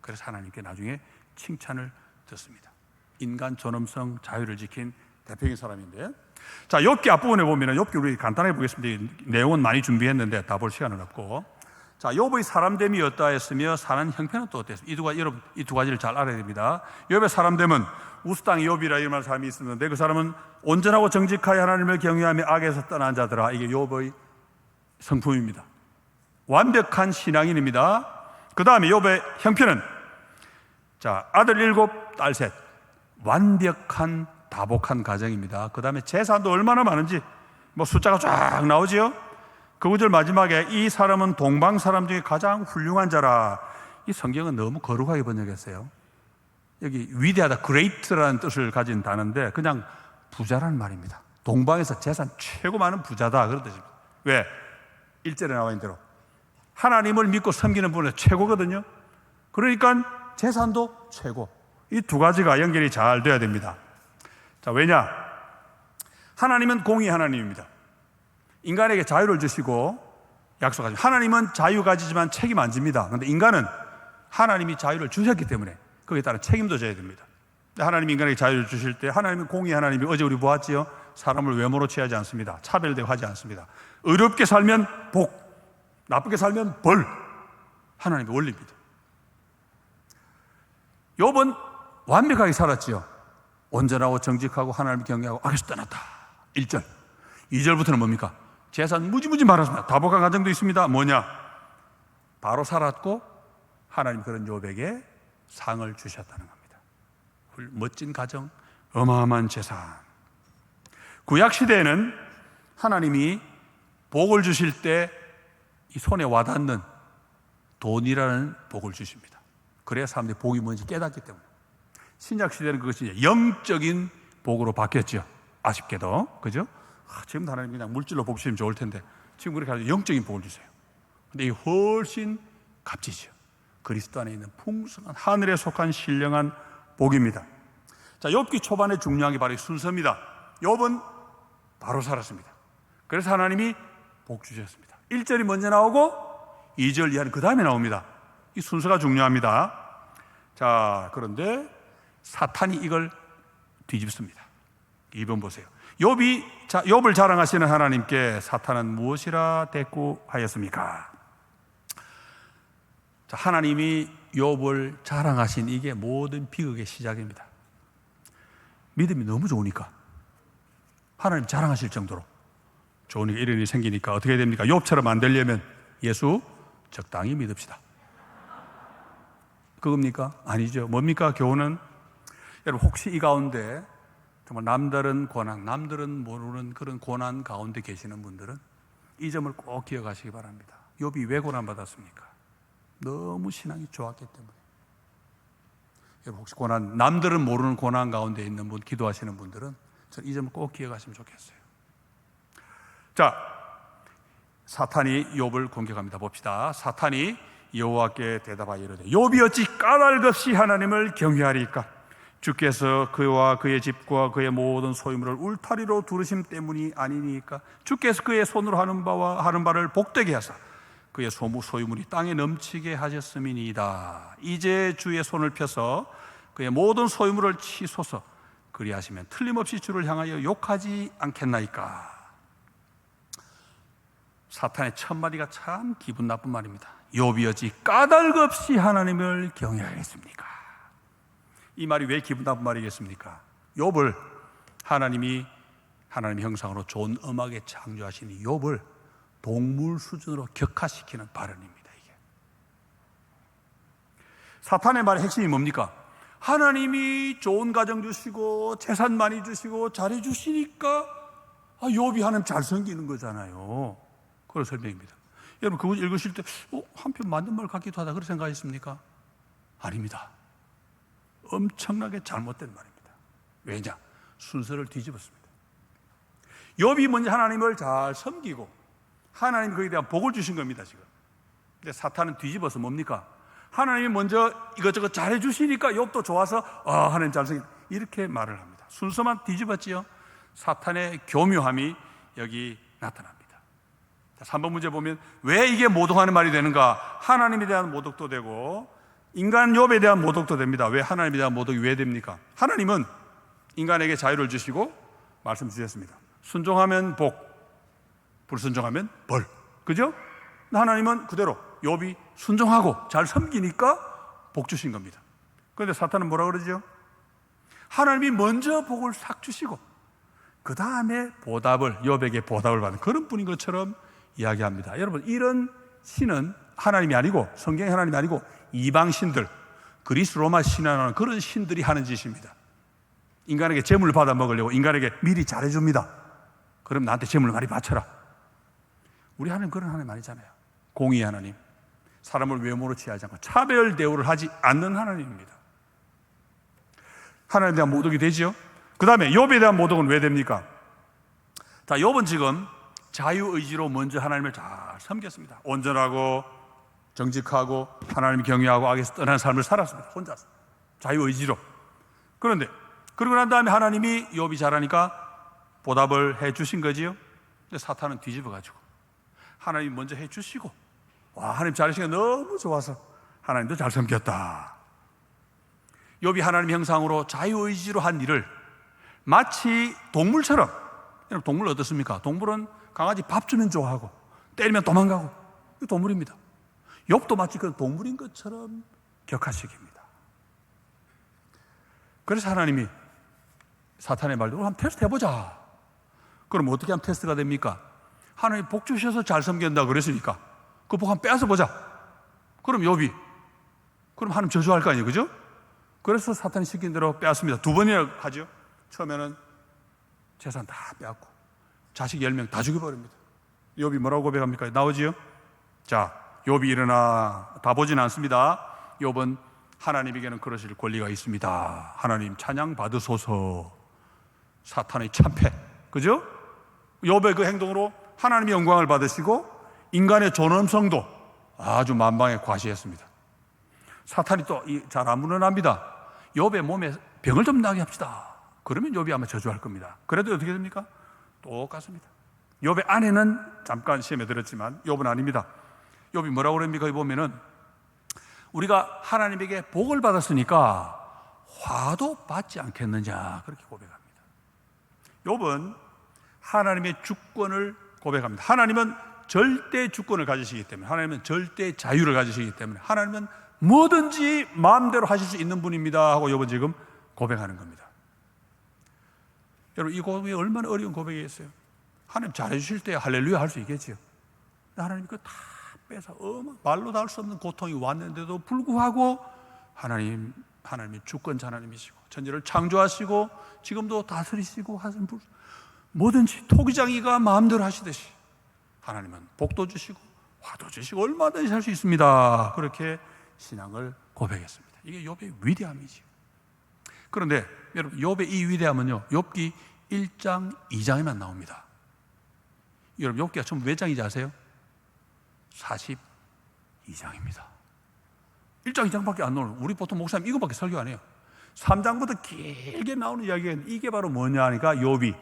그래서 하나님께 나중에 칭찬을 듣습니다. 인간 존엄성, 자유를 지킨 대표적인 사람인데, 자, 욥기 앞부분에 보면은, 욥기 우리 간단하게 보겠습니다. 내용은 많이 준비했는데 다 볼 시간은 없고, 자, 욥의 사람됨이 어떠하였으며 사는 형편은 또 어땠습니까? 여러분 이 두 가지를 잘 알아야 됩니다. 욥의 사람됨은 우스땅 욥이라 이름하는 사람이 있었는데, 그 사람은 온전하고 정직하여 하나님을 경외하며 악에서 떠난 자들아. 이게 욥의 성품입니다. 완벽한 신앙인입니다. 그 다음에 욥의 형편은, 자, 아들 7, 딸 3, 완벽한 다복한 가정입니다. 그 다음에 재산도 얼마나 많은지 숫자가 쫙 나오지요. 그 구절 마지막에 이 사람은 동방 사람 중에 가장 훌륭한 자라. 이 성경은 너무 거룩하게 번역했어요. 여기 위대하다, great라는 뜻을 가진 단어인데 그냥 부자라는 말입니다. 동방에서 재산 최고 많은 부자다, 그런 뜻입니다. 왜? 1절에 나와 있는 대로 하나님을 믿고 섬기는 분은 최고거든요. 그러니까 재산도 최고. 이 두 가지가 연결이 잘 돼야 됩니다. 자, 왜냐? 하나님은 공의 하나님입니다. 인간에게 자유를 주시고 약속하십니다. 하나님은 자유 가지지만 책임 안 집니다. 그런데 인간은 하나님이 자유를 주셨기 때문에 거기에 따라 책임도 져야 됩니다. 하나님이 인간에게 자유를 주실 때, 하나님은 공의 하나님이, 어제 우리 보았지요? 사람을 외모로 취하지 않습니다. 차별되고 하지 않습니다. 의롭게 살면 복, 나쁘게 살면 벌. 하나님의 원리입니다. 욥은 완벽하게 살았지요. 온전하고 정직하고 하나님을 경외하고 악에서 떠났다. 1절. 2절부터는 뭡니까? 재산 무지무지 많았습니다. 다복한 가정도 있습니다. 뭐냐? 바로 살았고 하나님 그런 욥에게 상을 주셨다는 겁니다. 멋진 가정, 어마어마한 재산. 구약 시대에는 하나님이 복을 주실 때 이 손에 와닿는 돈이라는 복을 주십니다. 그래야 사람들이 복이 뭔지 깨닫기 때문에. 신약 시대는 그것이 영적인 복으로 바뀌었죠. 아쉽게도. 그죠? 지금 하나님 그냥 물질로 복 주시면 좋을 텐데 지금 그렇게 하죠. 영적인 복을 주세요. 근데 이 훨씬 값지죠. 그리스도 안에 있는 풍성한 하늘에 속한 신령한 복입니다. 자, 욥기 초반에 중요한 게 바로 이 순서입니다. 욥은 바로 살았습니다. 그래서 하나님이 복 주셨습니다. 1절이 먼저 나오고 2절 이하는 그 다음에 나옵니다. 이 순서가 중요합니다. 자, 그런데 사탄이 이걸 뒤집습니다. 2번 보세요. 욥을 자랑하시는 하나님께 사탄은 무엇이라 대꾸하였습니까? 자, 하나님이 욥을 자랑하신 이게 모든 비극의 시작입니다. 믿음이 너무 좋으니까 하나님 자랑하실 정도로 좋으니까 이런 일이 생기니까 어떻게 됩니까? 욥처럼 안 되려면 예수 적당히 믿읍시다. 그겁니까? 아니죠. 뭡니까? 교훈은 여러분 혹시 이 가운데 정말 남다른 고난, 남들은 모르는 그런 고난 가운데 계시는 분들은 이 점을 꼭 기억하시기 바랍니다. 욥이 왜 고난 받았습니까? 너무 신앙이 좋았기 때문에. 여러분 혹시 고난, 남들은 모르는 고난 가운데 있는 분, 기도하시는 분들은 저는 이 점을 꼭 기억하시면 좋겠어요. 자, 사탄이 욥을 공격합니다. 봅시다. 사탄이 여호와께 대답하여 이르되 욥이 어찌 까닭없이 하나님을 경외하리까? 주께서 그와 그의 집과 그의 모든 소유물을 울타리로 두르심 때문이 아니니까? 주께서 그의 손으로 하는 바를 복되게 하사 그의 소유물이 땅에 넘치게 하셨음이니이다. 이제 주의 손을 펴서 그의 모든 소유물을 치소서. 그리하시면 틀림없이 주를 향하여 욕하지 않겠나이까? 사탄의 첫 마디가 참 기분 나쁜 말입니다. 욥이 어찌 까닭없이 하나님을 경외하겠습니까? 이 말이 왜 기분 나쁜 말이겠습니까? 욥을 하나님의 형상으로 좋은 음악에 창조하신 이 욥을 동물 수준으로 격하시키는 발언입니다. 이게 사탄의 말의 핵심이 뭡니까? 하나님이 좋은 가정 주시고 재산 많이 주시고 잘해 주시니까 욥이 하나님 잘 섬기는 거잖아요. 그걸 설명입니다. 여러분 그거 읽으실 때 한편 맞는 말 같기도 하다 그렇게 생각하셨습니까? 아닙니다. 엄청나게 잘못된 말입니다. 왜냐? 순서를 뒤집었습니다. 욥이 먼저 하나님을 잘 섬기고 하나님이 거기에 대한 복을 주신 겁니다. 지금. 근데 사탄은 뒤집어서 뭡니까? 하나님이 먼저 이것저것 잘해 주시니까 욥도 좋아서 하나님 잘 섬긴다 이렇게 말을 합니다. 순서만 뒤집었지요. 사탄의 교묘함이 여기 나타납니다. 3번 문제 보면 왜 이게 모독하는 말이 되는가? 하나님에 대한 모독도 되고 인간 욥에 대한 모독도 됩니다. 왜 하나님에 대한 모독이 왜 됩니까? 하나님은 인간에게 자유를 주시고 말씀 주셨습니다. 순종하면 복, 불순종하면 벌. 그죠? 하나님은 그대로 욥이 순종하고 잘 섬기니까 복 주신 겁니다. 그런데 사탄은 뭐라 그러죠? 하나님이 먼저 복을 싹 주시고 그 다음에 욥에게 보답을 받는 그런 분인 것처럼 이야기합니다. 여러분 이런 신은 하나님이 아니고 성경의 하나님이 아니고 이방 신들, 그리스 로마 신화는 그런 신들이 하는 짓입니다. 인간에게 재물을 받아 먹으려고 인간에게 미리 잘해줍니다. 그럼 나한테 재물을 많이 바쳐라. 우리 하나님 그런 하나님 아니잖아요. 공의의 하나님, 사람을 외모로 취하지 않고 차별 대우를 하지 않는 하나님입니다. 하나님에 대한 모독이 되죠. 그 다음에 욥에 대한 모독은 왜 됩니까? 자, 욥은 지금 자유의지로 먼저 하나님을 잘 섬겼습니다. 온전하고 정직하고 하나님을 경외하고 악에서 떠난 삶을 살았습니다. 혼자서 자유의지로. 그런데 그러고 난 다음에 하나님이 욥이 잘하니까 보답을 해 주신 거지요. 근데 사탄은 뒤집어가지고 하나님이 먼저 해 주시고 하나님 잘하시니까 너무 좋아서 하나님도 잘 섬겼다. 욥이 하나님 형상으로 자유의지로 한 일을 마치 동물처럼, 여러분 동물 어떻습니까? 동물은 강아지 밥 주면 좋아하고 때리면 도망가고 이거 동물입니다. 욥도 마치 그 동물인 것처럼 격하시킵니다. 그래서 하나님이 사탄의 말대로 한번 테스트 해보자. 그럼 어떻게 하면 테스트가 됩니까? 하나님 복 주셔서 잘 섬긴다 그랬으니까 그 복 한번 빼앗아 보자. 그럼 욥이 그럼 하나님 저주할 거 아니에요, 그죠? 그래서 사탄이 시킨 대로 빼앗습니다. 두 번이나 하죠. 처음에는 재산 다 빼앗고 자식 10명 다 죽여버립니다. 욥이 뭐라고 고백합니까? 나오지요? 자, 욥이 일어나 다 보진 않습니다. 욥은 하나님에게는 그러실 권리가 있습니다. 하나님 찬양 받으소서. 사탄의 참패, 그죠? 욥의 그 행동으로 하나님의 영광을 받으시고 인간의 존엄성도 아주 만방에 과시했습니다. 사탄이 또 잘 안 물러납니다. 욥의 몸에 병을 좀 나게 합시다. 그러면 욥이 아마 저주할 겁니다. 그래도 어떻게 됩니까? 똑같습니다. 욥의 아내는 잠깐 시험에 들었지만 욥은 아닙니다. 욥이 뭐라고 그럽니까? 여기 보면은 우리가 하나님에게 복을 받았으니까 화도 받지 않겠느냐 그렇게 고백합니다. 욥은 하나님의 주권을 고백합니다. 하나님은 절대 주권을 가지시기 때문에, 하나님은 절대 자유를 가지시기 때문에, 하나님은 뭐든지 마음대로 하실 수 있는 분입니다 하고 욥은 지금 고백하는 겁니다. 여러분, 이 고백이 얼마나 어려운 고백이겠어요? 하나님 잘해주실 때 할렐루야 할 수 있겠지요. 하나님 그거 다 빼서 말로 다 할 수 없는 고통이 왔는데도 불구하고 하나님의 주권자 하나님이시고 천지를 창조하시고 지금도 다스리시고 하신 분, 뭐든지 토기장이가 마음대로 하시듯이 하나님은 복도 주시고 화도 주시고 얼마든지 할 수 있습니다. 그렇게 신앙을 고백했습니다. 이게 욥의 위대함이지요. 그런데 여러분, 욥의 이 위대함은요, 욥기 1장 2장에만 나옵니다. 여러분, 욥기가 전부 몇 장인지 아세요? 42장입니다. 1장 2장밖에 안 나오는, 우리 보통 목사님 이거밖에 설교 안 해요. 3장부터 길게 나오는 이야기가 이게 바로 뭐냐 하니까 욥이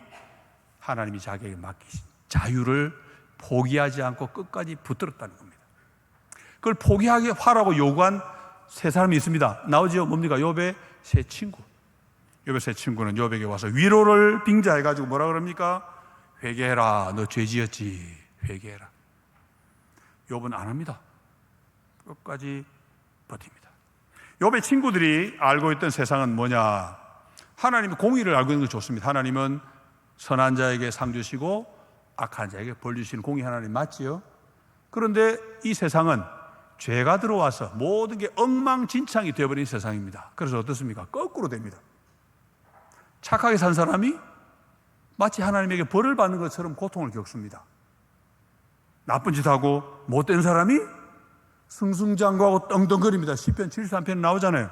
하나님이 자기에게 맡기신 자유를 포기하지 않고 끝까지 붙들었다는 겁니다. 그걸 포기하게 하라고 요구한 세 사람이 있습니다. 나오죠? 뭡니까? 욥의 세 친구. 욥의 세 친구는 욥에게 와서 위로를 빙자해가지고 뭐라 그럽니까? 회개해라, 너 죄지었지, 회개해라. 욥은 안 합니다. 끝까지 버팁니다. 욥의 친구들이 알고 있던 세상은 뭐냐? 하나님의 공의를 알고 있는 게 좋습니다. 하나님은 선한 자에게 상 주시고 악한 자에게 벌 주시는 공의 하나님 맞지요? 그런데 이 세상은 죄가 들어와서 모든 게 엉망진창이 되어버린 세상입니다. 그래서 어떻습니까? 거꾸로 됩니다. 착하게 산 사람이 마치 하나님에게 벌을 받는 것처럼 고통을 겪습니다. 나쁜 짓 하고 못된 사람이 승승장구하고 떵떵거립니다. 시편 73편에 나오잖아요.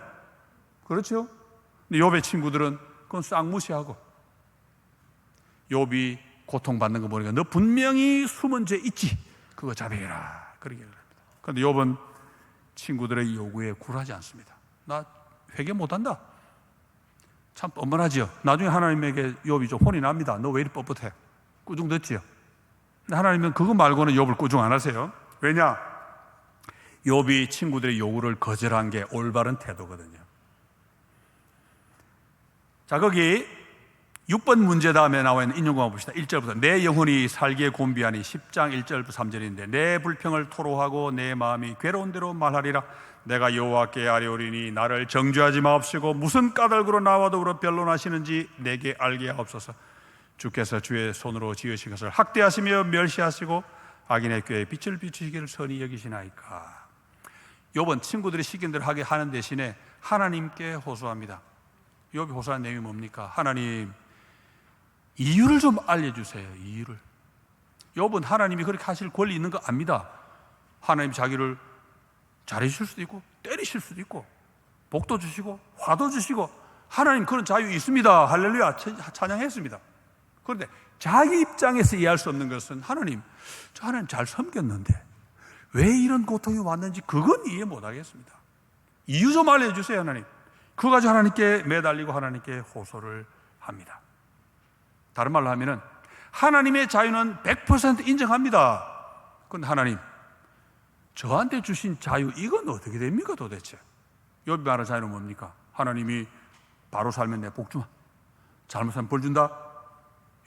그렇죠? 근데 욥의 친구들은 그건 싹 무시하고 욥이 고통받는 거 보니까 너 분명히 숨은 죄 있지, 그거 자백해라, 그렇게 합니다. 그런데 욥은 친구들의 요구에 굴하지 않습니다. 나 회개 못한다. 참 뻔뻔하지요. 나중에 하나님에게 욥이 좀 혼이 납니다. 너 왜 이리 뻣뻣해? 꾸중 듣지요. 근데 하나님은 그거 말고는 욥을 꾸중 안 하세요. 왜냐? 욥이 친구들의 요구를 거절한 게 올바른 태도거든요. 자, 거기 6번 문제 다음에 나와 있는 인용과 봅시다. 1절부터 내 영혼이 살기에 곤비하니 10장 1절부터 3절인데 내 불평을 토로하고 내 마음이 괴로운 대로 말하리라. 내가 여호와께 아뢰오리니 나를 정죄하지 마옵시고 무슨 까닭으로 나와 더불어 변론하시는지 내게 알게 하옵소서. 주께서 주의 손으로 지으신 것을 학대하시며 멸시하시고 악인의 꾀에 빛을 비추시기를 선히 여기시나이까. 욥은 친구들이 시킨 대로 하게 하는 대신에 하나님께 호소합니다. 욥이 호소한 내용이 뭡니까? 하나님, 이유를 좀 알려주세요. 이유를. 욥은 하나님이 그렇게 하실 권리 있는 거 압니다. 하나님 자기를 잘해주실 수도 있고 때리실 수도 있고 복도 주시고 화도 주시고 하나님 그런 자유 있습니다. 할렐루야 찬양했습니다. 그런데 자기 입장에서 이해할 수 없는 것은 하나님, 저 하나님 잘 섬겼는데 왜 이런 고통이 왔는지 그건 이해 못하겠습니다. 이유 좀 알려주세요. 하나님. 그거 가지고 하나님께 매달리고 하나님께 호소를 합니다. 다른 말로 하면은 하나님의 자유는 100% 인정합니다. 그런데 하나님, 저한테 주신 자유 이건 어떻게 됩니까 도대체? 욥이 말하는 자유는 뭡니까? 하나님이 바로 살면 내 복 주마, 잘못 살면 벌 준다.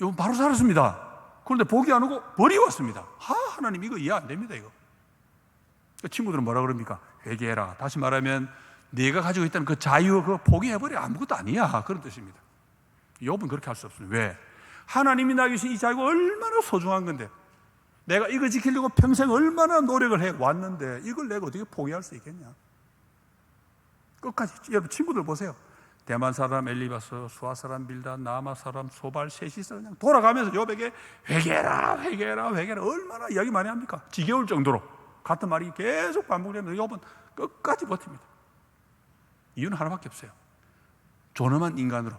욥은 바로 살았습니다. 그런데 복이 안 오고 벌이 왔습니다. 하나님 이거 이해 안 됩니다. 이거. 그 친구들은 뭐라 그럽니까? 회개해라. 다시 말하면 네가 가지고 있다는 그 자유 그거 포기해버려. 아무것도 아니야. 그런 뜻입니다. 욥은 그렇게 할 수 없습니다. 왜? 하나님이 나에게 주신 이 자유가 얼마나 소중한 건데, 내가 이거 지키려고 평생 얼마나 노력을 해왔는데 이걸 내가 어떻게 포기할 수 있겠냐. 끝까지. 여러분 친구들 보세요. 대만 사람 엘리바스, 수아 사람 빌닷, 나아마 사람 소발, 셋이서 그냥 돌아가면서 욥에게 회개해라 회개해라 회개해라 얼마나 이야기 많이 합니까? 지겨울 정도로 같은 말이 계속 반복되면서 욥은 끝까지 버팁니다. 이유는 하나밖에 없어요. 존엄한 인간으로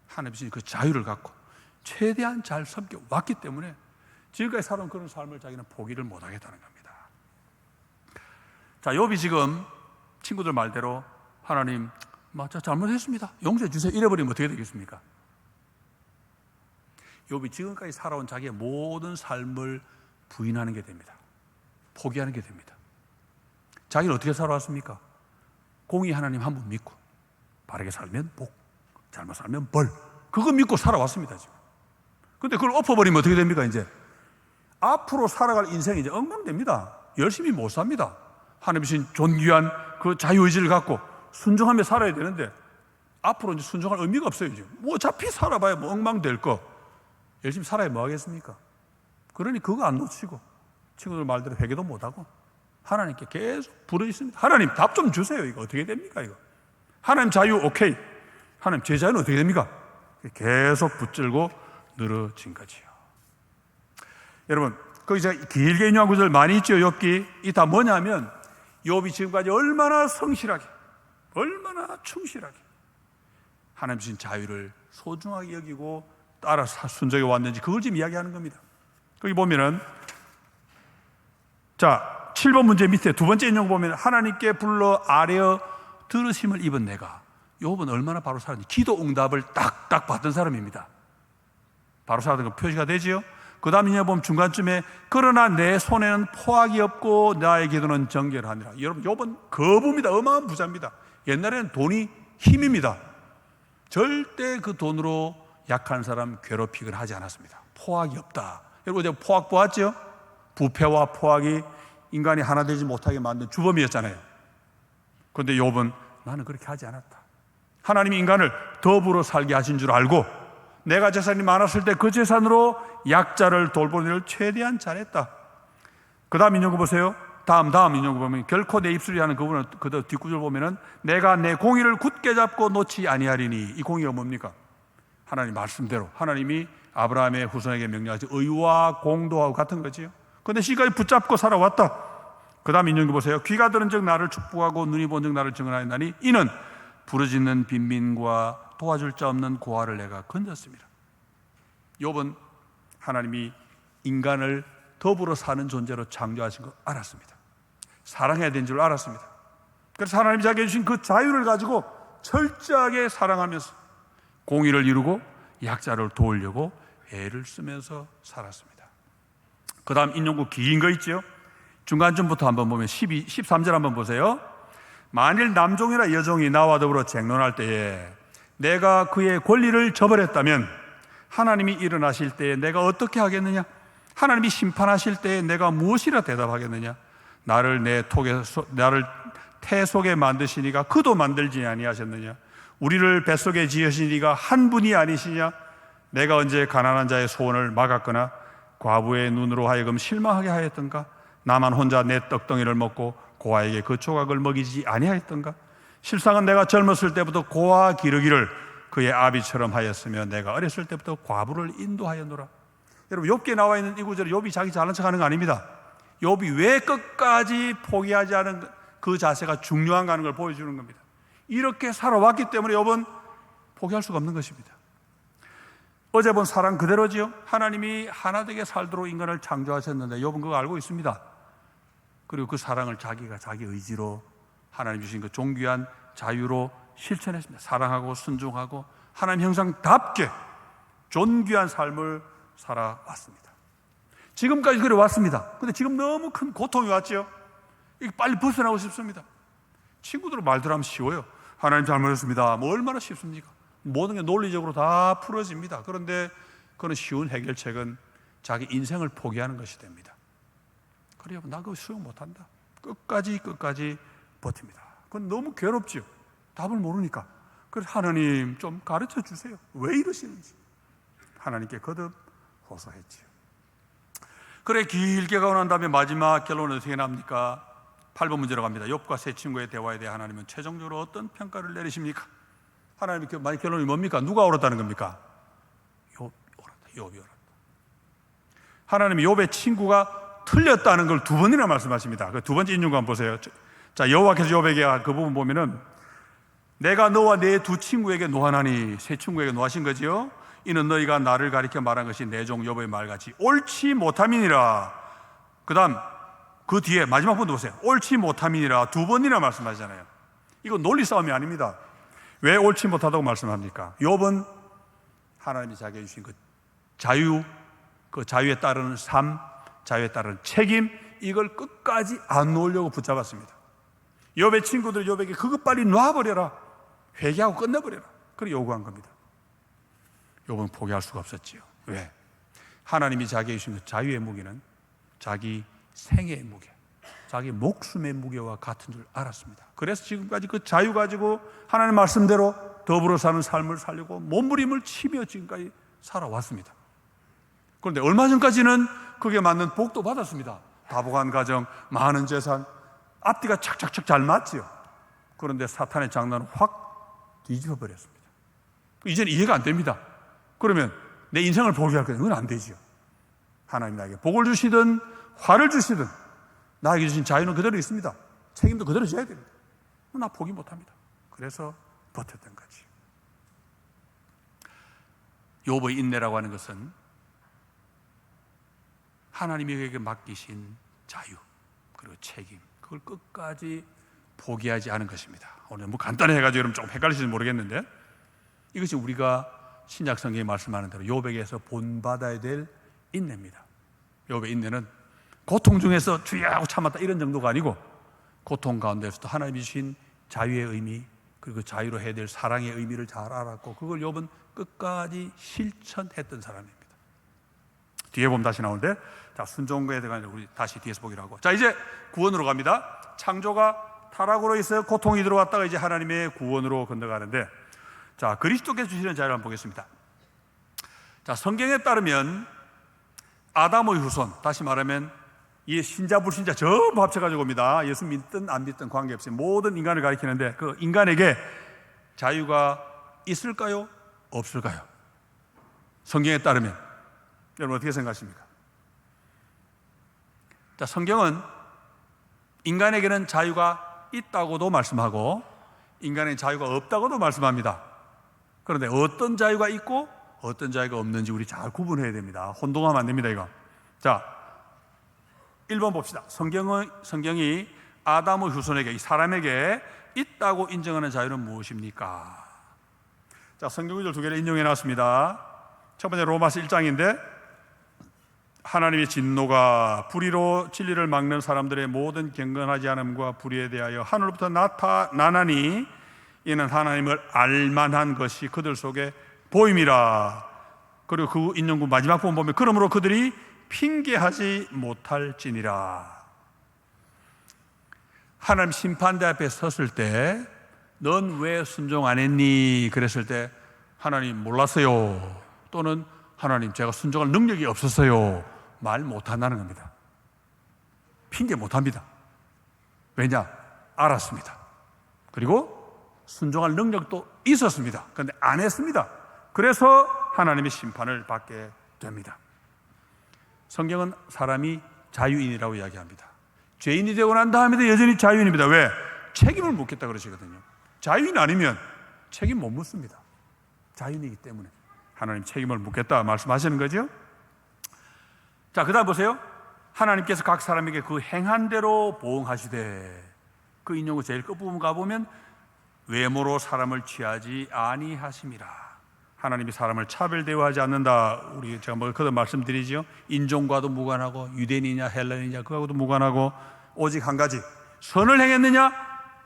하나님 주신 그 자유를 갖고 최대한 잘 섬겨왔기 때문에 지금까지 살아온 그런 삶을 자기는 포기를 못하겠다는 겁니다. 자, 욥이 지금 친구들 말대로 하나님 저 잘못했습니다, 용서해 주세요 이래버리면 어떻게 되겠습니까? 욥이 지금까지 살아온 자기의 모든 삶을 부인하는 게 됩니다. 포기하는 게 됩니다. 자기는 어떻게 살아왔습니까? 공의 하나님 한 분 믿고 바르게 살면 복, 잘못 살면 벌, 그거 믿고 살아왔습니다 지금. 근데 그걸 엎어버리면 어떻게 됩니까? 이제 앞으로 살아갈 인생이 이제 엉망됩니다. 열심히 못 삽니다. 하나님 주신 존귀한 그 자유의지를 갖고 순종하며 살아야 되는데 앞으로 이제 순종할 의미가 없어요. 지금 어차피 살아봐야 뭐 엉망될 거, 열심히 살아야 뭐 하겠습니까? 그러니 그거 안 놓치고 친구들 말대로 회개도 못하고 하나님께 계속 부르짖습니다. 하나님 답 좀 주세요. 이거 어떻게 됩니까? 이거 하나님 자유 오케이, 하나님 제 자유는 어떻게 됩니까? 계속 붙들고 늘어진 거지요. 여러분 거기서 길게 인용한 구절 많이 있죠. 욥기. 이 다 뭐냐면 욥이 지금까지 얼마나 성실하게, 얼마나 충실하게 하나님 주신 자유를 소중하게 여기고 따라 순종해 왔는지 그걸 지금 이야기하는 겁니다. 거기 보면은 자 7번 문제 밑에 두 번째 인용 보면 하나님께 불러 아뢰어 들으심을 입은 내가. 욥은 얼마나 바로 살았는지 기도 응답을 딱딱 받던 사람입니다. 바로 살았던 거 표시가 되지요. 그 다음 인용 보면 중간쯤에 그러나 내 손에는 포악이 없고 나의 기도는 정결하니라. 여러분 욥은 거부입니다. 어마어마한 부자입니다. 옛날에는 돈이 힘입니다. 절대 그 돈으로 약한 사람 괴롭히거나 하지 않았습니다. 포악이 없다. 여러분 어제 포악 보았죠? 부패와 포악이 인간이 하나 되지 못하게 만든 주범이었잖아요. 그런데 욥은 나는 그렇게 하지 않았다. 하나님이 인간을 더불어 살게 하신 줄 알고 내가 재산이 많았을 때 그 재산으로 약자를 돌보는 일을 최대한 잘했다. 그 다음 인용구 보세요. 다음 인용구 보면 결코 내 입술이 하는 그분은 그 뒷구절 보면은 내가 내 공의를 굳게 잡고 놓지 아니하리니. 이 공의가 뭡니까? 하나님 말씀대로 하나님이 아브라함의 후손에게 명령하신 의와 공도하고 같은 거지요. 그런데 지금까지 붙잡고 살아왔다. 그 다음 인용구 보세요. 귀가 들은 즉 나를 축복하고 눈이 본 즉 나를 증언하였나니 이는 부르짖는 빈민과 도와줄 자 없는 고아를 내가 건졌습니다. 욥은 하나님이 인간을 더불어 사는 존재로 창조하신 걸 알았습니다. 사랑해야 되는 줄 알았습니다. 그래서 하나님이 자기에게 주신 그 자유를 가지고 철저하게 사랑하면서 공의를 이루고 약자를 도우려고 애를 쓰면서 살았습니다. 그 다음 인용구 긴 거 있죠? 중간쯤부터 한번 보면 13절 한번 보세요. 만일 남종이나 여종이 나와 더불어 쟁론할 때에 내가 그의 권리를 저버렸다면 하나님이 일어나실 때에 내가 어떻게 하겠느냐? 하나님이 심판하실 때에 내가 무엇이라 대답하겠느냐? 나를 태 속에 만드시니가 그도 만들지 아니하셨느냐? 우리를 뱃속에 지으시니가 한 분이 아니시냐? 내가 언제 가난한 자의 소원을 막았거나 과부의 눈으로 하여금 실망하게 하였던가? 나만 혼자 내 떡덩이를 먹고 고아에게 그 조각을 먹이지 아니하였던가? 실상은 내가 젊었을 때부터 고아 기르기를 그의 아비처럼 하였으며 내가 어렸을 때부터 과부를 인도하였노라. 여러분 욥기에 나와 있는 이 구절은 욥이 자기 잘난 척하는 거 아닙니다. 욥이 왜 끝까지 포기하지 않은 그 자세가 중요한가 하는 걸 보여주는 겁니다. 이렇게 살아왔기 때문에 욥은 포기할 수가 없는 것입니다. 어제 본 사랑 그대로지요. 하나님이 하나 되게 살도록 인간을 창조하셨는데 욥은 그거 알고 있습니다. 그리고 그 사랑을 자기가 자기 의지로 하나님 주신 그 존귀한 자유로 실천했습니다. 사랑하고 순종하고 하나님 형상답게 존귀한 삶을 살아왔습니다. 지금까지 그래 왔습니다. 근데 지금 너무 큰 고통이 왔죠. 이게 빨리 벗어나고 싶습니다. 친구들은 말대로 하면 쉬워요. 하나님 잘못했습니다. 뭐 얼마나 쉽습니까? 모든 게 논리적으로 다 풀어집니다. 그런데 그런 쉬운 해결책은 자기 인생을 포기하는 것이 됩니다. 그래요. 나 그거 수용 못한다. 끝까지 버팁니다. 그건 너무 괴롭죠. 답을 모르니까. 그래서 하나님 좀 가르쳐 주세요. 왜 이러시는지. 하나님께 거듭 호소했지요. 그래 길게 가고 난 다음에 마지막 결론은 어떻게 납니까? 8번 문제로 갑니다. 욥과 세 친구의 대화에 대해 하나님은 최종적으로 어떤 평가를 내리십니까? 하나님의 만약 결론이 뭡니까? 누가 옳았다는 겁니까? 욥이 옳았다. 하나님이 욥의 친구가 틀렸다는 걸 두 번이나 말씀하십니다. 그 두 번째 인용관 보세요. 자, 여호와께서 욥에게 그 부분 보면은 내가 너와 내 두 친구에게 노하나니, 세 친구에게 노하신 거지요. 이는 너희가 나를 가리켜 말한 것이 내 종 욥의 말같이 옳지 못함이니라. 그 다음 그 뒤에 마지막 부분도 보세요. 옳지 못함이니라 두 번이나 말씀하시잖아요. 이거 논리 싸움이 아닙니다. 왜 옳지 못하다고 말씀합니까? 욥은 하나님이 자기에게 주신 그 자유, 그 자유에 따르는 삶, 자유에 따르는 책임, 이걸 끝까지 안 놓으려고 붙잡았습니다. 욥의 친구들 욥에게 그것 빨리 놔버려라, 회개하고 끝내버려라, 그렇게 요구한 겁니다. 욥은 포기할 수가 없었지요. 왜? 하나님이 자기에게 주신 그 자유의 무게는 자기 생애의 무게, 자기 목숨의 무게와 같은 줄 알았습니다. 그래서 지금까지 그 자유 가지고 하나님 말씀대로 더불어 사는 삶을 살려고 몸부림을 치며 지금까지 살아왔습니다. 그런데 얼마 전까지는 그게 맞는 복도 받았습니다. 다복한 가정, 많은 재산, 앞뒤가 착착착 잘 맞지요. 그런데 사탄의 장난은 확 뒤집어 버렸습니다. 이제는 이해가 안 됩니다. 그러면 내 인생을 포기할 거냐? 그건 안 되지요. 하나님 나에게 복을 주시든 화를 주시든 나에게 주신 자유는 그대로 있습니다. 책임도 그대로 져야 됩니다. 나 포기 못합니다. 그래서 버텼던 거지. 욥의 인내라고 하는 것은 하나님이 그에게 맡기신 자유 그리고 책임, 그걸 끝까지 포기하지 않은 것입니다. 오늘 뭐 간단히 해가지고 여러분 조금 헷갈리실지 모르겠는데, 이것이 우리가 신약 성경이 말씀하는 대로 욥에게서 본받아야 될 인내입니다. 욥의 인내는 고통 중에서 주여 하고 참았다 이런 정도가 아니고, 고통 가운데서도 하나님이 주신 자유의 의미, 그리고 그 자유로 해야 될 사랑의 의미를 잘 알았고, 그걸 욥은 끝까지 실천했던 사람입니다. 뒤에 보면 다시 나오는데, 자, 순종에 대한 우리 다시 뒤에서 보기로 하고, 자, 이제 구원으로 갑니다. 창조가 타락으로 있어 고통이 들어왔다가 이제 하나님의 구원으로 건너가는데, 자, 그리스도께서 주시는 자유를 한번 보겠습니다. 자, 성경에 따르면 아담의 후손, 다시 말하면 이 신자 불신자 전부 합쳐가지고 옵니다. 예수 믿든 안 믿든 관계없이 모든 인간을 가리키는데, 그 인간에게 자유가 있을까요? 없을까요? 성경에 따르면 여러분 어떻게 생각하십니까? 자, 성경은 인간에게는 자유가 있다고도 말씀하고 인간의 자유가 없다고도 말씀합니다. 그런데 어떤 자유가 있고 어떤 자유가 없는지 우리 잘 구분해야 됩니다. 혼동하면 안 됩니다, 이거. 자, 1번 봅시다. 성경이 아담의 후손에게, 이 사람에게 있다고 인정하는 자유는 무엇입니까? 자, 성경 구절 두 개를 인용해 놨습니다. 첫 번째 로마서 1장인데, 하나님의 진노가 불의로 진리를 막는 사람들의 모든 경건하지 않음과 불의에 대하여 하늘로부터 나타나니 이는 하나님을 알만한 것이 그들 속에 보임이라. 그리고 그 인용구 마지막 부분 보면 그러므로 그들이 핑계하지 못할지니라. 하나님 심판대 앞에 섰을 때 넌 왜 순종 안 했니? 그랬을 때 하나님 몰랐어요, 또는 하나님 제가 순종할 능력이 없었어요, 말 못한다는 겁니다. 핑계 못합니다. 왜냐? 알았습니다. 그리고 순종할 능력도 있었습니다. 그런데 안 했습니다. 그래서 하나님의 심판을 받게 됩니다. 성경은 사람이 자유인이라고 이야기합니다. 죄인이 되고 난 다음에도 여전히 자유인입니다. 왜? 책임을 묻겠다 그러시거든요. 자유인 아니면 책임 못 묻습니다. 자유인이기 때문에 하나님 책임을 묻겠다 말씀하시는 거죠. 자, 그 다음 보세요. 하나님께서 각 사람에게 그 행한 대로 보응하시되, 그 인용의 제일 끝부분 가보면 외모로 사람을 취하지 아니하심이라. 하나님이 사람을 차별 대우하지 않는다. 우리 제가 뭐 그런 말씀드리죠. 인종과도 무관하고 유대인이냐 헬라인이냐 그거하고도 무관하고 오직 한 가지, 선을 행했느냐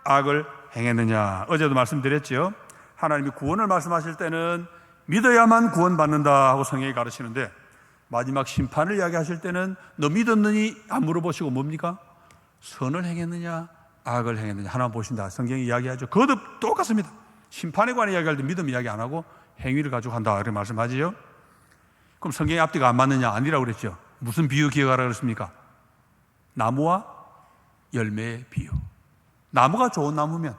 악을 행했느냐. 어제도 말씀드렸죠. 하나님이 구원을 말씀하실 때는 믿어야만 구원받는다 하고 성경이 가르치는데, 마지막 심판을 이야기하실 때는 너 믿었느니 안 물어보시고 뭡니까? 선을 행했느냐 악을 행했느냐 하나 보신다. 성경이 이야기하죠. 거듭 똑같습니다. 심판에 관해 이야기할 때 믿음 이야기 안 하고 행위를 가지고 한다, 이렇게 말씀하지요. 그럼 성경의 앞뒤가 안 맞느냐? 아니라고 그랬죠. 무슨 비유 기억하라 그랬습니까? 나무와 열매의 비유. 나무가 좋은 나무면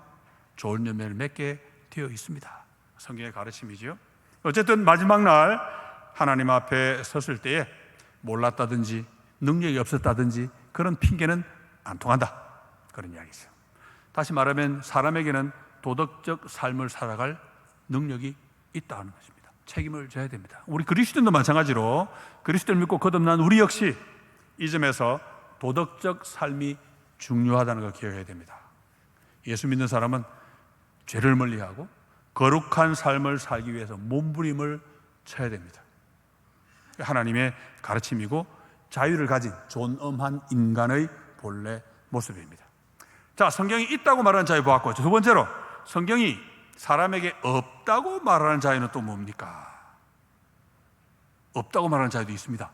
좋은 열매를 맺게 되어 있습니다. 성경의 가르침이죠. 어쨌든 마지막 날 하나님 앞에 섰을 때에 몰랐다든지 능력이 없었다든지 그런 핑계는 안 통한다, 그런 이야기죠. 다시 말하면 사람에게는 도덕적 삶을 살아갈 능력이 있다는 것입니다. 책임을 져야 됩니다. 우리 그리스도인도 마찬가지로 그리스도를 믿고 거듭난 우리 역시 이 점에서 도덕적 삶이 중요하다는 걸 기억해야 됩니다. 예수 믿는 사람은 죄를 멀리하고 거룩한 삶을 살기 위해서 몸부림을 쳐야 됩니다. 하나님의 가르침이고 자유를 가진 존엄한 인간의 본래 모습입니다. 자, 성경이 있다고 말하는 자유 보았고, 두 번째로 성경이 사람에게 없다고 말하는 자유는 또 뭡니까? 없다고 말하는 자유도 있습니다.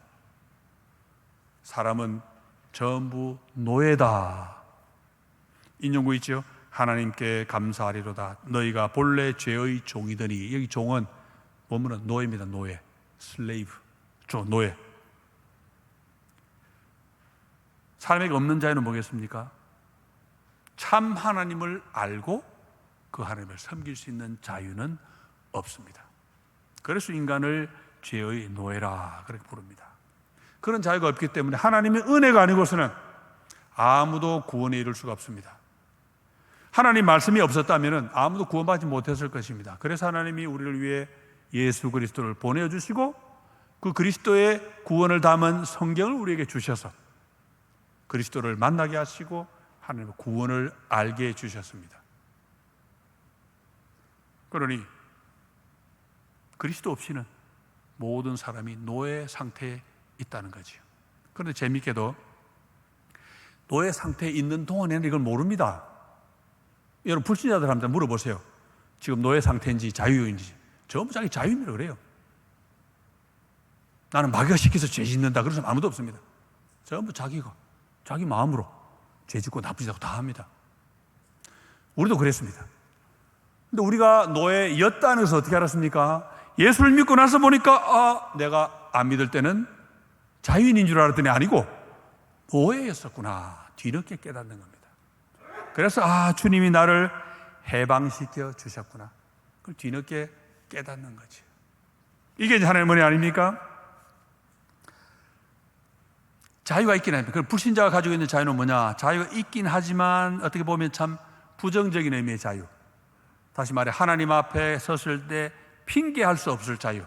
사람은 전부 노예다. 인용구 있죠? 하나님께 감사하리로다. 너희가 본래 죄의 종이더니. 여기 종은 원문은 노예입니다. 노예, 슬레이브, 노예. 사람에게 없는 자유는 뭐겠습니까? 참 하나님을 알고 그 하나님을 섬길 수 있는 자유는 없습니다. 그래서 인간을 죄의 노예라 그렇게 부릅니다. 그런 자유가 없기 때문에 하나님의 은혜가 아니고서는 아무도 구원에 이를 수가 없습니다. 하나님 말씀이 없었다면 아무도 구원받지 못했을 것입니다. 그래서 하나님이 우리를 위해 예수 그리스도를 보내주시고 그 그리스도의 구원을 담은 성경을 우리에게 주셔서 그리스도를 만나게 하시고 하나님의 구원을 알게 해주셨습니다. 그러니 그리스도 없이는 모든 사람이 노예 상태에 있다는 거죠. 그런데 재미있게도 노예 상태에 있는 동안에는 이걸 모릅니다. 여러분 불신자들한테 물어보세요. 지금 노예 상태인지 자유인지. 전부 자기 자유인이라고 그래요. 나는 마귀가 시켜서 죄 짓는다 그런 사람 아무도 없습니다. 전부 자기가 자기 마음으로 죄 짓고 나쁜 짓하고 다 합니다. 우리도 그랬습니다. 근데 우리가 노예였다는 것을 어떻게 알았습니까? 예수를 믿고 나서 보니까 내가 안 믿을 때는 자유인인 줄 알았더니 아니고 노예였었구나. 뒤늦게 깨닫는 겁니다. 그래서 주님이 나를 해방시켜 주셨구나. 그걸 뒤늦게 깨닫는 거지. 이게 이제 하나님의 은혜 아닙니까? 자유가 있긴 합니다. 그 불신자가 가지고 있는 자유는 뭐냐? 자유가 있긴 하지만 어떻게 보면 참 부정적인 의미의 자유. 다시 말해 하나님 앞에 섰을 때 핑계할 수 없을 자유.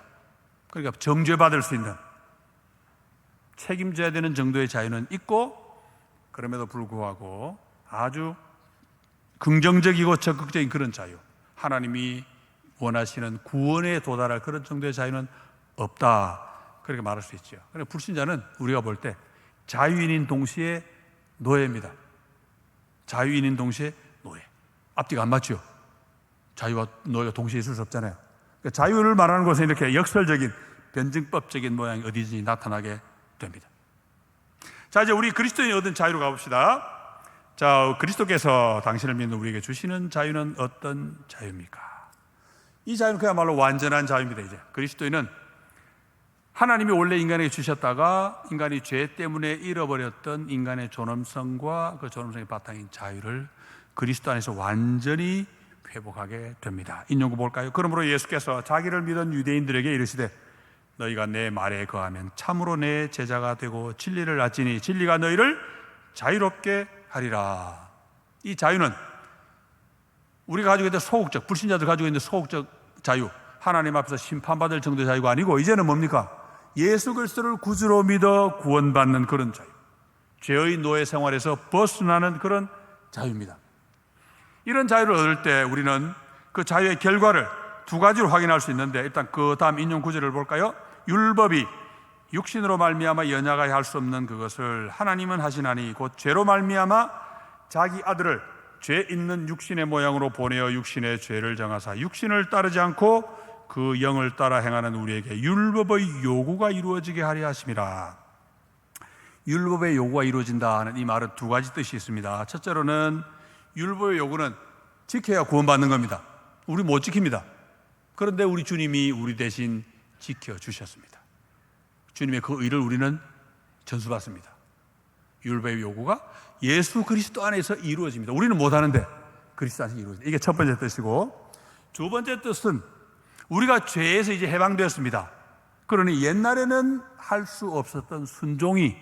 그러니까 정죄받을 수 있는, 책임져야 되는 정도의 자유는 있고, 그럼에도 불구하고 아주 긍정적이고 적극적인 그런 자유, 하나님이 원하시는 구원에 도달할 그런 정도의 자유는 없다, 그렇게 말할 수 있죠. 그러니까 불신자는 우리가 볼 때 자유인인 동시에 노예입니다. 자유인인 동시에 노예. 앞뒤가 안 맞죠? 자유와 노예가 동시에 있을 수 없잖아요. 그러니까 자유를 말하는 것은 이렇게 역설적인 변증법적인 모양이 어디든지 나타나게 됩니다. 자, 이제 우리 그리스도인이 얻은 자유로 가봅시다. 자, 그리스도께서 당신을 믿는 우리에게 주시는 자유는 어떤 자유입니까? 이 자유는 그야말로 완전한 자유입니다. 이제 그리스도인은 하나님이 원래 인간에게 주셨다가 인간이 죄 때문에 잃어버렸던 인간의 존엄성과 그 존엄성의 바탕인 자유를 그리스도 안에서 완전히 회복하게 됩니다. 인용구 볼까요? 그러므로 예수께서 자기를 믿은 유대인들에게 이르시되 너희가 내 말에 거하면 참으로 내 제자가 되고 진리를 알지니 진리가 너희를 자유롭게 하리라. 이 자유는 우리가 가지고 있는 소극적, 불신자들 가지고 있는 소극적 자유, 하나님 앞에서 심판받을 정도의 자유가 아니고 이제는 뭡니까? 예수 그리스도를 구주로 믿어 구원받는 그런 자유, 죄의 노예 생활에서 벗어나는 그런 자유입니다. 이런 자유를 얻을 때 우리는 그 자유의 결과를 두 가지로 확인할 수 있는데, 일단 그 다음 인용 구절을 볼까요? 율법이 육신으로 말미암아 연약하게 할 수 없는 그것을 하나님은 하시나니 곧 죄로 말미암아 자기 아들을 죄 있는 육신의 모양으로 보내어 육신의 죄를 정하사 육신을 따르지 않고 그 영을 따라 행하는 우리에게 율법의 요구가 이루어지게 하려 하심이라. 율법의 요구가 이루어진다는 이 말은 두 가지 뜻이 있습니다. 첫째로는 율법의 요구는 지켜야 구원받는 겁니다. 우리 못 지킵니다. 그런데 우리 주님이 우리 대신 지켜주셨습니다. 주님의 그 의를 우리는 전수받습니다. 율법의 요구가 예수 그리스도 안에서 이루어집니다. 우리는 못하는데 그리스도 안에서 이루어집니다. 이게 첫 번째 뜻이고, 두 번째 뜻은 우리가 죄에서 이제 해방되었습니다. 그러니 옛날에는 할 수 없었던 순종이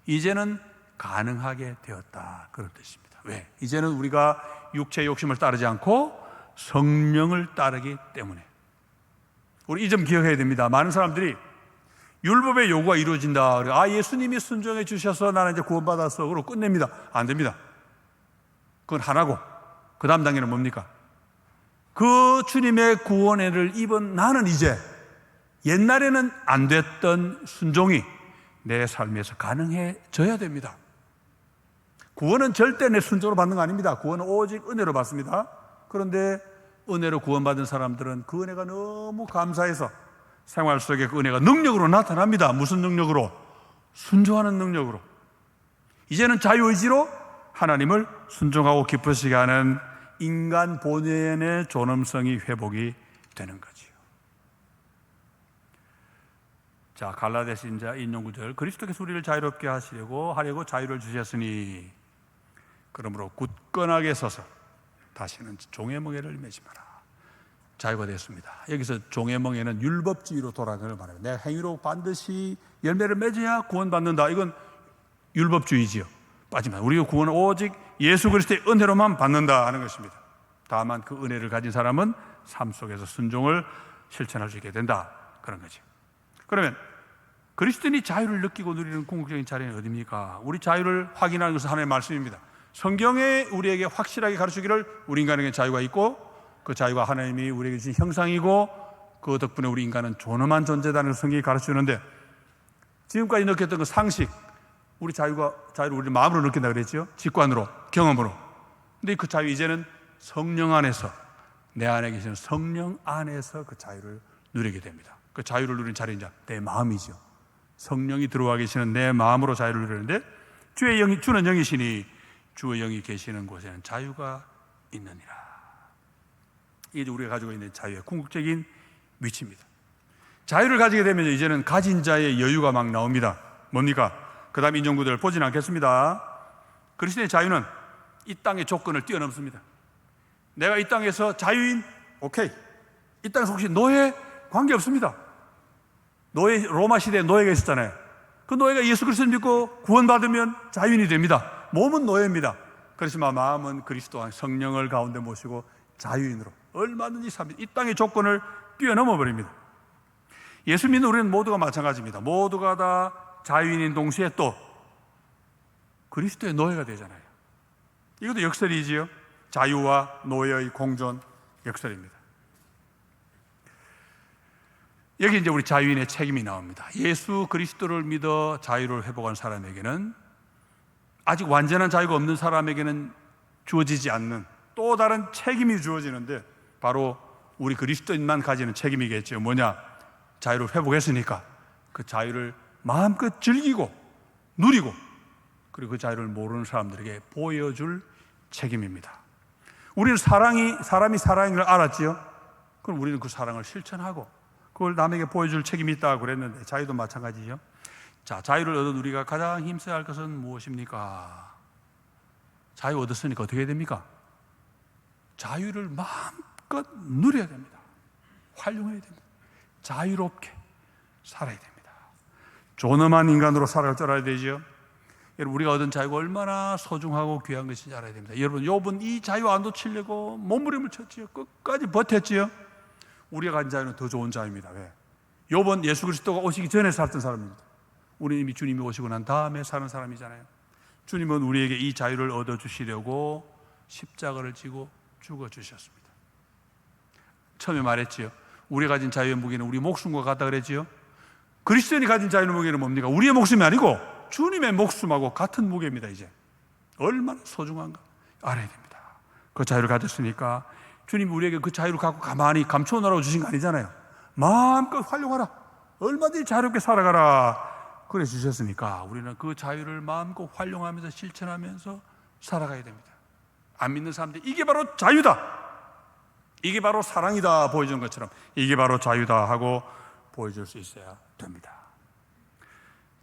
이제는 가능하게 되었다, 그런 뜻입니다. 왜? 이제는 우리가 육체의 욕심을 따르지 않고 성령을 따르기 때문에. 우리 이 점 기억해야 됩니다. 많은 사람들이 율법의 요구가 이루어진다, 예수님이 순종해 주셔서 나는 이제 구원받았어, 그러고 끝냅니다. 안 됩니다. 그건 하나고, 그 다음 단계는 뭡니까? 그 주님의 구원을 입은 나는 이제 옛날에는 안 됐던 순종이 내 삶에서 가능해져야 됩니다. 구원은 절대 내 순종으로 받는 거 아닙니다. 구원은 오직 은혜로 받습니다. 그런데 은혜로 구원받은 사람들은 그 은혜가 너무 감사해서 생활 속에 그 은혜가 능력으로 나타납니다. 무슨 능력으로? 순종하는 능력으로. 이제는 자유의지로 하나님을 순종하고 기쁘시게 하는 인간 본연의 존엄성이 회복이 되는 거지요. 자, 갈라디아서 인용 구절, 그리스도께서 우리를 자유롭게 하려고 자유를 주셨으니 그러므로 굳건하게 서서 다시는 종의 멍에를 매지 마라. 자유가 됐습니다. 여기서 종의 멍에는 율법주의로 돌아가는 걸 말합니다. 내 행위로 반드시 열매를 맺어야 구원받는다. 이건 율법주의지요. 빠지만 우리가 구원은 오직 예수 그리스도의 은혜로만 받는다 하는 것입니다. 다만 그 은혜를 가진 사람은 삶 속에서 순종을 실천할 수 있게 된다, 그런 거죠. 그러면 그리스도인이 자유를 느끼고 누리는 궁극적인 자리는 어디입니까? 우리 자유를 확인하는 것은 하나님의 말씀입니다. 성경에 우리에게 확실하게 가르치기를 우리 인간에게 자유가 있고 그 자유가 하나님이 우리에게 주신 형상이고 그 덕분에 우리 인간은 존엄한 존재다는 성경이 가르치는데, 지금까지 느꼈던 그 상식, 우리 자유를 우리 마음으로 느낀다 그랬죠. 직관으로, 경험으로. 근데 그 자유 이제는 성령 안에서, 내 안에 계시는 성령 안에서 그 자유를 누리게 됩니다. 그 자유를 누리는 자리는 내 마음이죠. 성령이 들어와 계시는 내 마음으로 자유를 누리는데, 주는 영이시니 주의 영이 계시는 곳에는 자유가 있느니라. 이게 우리가 가지고 있는 자유의 궁극적인 위치입니다. 자유를 가지게 되면 이제는 가진 자의 여유가 막 나옵니다. 뭡니까? 그 다음 인용구들 보진 않겠습니다. 그리스도의 자유는 이 땅의 조건을 뛰어넘습니다. 내가 이 땅에서 자유인, 오케이. 이 땅에서 혹시 노예? 관계없습니다. 노예, 로마 시대에 노예가 있었잖아요. 그 노예가 예수 그리스도를 믿고 구원받으면 자유인이 됩니다. 몸은 노예입니다. 그렇지만 마음은 그리스도와 성령을 가운데 모시고 자유인으로 얼마든지 삽니다. 이 땅의 조건을 뛰어넘어 버립니다. 예수 믿는 우리는 모두가 마찬가지입니다. 모두가 다 자유인인 동시에 또 그리스도의 노예가 되잖아요. 이것도 역설이지요. 자유와 노예의 공존, 역설입니다. 여기 이제 우리 자유인의 책임이 나옵니다. 예수 그리스도를 믿어 자유를 회복한 사람에게는, 아직 완전한 자유가 없는 사람에게는 주어지지 않는 또 다른 책임이 주어지는데, 바로 우리 그리스도인만 가지는 책임이겠죠. 뭐냐? 자유를 회복했으니까 그 자유를 마음껏 즐기고 누리고, 그리고 그 자유를 모르는 사람들에게 보여줄 책임입니다. 우리는 사람이 사랑인 걸 알았지요. 그럼 우리는 그 사랑을 실천하고 그걸 남에게 보여줄 책임이 있다고 그랬는데, 자유도 마찬가지죠. 자, 자유를 얻은 우리가 가장 힘써야 할 것은 무엇입니까? 자유 얻었으니까 어떻게 해야 됩니까? 자유를 마음껏 누려야 됩니다. 활용해야 됩니다. 자유롭게 살아야 됩니다. 존엄한 인간으로 살아갈 줄 알아야 되죠. 여러분, 우리가 얻은 자유가 얼마나 소중하고 귀한 것인지 알아야 됩니다. 여러분, 욥은 이 자유 안 놓치려고 몸부림을 쳤지요. 끝까지 버텼지요. 우리가 가진 자유는 더 좋은 자유입니다. 왜? 욥은 예수 그리스도가 오시기 전에 살던 사람입니다. 우리는 이미 주님이 오시고 난 다음에 사는 사람이잖아요. 주님은 우리에게 이 자유를 얻어주시려고 십자가를 지고 죽어주셨습니다. 처음에 말했지요. 우리가 가진 자유의 무게는 우리 목숨과 같다 그랬지요. 그리스도인이 가진 자유의 무게는 뭡니까? 우리의 목숨이 아니고 주님의 목숨하고 같은 무게입니다. 이제 얼마나 소중한가 알아야 됩니다. 그 자유를 가졌으니까 주님이 우리에게 그 자유를 갖고 가만히 감춰놓으라고 주신 거 아니잖아요. 마음껏 활용하라, 얼마든지 자유롭게 살아가라 그래 주셨으니까 우리는 그 자유를 마음껏 활용하면서 실천하면서 살아가야 됩니다. 안 믿는 사람들이 이게 바로 자유다, 이게 바로 사랑이다 보여주는 것처럼 이게 바로 자유다 하고 보여줄 수 있어야 됩니다.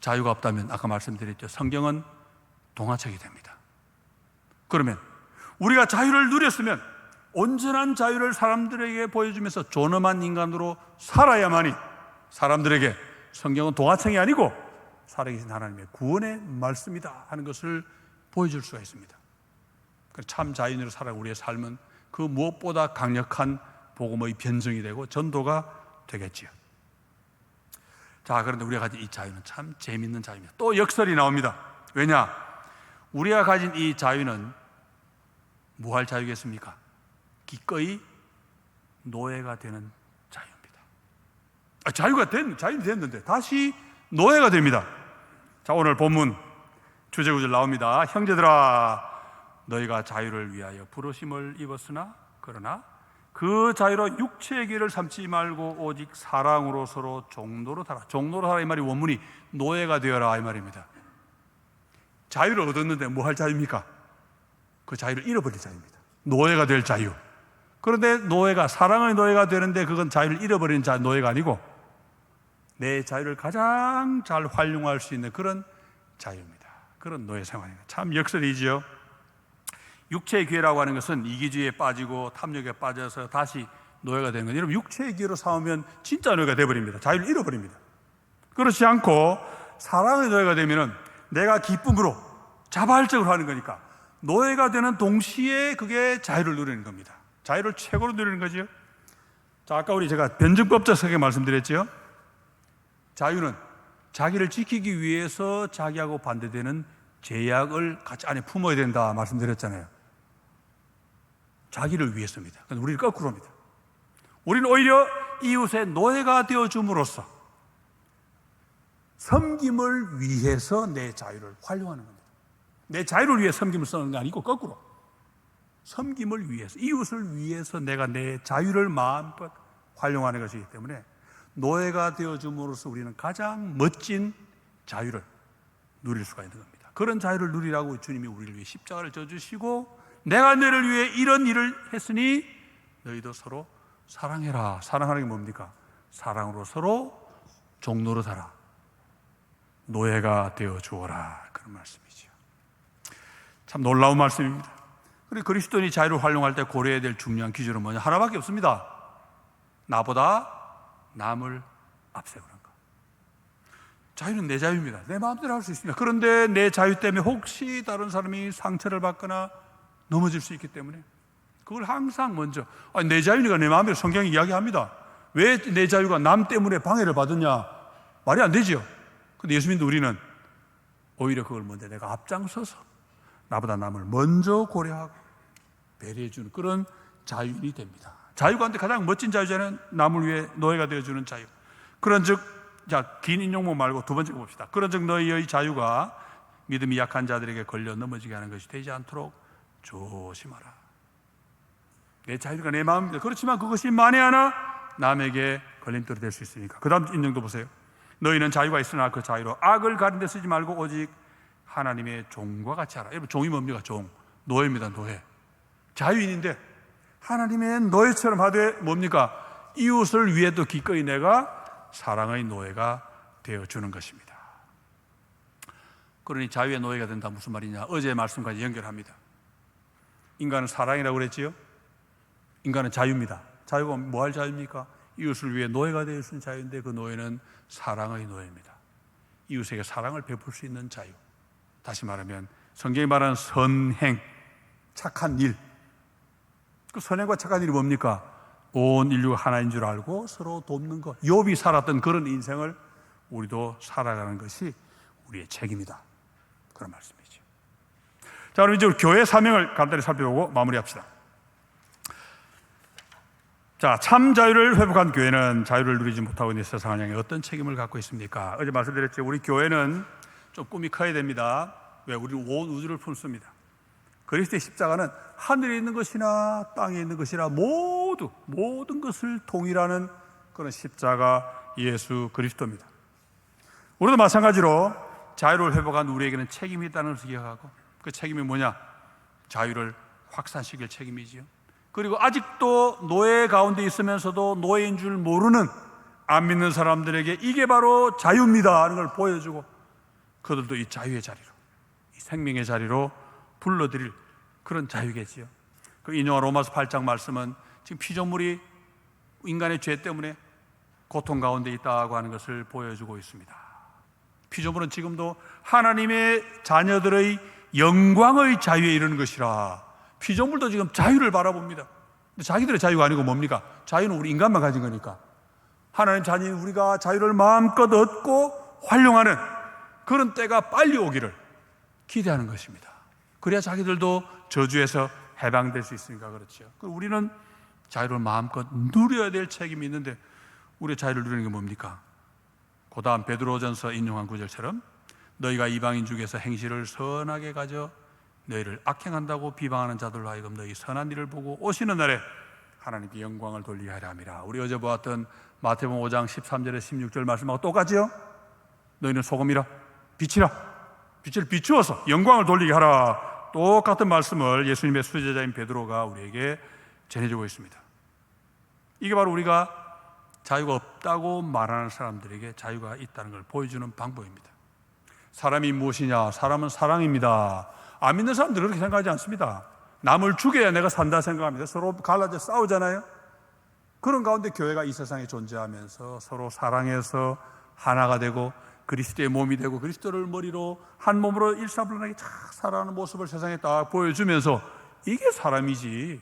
자유가 없다면 아까 말씀드렸죠. 성경은 동화책이 됩니다. 그러면 우리가 자유를 누렸으면 온전한 자유를 사람들에게 보여주면서 존엄한 인간으로 살아야만이 사람들에게 성경은 동화책이 아니고 살아계신 하나님의 구원의 말씀이다 하는 것을 보여줄 수가 있습니다. 참 자유인으로 살아가는 우리의 삶은 그 무엇보다 강력한 복음의 변증이 되고 전도가 되겠지요. 자, 그런데 우리가 가진 이 자유는 참 재미있는 자유입니다. 또 역설이 나옵니다. 왜냐? 우리가 가진 이 자유는 무할 자유겠습니까? 기꺼이 노예가 되는 자유입니다. 자유는 됐는데 다시 노예가 됩니다. 자, 오늘 본문 주제구절 나옵니다. 형제들아, 너희가 자유를 위하여 부르심을 입었으나 그러나 그 자유로 육체의 길을 삼지 말고 오직 사랑으로 서로 종로로 살아. 종로로 살아 이 말이 원문이 노예가 되어라 이 말입니다. 자유를 얻었는데 뭐 할 자유입니까? 그 자유를 잃어버릴 자유입니다. 노예가 될 자유. 그런데 노예가 사랑의 노예가 되는데 그건 자유를 잃어버리는 노예가 아니고 내 자유를 가장 잘 활용할 수 있는 그런 자유입니다. 그런 노예 생활입니다. 참 역설이지요. 육체의 기회라고 하는 것은 이기주의에 빠지고 탐욕에 빠져서 다시 노예가 되는 거예요. 여러분, 육체의 기회로 싸우면 진짜 노예가 되어버립니다. 자유를 잃어버립니다. 그렇지 않고 사랑의 노예가 되면은 내가 기쁨으로 자발적으로 하는 거니까 노예가 되는 동시에 그게 자유를 누리는 겁니다. 자유를 최고로 누리는 거죠. 자, 아까 제가 변증법적 세계 말씀드렸죠. 자유는 자기를 지키기 위해서 자기하고 반대되는 제약을 같이 안에 품어야 된다 말씀드렸잖아요. 자기를 위해서입니다. 그런데 우리는 거꾸로입니다. 우리는 오히려 이웃의 노예가 되어줌으로써 섬김을 위해서 내 자유를 활용하는 겁니다. 내 자유를 위해 섬김을 쓰는 게 아니고 거꾸로 섬김을 위해서, 이웃을 위해서 내가 내 자유를 마음껏 활용하는 것이기 때문에 노예가 되어줌으로써 우리는 가장 멋진 자유를 누릴 수가 있는 겁니다. 그런 자유를 누리라고 주님이 우리를 위해 십자가를 져주시고 내가 너를 위해 이런 일을 했으니 너희도 서로 사랑해라. 사랑하는 게 뭡니까? 사랑으로 서로 종로로 살아. 노예가 되어 주어라. 그런 말씀이죠. 참 놀라운 말씀입니다. 그리고 그리스도인이 자유를 활용할 때 고려해야 될 중요한 기준은 뭐냐? 하나밖에 없습니다. 나보다 남을 앞세우는 것. 자유는 내 자유입니다. 내 마음대로 할 수 있습니다. 그런데 내 자유 때문에 혹시 다른 사람이 상처를 받거나 넘어질 수 있기 때문에 그걸 항상 먼저 내 자유니까 내 마음대로 성경이 이야기합니다. 왜 내 자유가 남 때문에 방해를 받느냐? 말이 안 되죠. 근데 예수님도 우리는 오히려 그걸 먼저 내가 앞장서서 나보다 남을 먼저 고려하고 배려해주는 그런 자유인이 됩니다. 자유 가운데 가장 멋진 자유자는 남을 위해 노예가 되어주는 자유. 그런즉, 자, 긴 인용문 말고 두 번째 봅시다. 그런즉 너희의 자유가 믿음이 약한 자들에게 걸려 넘어지게 하는 것이 되지 않도록 조심하라. 내 자유가 내 마음입니다. 그렇지만 그것이 만에 하나 남에게 걸림돌이 될 수 있으니까. 그 다음 인용도 보세요. 너희는 자유가 있으나 그 자유로 악을 가린 데 쓰지 말고 오직 하나님의 종과 같이 하라. 여러분, 종이 뭡니까? 종. 노예입니다. 노예. 자유인인데 하나님의 노예처럼 하되 뭡니까? 이웃을 위해도 기꺼이 내가 사랑의 노예가 되어주는 것입니다. 그러니 자유의 노예가 된다 무슨 말이냐? 어제의 말씀까지 연결합니다. 인간은 사랑이라고 그랬지요? 인간은 자유입니다. 자유가 뭐 할 자유입니까? 이웃을 위해 노예가 되어 있는 자유인데 그 노예는 사랑의 노예입니다. 이웃에게 사랑을 베풀 수 있는 자유. 다시 말하면 성경이 말하는 선행, 착한 일. 그 선행과 착한 일이 뭡니까? 온 인류가 하나인 줄 알고 서로 돕는 것. 욥이 살았던 그런 인생을 우리도 살아가는 것이 우리의 책임이다. 그런 말씀이죠. 자, 그럼 이제 우리 교회 사명을 간단히 살펴보고 마무리합시다. 자, 참 자유를 회복한 교회는 자유를 누리지 못하고 있는 세상을 향해 어떤 책임을 갖고 있습니까? 어제 말씀드렸죠. 우리 교회는 좀 꿈이 커야 됩니다. 왜? 우리는 온 우주를 품습니다. 그리스도의 십자가는 하늘에 있는 것이나 땅에 있는 것이나 모든 것을 통일하는 그런 십자가 예수 그리스도입니다. 우리도 마찬가지로 자유를 회복한 우리에게는 책임이 있다는 것을 기억하고 그 책임이 뭐냐? 자유를 확산시킬 책임이지요. 그리고 아직도 노예 가운데 있으면서도 노예인 줄 모르는 안 믿는 사람들에게 이게 바로 자유입니다 하는 걸 보여주고 그들도 이 자유의 자리로, 이 생명의 자리로 불러들일 그런 자유겠지요. 그 인용한 로마서 8장 말씀은 지금 피조물이 인간의 죄 때문에 고통 가운데 있다고 하는 것을 보여주고 있습니다. 피조물은 지금도 하나님의 자녀들의 영광의 자유에 이르는 것이라. 피조물도 지금 자유를 바라봅니다. 근데 자기들의 자유가 아니고 뭡니까? 자유는 우리 인간만 가진 거니까. 하나님 자녀인 우리가 자유를 마음껏 얻고 활용하는 그런 때가 빨리 오기를 기대하는 것입니다. 그래야 자기들도 저주에서 해방될 수 있으니까 그렇죠. 우리는 자유를 마음껏 누려야 될 책임이 있는데 우리의 자유를 누리는 게 뭡니까? 그 다음 베드로전서 인용한 구절처럼 너희가 이방인 중에서 행실을 선하게 가져 너희를 악행한다고 비방하는 자들로 하여금 너희 선한 일을 보고 오시는 날에 하나님께 영광을 돌리게 하려 함이라. 우리 어제 보았던 마태복음 5장 13절에 16절 말씀하고 똑같지요? 너희는 소금이라 빛이라 빛을 비추어서 영광을 돌리게 하라. 똑같은 말씀을 예수님의 수제자인 베드로가 우리에게 전해주고 있습니다. 이게 바로 우리가 자유가 없다고 말하는 사람들에게 자유가 있다는 걸 보여주는 방법입니다. 사람이 무엇이냐? 사람은 사랑입니다. 안 믿는 사람들은 그렇게 생각하지 않습니다. 남을 죽여야 내가 산다 생각합니다. 서로 갈라져 싸우잖아요. 그런 가운데 교회가 이 세상에 존재하면서 서로 사랑해서 하나가 되고 그리스도의 몸이 되고 그리스도를 머리로 한 몸으로 일사불란하게 잘 살아가는 모습을 세상에 딱 보여주면서 이게 사람이지,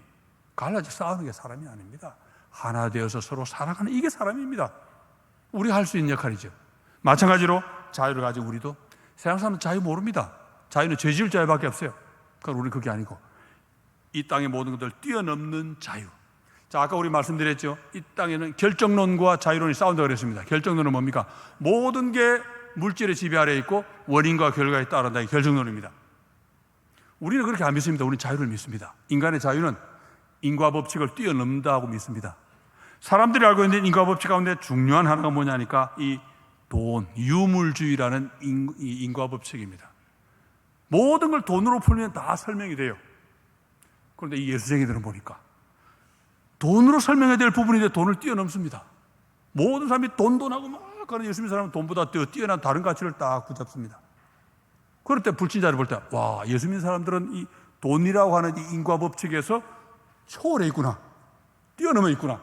갈라져 싸우는 게 사람이 아닙니다. 하나 되어서 서로 사랑하는 이게 사람입니다. 우리가 할 수 있는 역할이죠. 마찬가지로 자유를 가지고 우리도, 세상 사람은 자유 모릅니다. 자유는 죄 지을 자유밖에 없어요. 그러니까 우리는 그게 아니고 이 땅의 모든 것들을 뛰어넘는 자유. 자, 아까 우리 말씀드렸죠. 이 땅에는 결정론과 자유론이 싸운다고 그랬습니다. 결정론은 뭡니까? 모든 게 물질의 지배 아래에 있고 원인과 결과에 따른다. 이 결정론입니다. 우리는 그렇게 안 믿습니다. 우리는 자유를 믿습니다. 인간의 자유는 인과 법칙을 뛰어넘는다고 믿습니다. 사람들이 알고 있는 인과 법칙 가운데 중요한 하나가 뭐냐니까 이 돈, 유물주의라는 인과 법칙입니다. 모든 걸 돈으로 풀면 다 설명이 돼요. 그런데 이 예수쟁이들은 보니까 돈으로 설명해야 될 부분인데 돈을 뛰어넘습니다. 모든 사람이 돈하고 막 가는 예수 믿는 사람은 돈보다 뛰어난 다른 가치를 딱 붙잡습니다. 그럴 때 불신자를 볼 때, 와, 예수 믿는 사람들은 이 돈이라고 하는 이 인과 법칙에서 초월해 있구나, 뛰어넘어 있구나.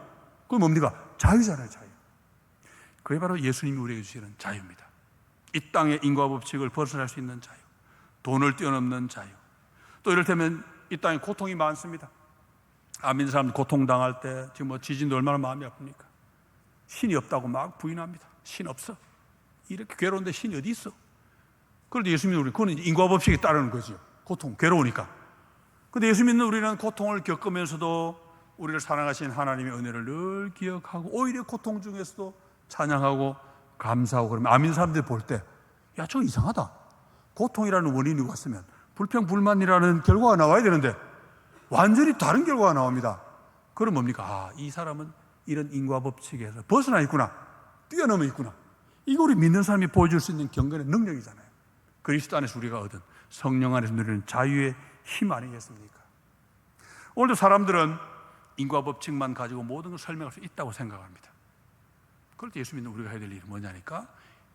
그게 뭡니까? 자유잖아요, 자유. 그게 바로 예수님이 우리에게 주시는 자유입니다. 이 땅의 인과 법칙을 벗어날 수 있는 자유, 돈을 뛰어넘는 자유. 또 이를테면 이 땅에 고통이 많습니다. 안 믿는 사람들 고통당할 때 지금 지진도 얼마나 마음이 아픕니까? 신이 없다고 막 부인합니다. 신 없어. 이렇게 괴로운데 신이 어디 있어? 그런데 예수 믿는 우리, 그건 인과 법칙에 따르는 거죠. 고통, 괴로우니까. 그런데 예수 믿는 우리는 고통을 겪으면서도 우리를 사랑하신 하나님의 은혜를 늘 기억하고 오히려 고통 중에서도 찬양하고 감사하고 그러면 안 믿는 사람들이 볼 때, 야, 저 이상하다. 고통이라는 원인이 왔으면 불평불만이라는 결과가 나와야 되는데 완전히 다른 결과가 나옵니다. 그럼 뭡니까? 아, 이 사람은 이런 인과 법칙에서 벗어나 있구나, 뛰어넘어 있구나. 이거 우리 믿는 사람이 보여줄 수 있는 경건의 능력이잖아요. 그리스도 안에서 우리가 얻은 성령 안에서 누리는 자유의 힘 아니겠습니까? 오늘도 사람들은 인과 법칙만 가지고 모든 걸 설명할 수 있다고 생각합니다. 그럴 때 예수 믿는 우리가 해야 될 일이 뭐냐니까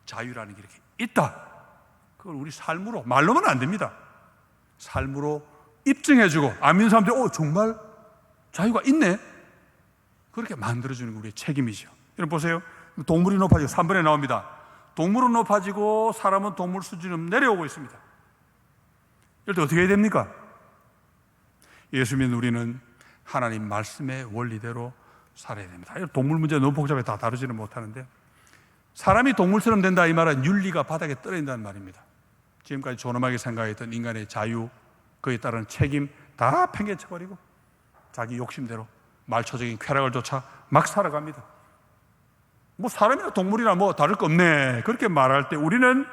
자유라는 게 이렇게 있다. 그걸 우리 삶으로, 말로는 안 됩니다. 삶으로 입증해주고 안 믿는 사람들이 정말 자유가 있네, 그렇게 만들어주는 게 우리의 책임이죠. 여러분 보세요. 동물이 높아지고 3번에 나옵니다. 동물은 높아지고 사람은 동물 수준으로 내려오고 있습니다. 이럴 때 어떻게 해야 됩니까? 예수 믿는 우리는 하나님 말씀의 원리대로 살아야 됩니다. 동물 문제 너무 복잡해 다 다루지는 못하는데, 사람이 동물처럼 된다 이 말은 윤리가 바닥에 떨어진다는 말입니다. 지금까지 존엄하게 생각했던 인간의 자유, 그에 따른 책임 다 팽개쳐버리고 자기 욕심대로 말초적인 쾌락을 쫓아 막 살아갑니다. 뭐 사람이나 동물이나 뭐 다를 거 없네, 그렇게 말할 때 우리는,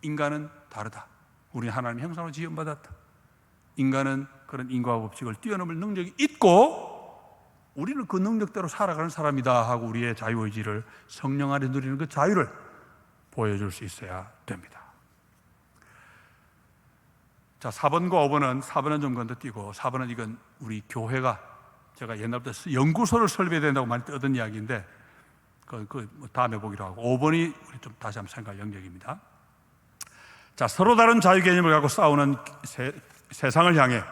인간은 다르다. 우리는 하나님의 형상으로 지음받았다. 인간은 그런 인과 법칙을 뛰어넘을 능력이 있고 우리는 그 능력대로 살아가는 사람이다 하고 우리의 자유의지를, 성령 안에 누리는 그 자유를 보여줄 수 있어야 됩니다. 자, 4번과 5번은, 4번은 좀 건너뛰고 4번은 이건 우리 교회가, 제가 옛날부터 연구소를 설계해야 된다고 많이 얻은 이야기인데 그 다음에 보기로 하고, 5번이 우리 좀 다시 한번 생각할 영역입니다. 자, 서로 다른 자유 개념을 갖고 싸우는 세상을 향해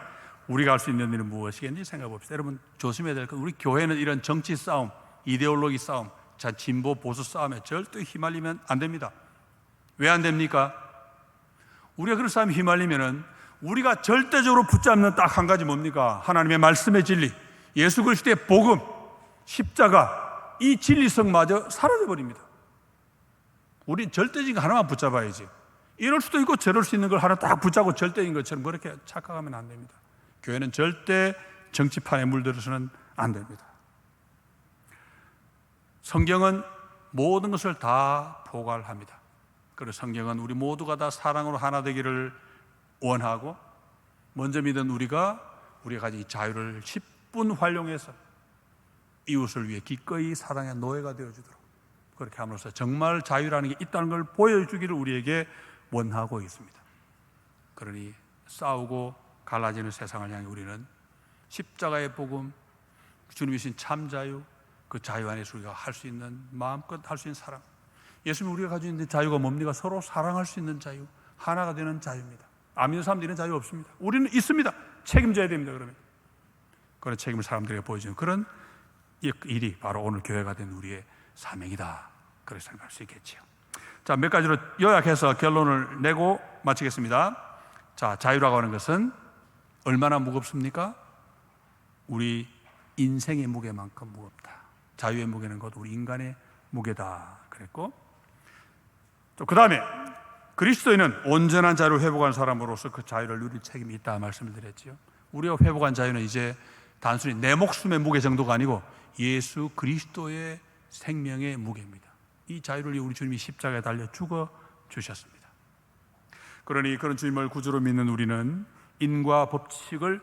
우리가 할 수 있는 일은 무엇이겠는지 생각해 봅시다. 여러분 조심해야 될 건, 우리 교회는 이런 정치 싸움, 이데올로기 싸움, 자, 진보 보수 싸움에 절대 휘말리면 안 됩니다. 왜 안 됩니까? 우리가 그런 싸움에 휘말리면은 우리가 절대적으로 붙잡는 딱 한 가지 뭡니까? 하나님의 말씀의 진리, 예수 그리스도의 복음, 십자가, 이 진리성마저 사라져 버립니다. 우린 절대적인 거 하나만 붙잡아야지. 이럴 수도 있고 저럴 수 있는 걸 하나 딱 붙잡고 절대인 것처럼 그렇게 착각하면 안 됩니다. 교회는 절대 정치판에 물들어서는 안 됩니다. 성경은 모든 것을 다 포괄합니다. 그리고 성경은 우리 모두가 다 사랑으로 하나 되기를 원하고, 먼저 믿은 우리가 가진 이 자유를 10분 활용해서 이웃을 위해 기꺼이 사랑의 노예가 되어주도록, 그렇게 함으로써 정말 자유라는 게 있다는 걸 보여주기를 우리에게 원하고 있습니다. 그러니 싸우고 갈라지는 세상을 향해 우리는 십자가의 복음, 주님이 주신 참 자유, 그 자유 안에서 우리가 할 수 있는, 마음껏 할 수 있는 사랑, 예수님이 우리가 가지고 있는 자유가 뭡니까? 서로 사랑할 수 있는 자유, 하나가 되는 자유입니다. 안 믿는 사람들은 자유 없습니다. 우리는 있습니다. 책임져야 됩니다. 그러면 그런 책임을 사람들에게 보여주는 그런 일이 바로 오늘 교회가 된 우리의 사명이다, 그렇게 생각할 수 있겠지요. 자, 몇 가지로 요약해서 결론을 내고 마치겠습니다. 자, 자유라고 하는 것은 얼마나 무겁습니까? 우리 인생의 무게만큼 무겁다. 자유의 무게는 곧 우리 인간의 무게다 그랬고, 또 그 다음에 그리스도인은 온전한 자유를 회복한 사람으로서 그 자유를 누릴 책임이 있다 말씀을 드렸지요. 우리가 회복한 자유는 이제 단순히 내 목숨의 무게 정도가 아니고 예수 그리스도의 생명의 무게입니다. 이 자유를 우리 주님이 십자가에 달려 죽어 주셨습니다. 그러니 그런 주님을 구주로 믿는 우리는 인과 법칙을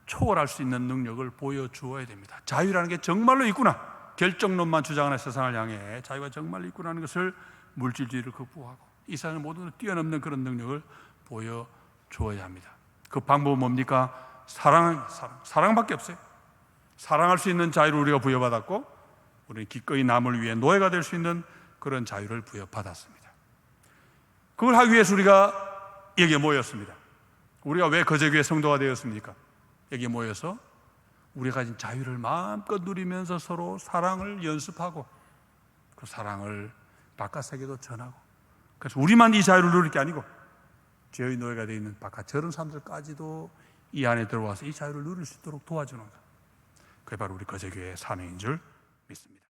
초월할 수 있는 능력을 보여주어야 됩니다. 자유라는 게 정말로 있구나, 결정론만 주장하는 세상을 향해 자유가 정말로 있구나는 것을, 물질주의를 극복하고 이 세상을 모두 뛰어넘는 그런 능력을 보여주어야 합니다. 그 방법은 뭡니까? 사랑밖에 없어요. 사랑할 수 있는 자유를 우리가 부여받았고, 우리는 기꺼이 남을 위해 노예가 될 수 있는 그런 자유를 부여받았습니다. 그걸 하기 위해서 우리가 여기에 모였습니다. 우리가 왜 거제교회 성도가 되었습니까? 여기에 모여서 우리가 가진 자유를 마음껏 누리면서 서로 사랑을 연습하고 그 사랑을 바깥 세계도 전하고, 그래서 우리만 이 자유를 누릴 게 아니고 죄의 노예가 되어 있는 바깥 저런 사람들까지도 이 안에 들어와서 이 자유를 누릴 수 있도록 도와주는 것, 그게 바로 우리 거제교회의 사명인 줄 믿습니다.